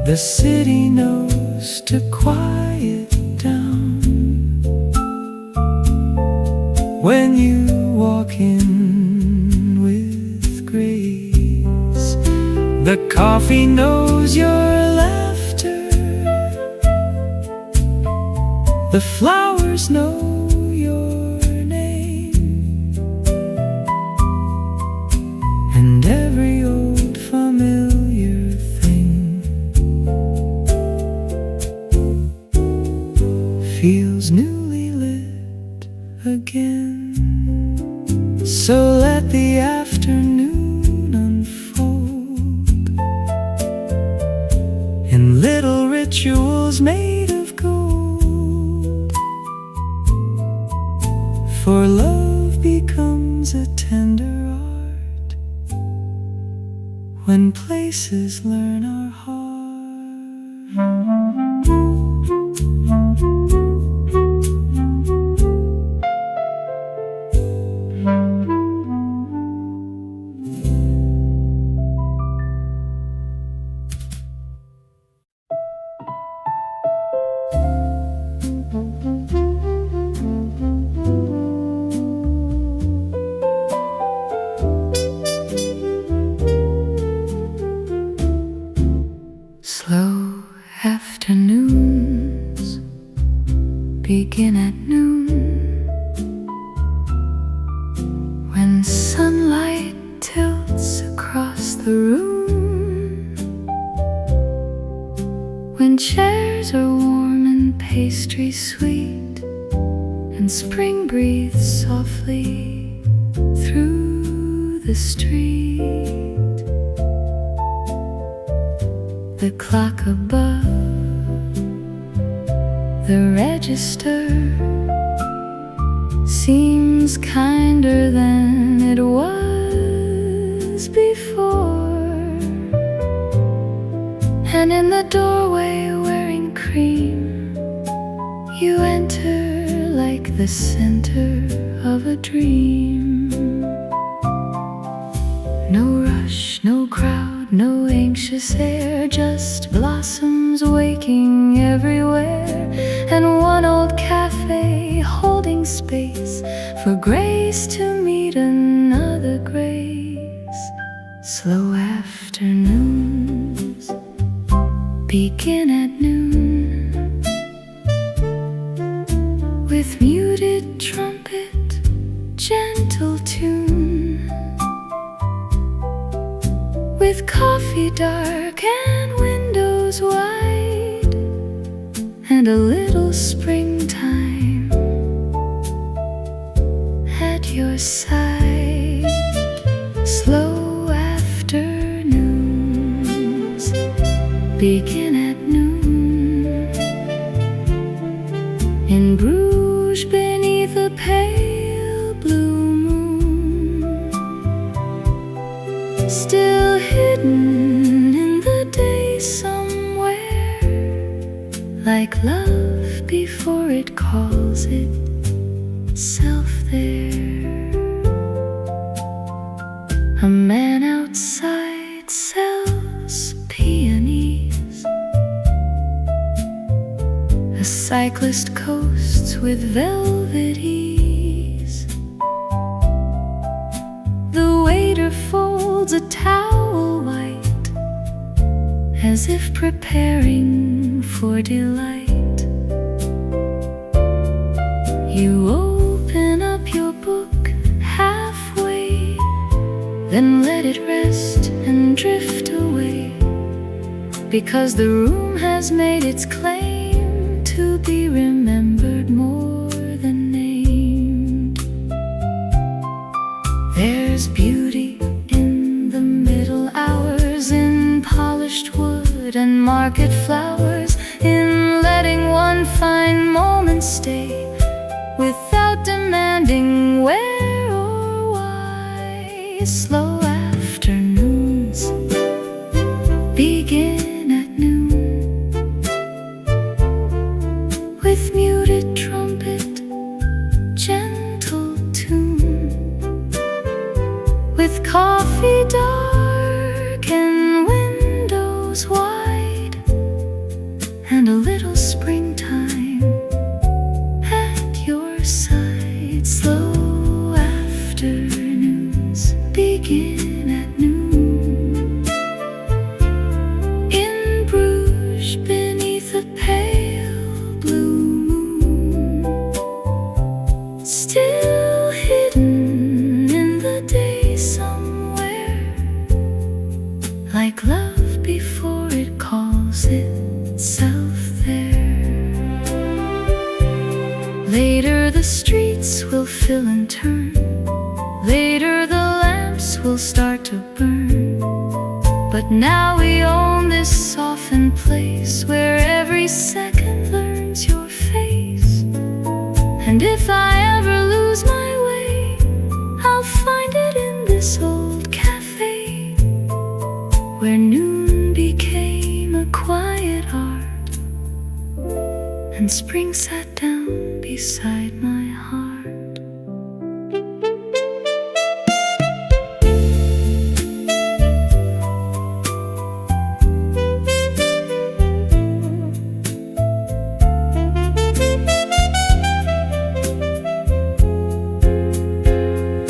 the city knows to quiet down when you walk in The coffee knows your laughter. The flowers know your name. And every old familiar thing feels newly lit again. So let the afternoon unfold in little rituals made of gold. For love becomes a tender art when places learn our heart. Slow afternoons begin at noon, when sunlight tilts across the room, when chairs are warm and pastry sweet, and spring breathes softly through the street. The clock above the register seems kinder than it was before, and in the doorway wearing cream, you enter like the center of a dream. No rush, no crowd, no anxious air, just blossoms waking everywhere, and one old cafe holding space for grace to meet another grace. Slow afternoons begin at noon, with muted trumpet, gentle tune, with coffee dark and windows wide, and a little springtime at your side. Slow afternoons begin at noon, in Bruges beneath a pale blue moon, still hidden in the day somewhere, like love before it calls itself there. A man outside sells peonies, a cyclist coasts with velvet ease, the waiter folds a towel white, as if preparing for delight. You open up your book halfway, then let it rest and drift away, because the room has made its claim to be remembered more than named. There's beauty in the middle hours, in polished wood and market flowers, in letting one fine moment stay without demanding where or why. Slow afternoons begin at noon, with muted trumpet, gentle tune, with coffee dark and windows wide, and a little springtime at your side. Slow afternoons begin at noon, will start to burn. But now we own this softened place where every second learns your face. And if I ever lose my way, I'll find it in this old cafe, where noon became a quiet art, and spring sat down beside my heart.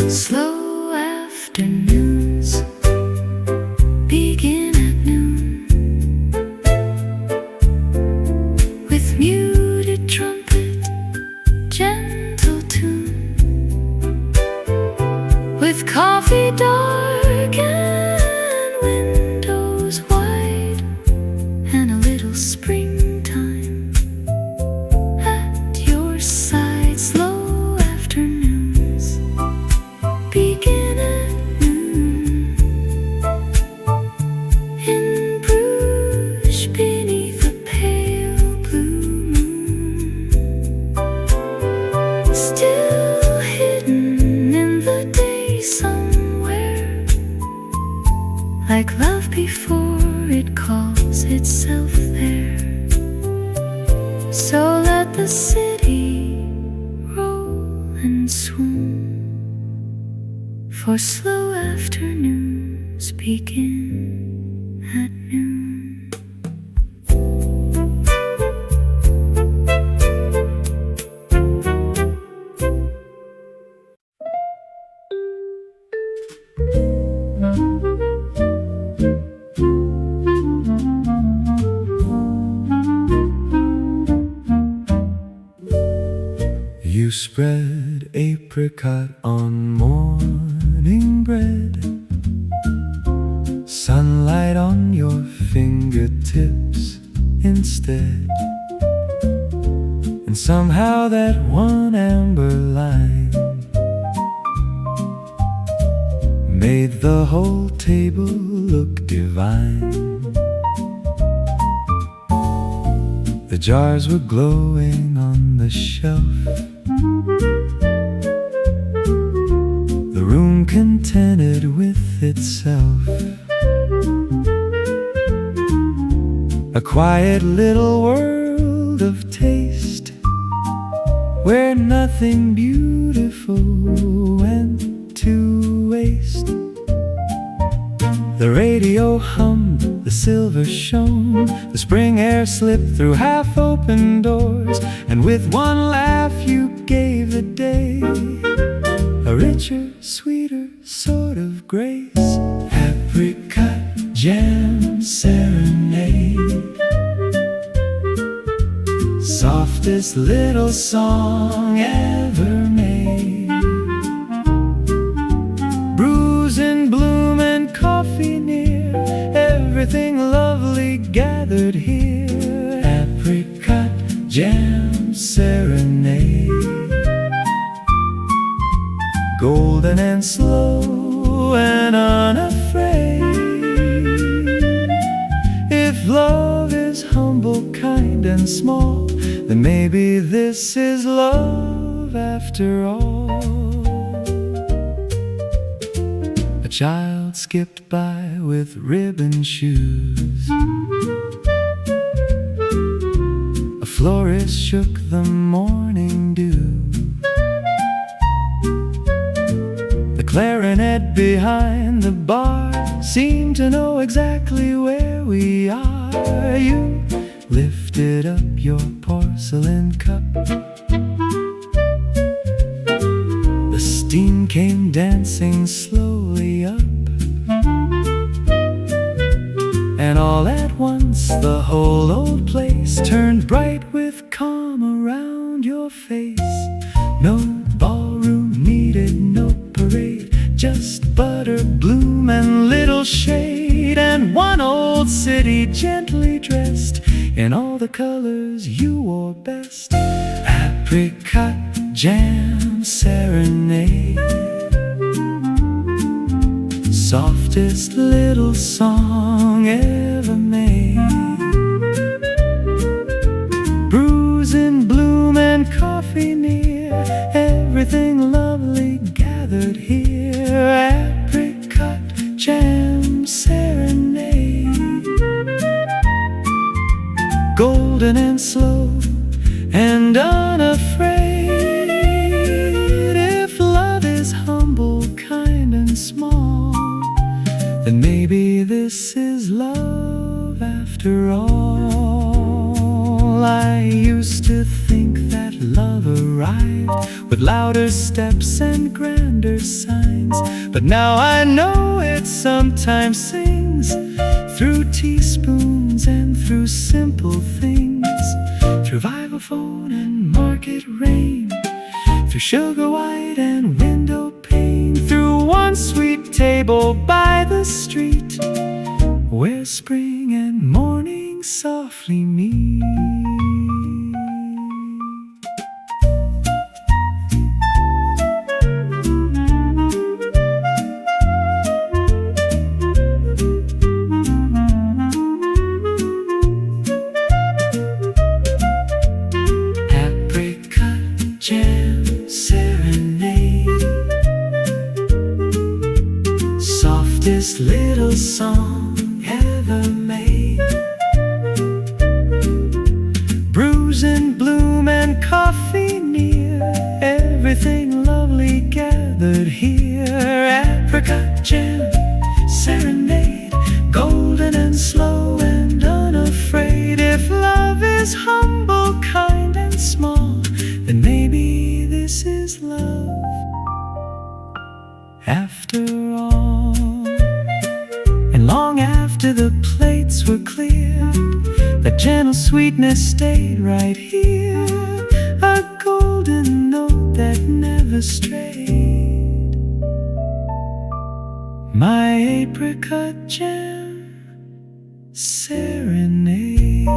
Slow afternoons begin at noon, with muted trumpet, gentle tune, with coffee dark and windows wide, and a little springtime at your side. Slow afternoons begin at noon in Bruges beneath a pale blue moon, still hidden in the day somewhere, like love before it calls itself there. So let the city roll and swoon, for slow afternoons begin at noon. You spread apricot on morning bread, sunlight on your fingertips instead. And somehow that one amber line made the whole table look divine. The jars were glowing on the shelf, the room contented with itself. A quiet little world of taste, where nothing beautiful went to waste. The radio hummed, the silver shone, the spring air slipped through half-open doors, and with one laugh you gave the day a richer, sweeter sort of grace. Apricot jam serenade, softest little song ever made. Brews in bloom and coffee near, everything lovely gathered here. Apricot jam serenade, golden and slow and unafraid. If love is humble, kind and small, then maybe this is love after all. A child skipped by with ribbon shoes, a florist shook the morning dew. The clarinet behind the bar seemed to know exactly where we are. You lifted up your porcelain cup, the steam came dancing slowly up, and all at once the whole old place turned bright with calm around your face. No ballroom needed, no parade, just butter, bloom and little shade, and one old city gently dressed in all the colors you wore best. Apricot jam serenade, softest little song ever made. Bruise in bloom and coffee near, everything lovely gathered here. Apricot jam serenade, golden and slow and unafraid. If love is humble, kind and small, then maybe this is love after all. I used to think that love arrived with louder steps and grander signs, but now I know it sometimes sings through teaspoons and through simple things, through vibraphone and market rain, through sugar white and window pane, through one sweet table by the street, where spring and morning softly meet. Jam serenade, softest little song ever made. Bruise and bloom and coffee near, everything lovely gathered here. Apricot jam serenade, golden and slow and unafraid. If love is humble, kind and small, then maybe this is love after all. And long after the plates were cleared, that gentle sweetness stayed right here, a golden note that never strayed. My apricot jam serenade.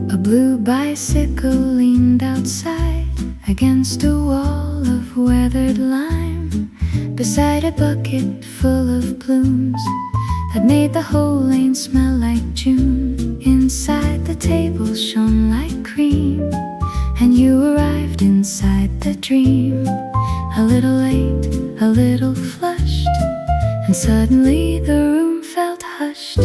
A blue bicycle leaned outside against a wall of weathered lime, beside a bucket full of blooms that made the whole lane smell like June. Inside the table shone like cream, and you arrived inside the dream. A little late, a little flushed, and suddenly the room felt hushed.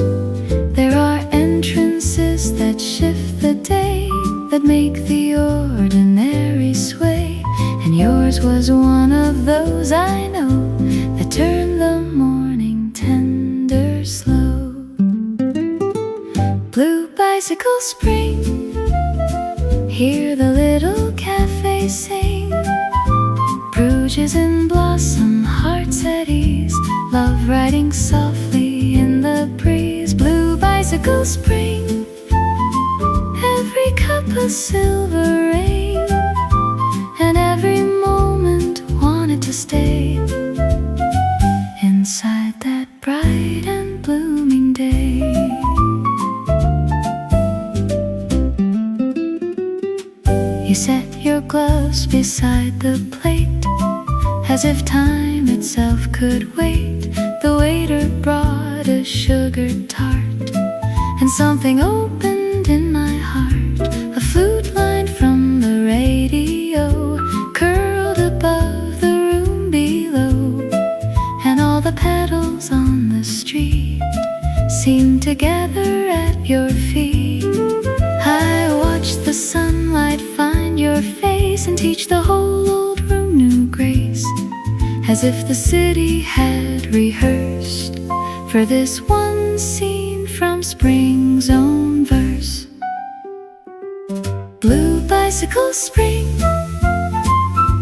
There are entrances that shift the day, that make the ordinary sway, and yours was one of those, I know, that turned the morning tender slow. Blue bicycle spring, hear the little cafe sing. Bruges in blossom, hearts at ease, love riding softly in the breeze. Blue bicycle spring, every cup a silver rain, and every moment wanted to stay inside that bright and blooming day. You set your gloves beside the plate, as if time itself could wait. The waiter brought a sugar tart, and something opened in my heart. A flute line from the radio curled above the room below, and all the petals on the street seemed to gather at your feet. I watched the sunlight find your face and teach the whole old room new grace, as if the city had rehearsed for this one scene from spring's own verse. Blue bicycle spring,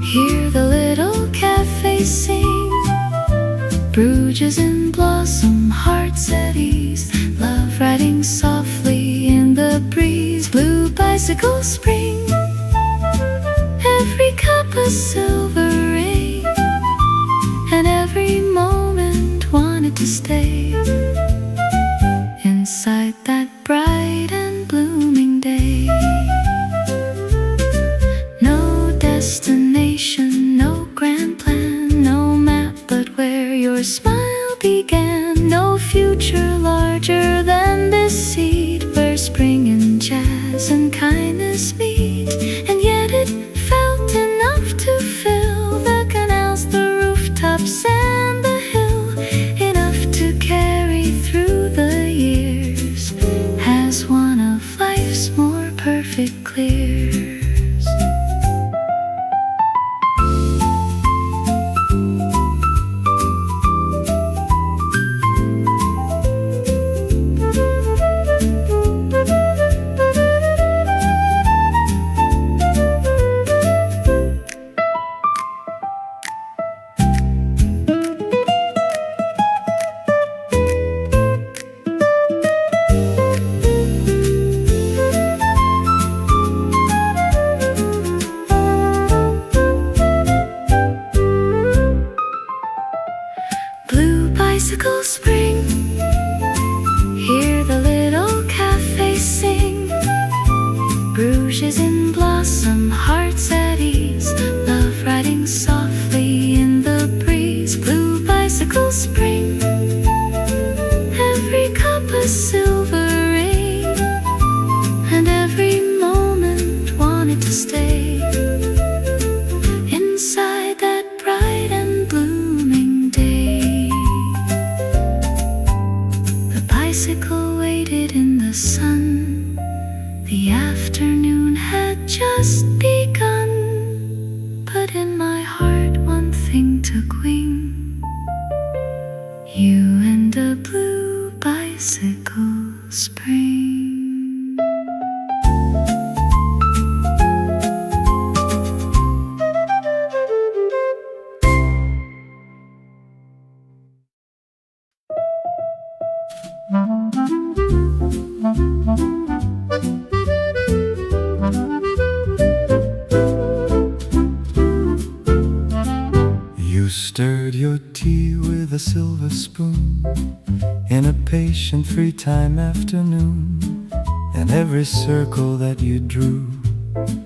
hear the little cafe sing. Bruges in blossom, hearts at ease, love riding softly in the breeze. Blue bicycle spring, every cup a silver ring, bicycle spring. Hear the little cafés sing. Bruges is in blossom, hearts at ease, love riding softly in the breeze. Blue bicycle spring, every cup a silver ring, and every moment wanted to stay inside that bright and blooming day. The bicycle waited in the sun. The afternoon had just begun, but in my heart one thing took wing: you and a blue bicycle spring. You stirred your tea with a silver spoon in a patient three-time afternoon, and every circle that you drew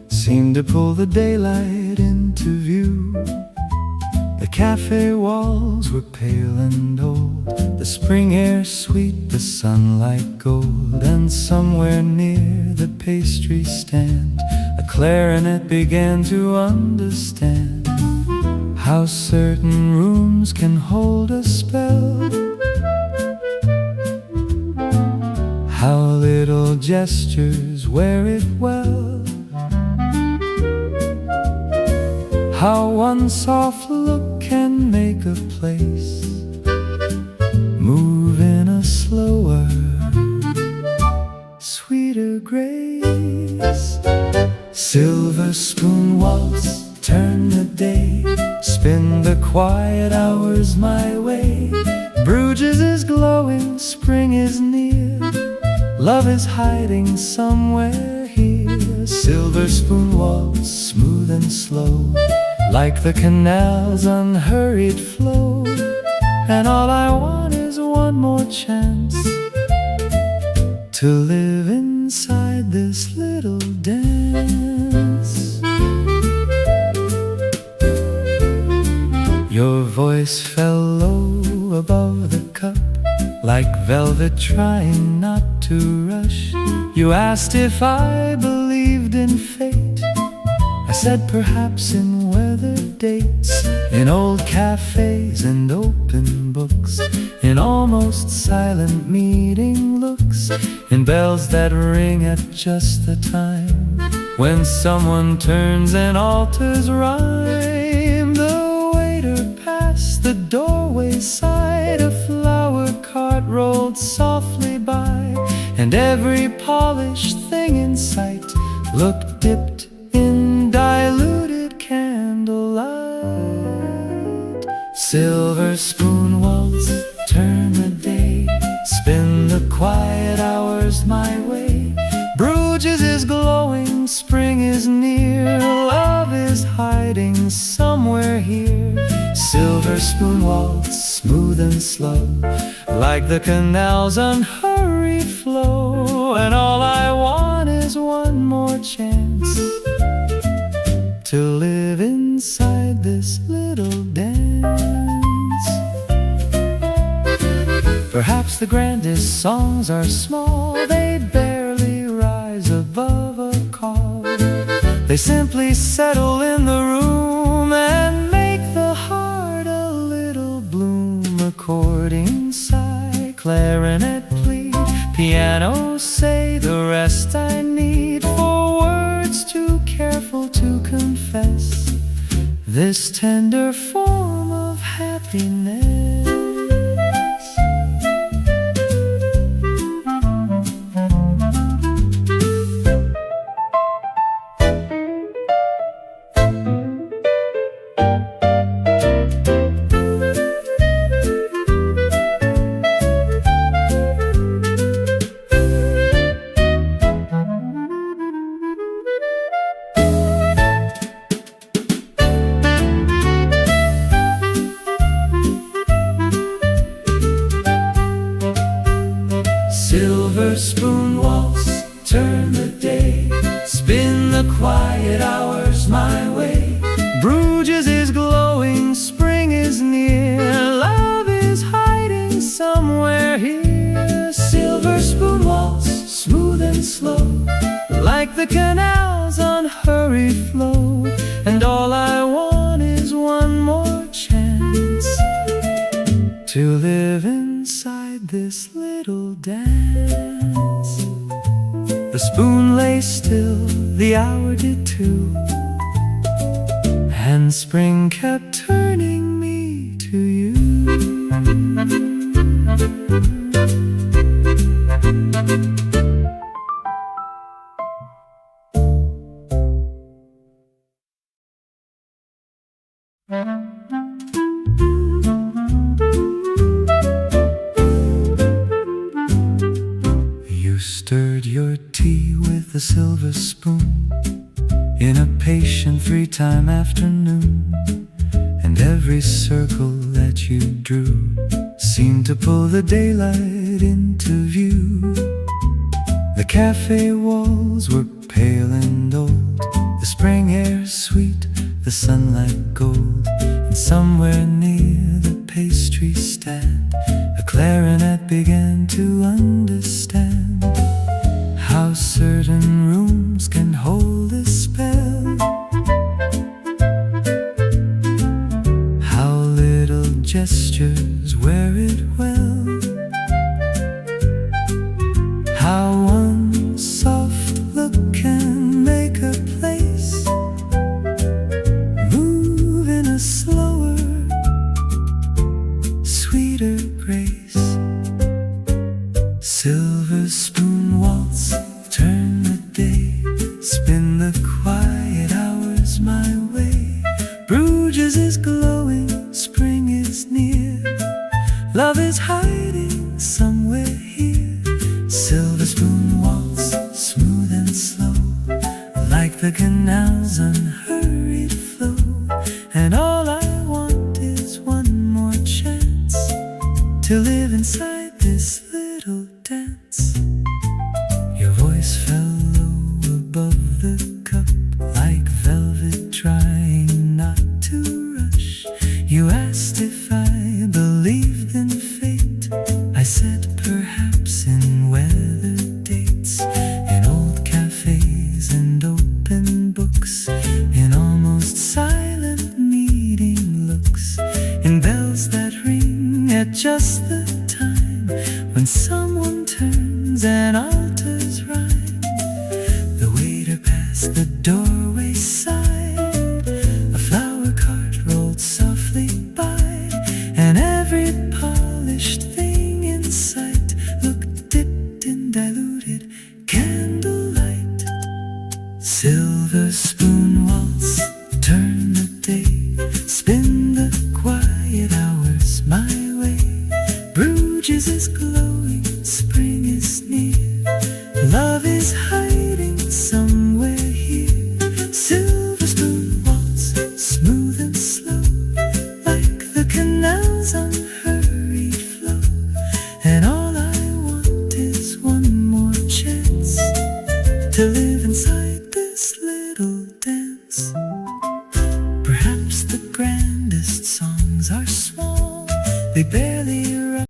seemed to pull the daylight into view. The cafe walls were pale and old, the spring air sweet, the sunlight gold, and somewhere near the pastry stand a clarinet began to understand how certain rooms can hold a spell, how little gestures wear it well, how one soft look can make a place move in a slower, sweeter grace. Silver spoon waltz, turn the day, spin the quiet hours my way. Bruges is glowing, spring is near, love is hiding somewhere here. Silver spoon waltz, smooth and slow, like the canal's unhurried flow. And all I want is one more chance to live inside this little dance. Your voice fell low above the cup, like velvet trying not to rush. You asked if I believed in fate. I said perhaps in weather dates, in old cafes and open books, in almost silent meeting looks, in bells that ring at just the time when someone turns and alters rhyme. The waiter passed the doorway side, a flower cart rolled softly by, and every polished thing in sight looked dipped in diluted candlelight. Silver spoon waltz, turn the day, spin the quiet hours my way. Bruges is glowing, spring is near, love is hiding somewhere here. Silver spoon waltz, smooth and slow, like the canal's unhurried flow. And all I want is one more chance to live inside this little dance. Perhaps the grandest songs are small, they barely rise above a call. They simply settle in the room and make the heart a little bloom. Accordion sigh, clarinet plead, piano say the rest I need, for words too careful to confess this tender form of happiness. Bruges is glowing, spring is near. Love is hiding somewhere here. Silver spoon waltz, smooth and slow, like the canal's unhurried flow. And all I want is one more chance to live inside this little dance. The spoon lay still, the hour did too, and spring kept turning me to you. You stirred your tea with a silver spoon in a patient free-time afternoon, and every circle that you drew seemed to pull the daylight into view. The cafe walls were pale and old, the spring air sweet, the sunlight gold. And somewhere near the pastry stand, a clarinet began to understand how certain rooms can hold a spell, how little gestures wear it well, how one soft look can make a place move in a slower, sweeter grace. Silver spoon waltz, turn the day, spin the quiet hours my way. Bruges is glowing, spring is near. Love is hiding somewhere here. Silver spoon waltz, smooth and slow, like the canal's unhurried flow. And all I want is one more chance to live inside this little dance. Your voice fell low above the cup, like velvet trying not to rush. You asked if I believed in fate. I said perhaps in weather dates, in old cafes and open books, in almost silent meeting looks, in bells that ring at just the time when someone turns and alters rhyme. The waiter passed the doorway side, a flower cart rolled softly by, and every polished thing in sight looked dipped in diluted candlelight. Silver spoon waltz, turn the day, spin the quiet hours my way. Bruges is glowing, spring is near. Love is hiding somewhere here. Silver spoon waltz, smooth and slow, like the canal's unhurried flow. And all I want is one more chance to live inside this little dance. Perhaps the grandest songs are small, they barely run.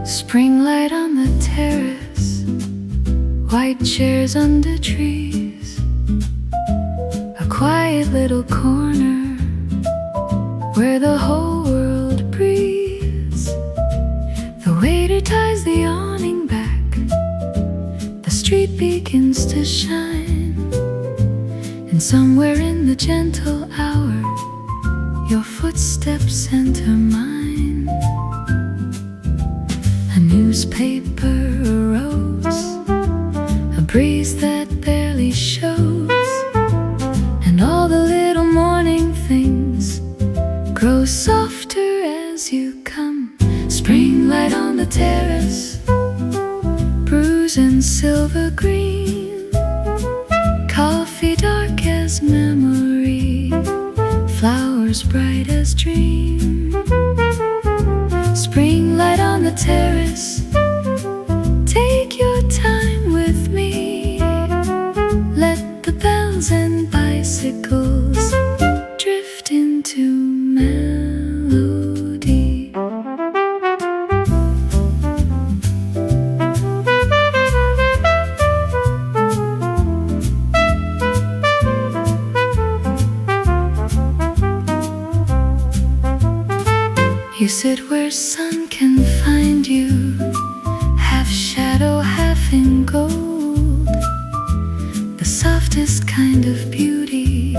Spring light on the terrace, white chairs under trees, a quiet little corner where the whole world breathes. The waiter ties the awning back, the street begins to shine, and somewhere in the gentle hour your footsteps enter mine. A newspaper arose, a breeze that barely shows, and all the little morning things grow softer as you come. Spring light on the terrace, Bruges in silver green, coffee dark as memory, flowers bright as dream. Spring light on the terrace. Take your time with me. Let the bells and bicycles drift into melody. You sit where sun can find you, half shadow, half in gold. The softest kind of beauty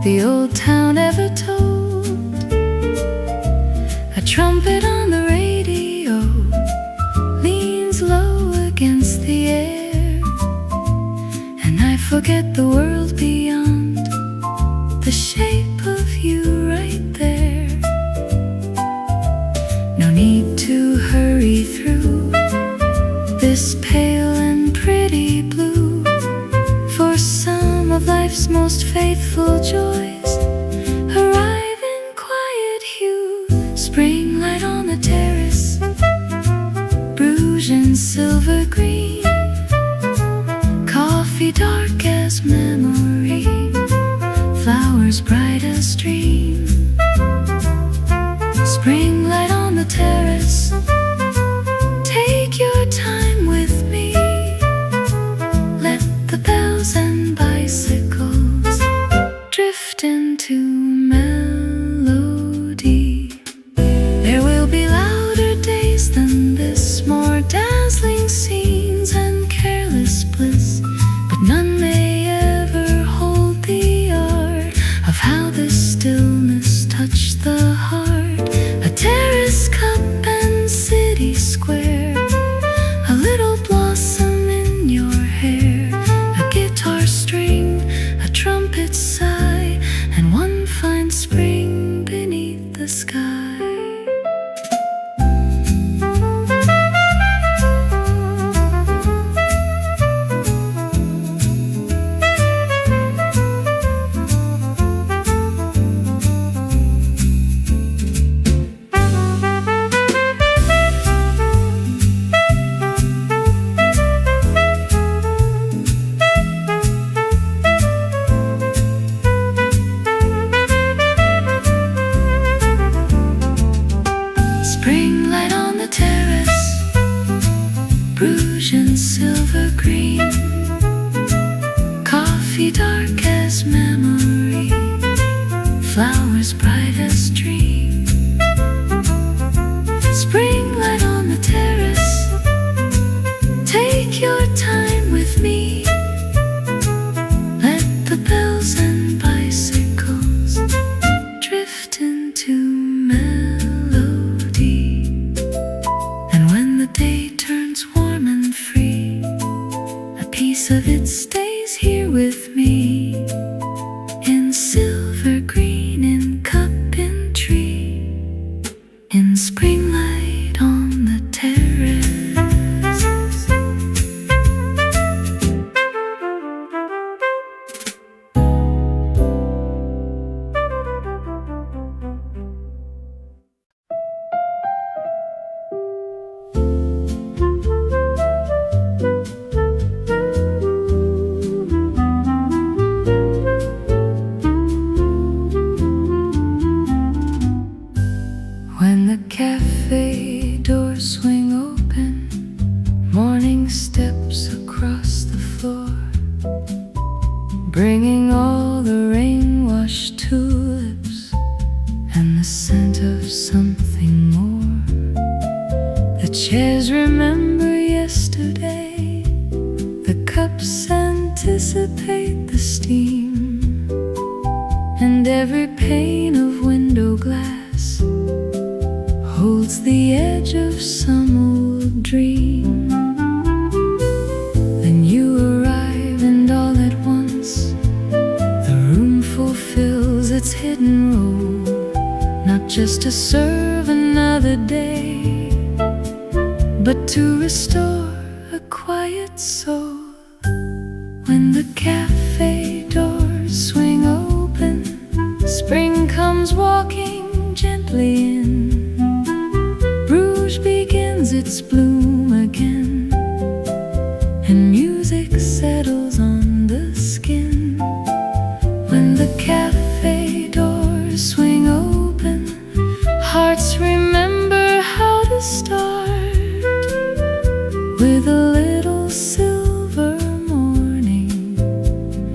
the old town ever told. A trumpet on the radio leans low against the air, and I forget the world beyond, the shape of you right there. No need to hurry through this pale and pretty blue, for some of life's most faithful joys arrive in quiet hue. Spring light on the terrace, Bruges in silver green, coffee dark as memory, flowers bright as dream. Spring light on the terrace, take your time with me. Let the bells and bicycles drift into melody. There will be louder days than this, more dazzling scenes and careless bliss, but none may ever hold the art of how this stillness touched the heart. A terrace cup and city square, a little blossom in your hair, a guitar string, a trumpet sigh, and one fine spring beneath the sky. Spring light on the terrace, Bruges in silver green, coffee dark as memory, flowers bright as dream. Spring light on the terrace, take your time with me. Let the bells and bicycles drift into melody. And when the day turns warm and free, a piece of it stays here with me, in silver green, in cup, in tree, in spring light on the terrace. When the cafe doors swing open, morning steps across the floor, bringing all the rain-washed tulips and the scent of something more. The chairs remember yesterday, the cups anticipate the steam, and every pane of window glass holds the edge of some old dream. Then you arrive, and all at once the room fulfills its hidden role, not just to serve another day, but to restore a quiet soul. When the cafe doors swing open, spring comes walking gently in, its bloom again, and music settles on the skin. When the cafe doors swing open, hearts remember how to start with a little silver morning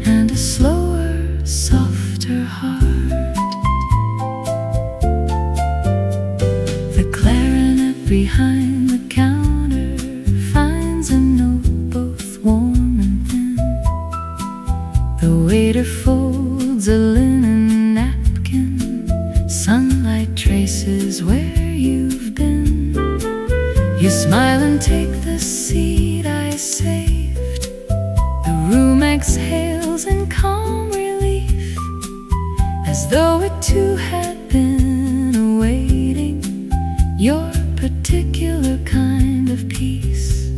and a slower, softer heart. The clarinet behind the counter finds a note both warm and thin. The waiter folds a linen napkin, sunlight traces where you've been. You smile and take the seat I saved. The room exhales in calm relief, as though it too had been awaiting your particular kind of peace.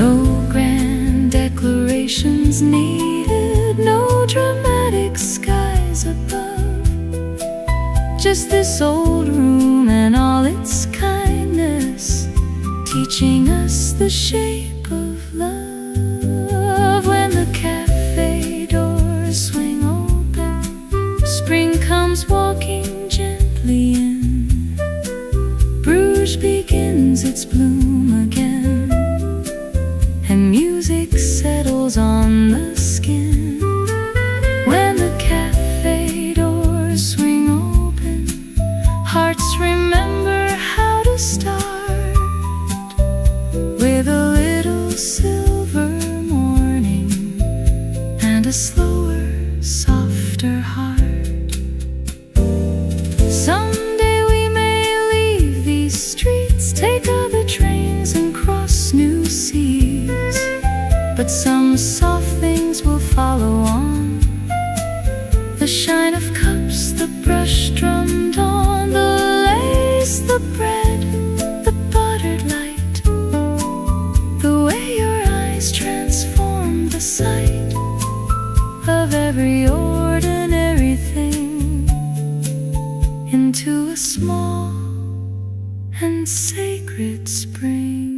No grand declarations needed, no dramatic skies above, just this old room and all its kindness, teaching us the shape of love. When the cafe doors swing open, spring comes walking gently in. Bruges begins its bloom again, and music settles on the skin. When the cafe doors swing open, hearts remember how to start with a little silver morning and a slower, softer heart. Someday we may leave these streets, take other trains and cross new seas, but some soft things will follow on. The shine of cups, the brush drummed on, the lace, the bread, the buttered light, the way your eyes transform the sight of every ordinary thing into a small and sacred spring.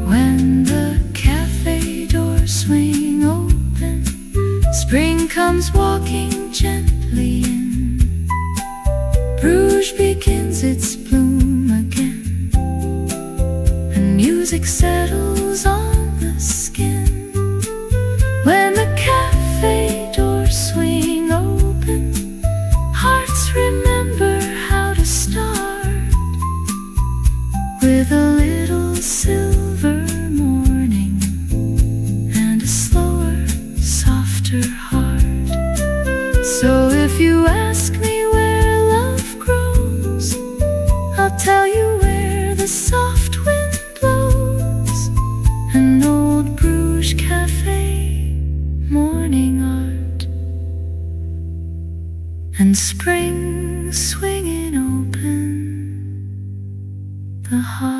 When the cafe doors swing open, spring comes walking gently in. Bruges begins its bloom again, and music settles on the skin. When the cafe doors swing open, hearts remember how to start with a little silver morning and a slower, softer heart. So if you ask me where love grows, I'll tell you where the soft wind blows. An old Bruges Café, morning art, and spring swinging open the heart.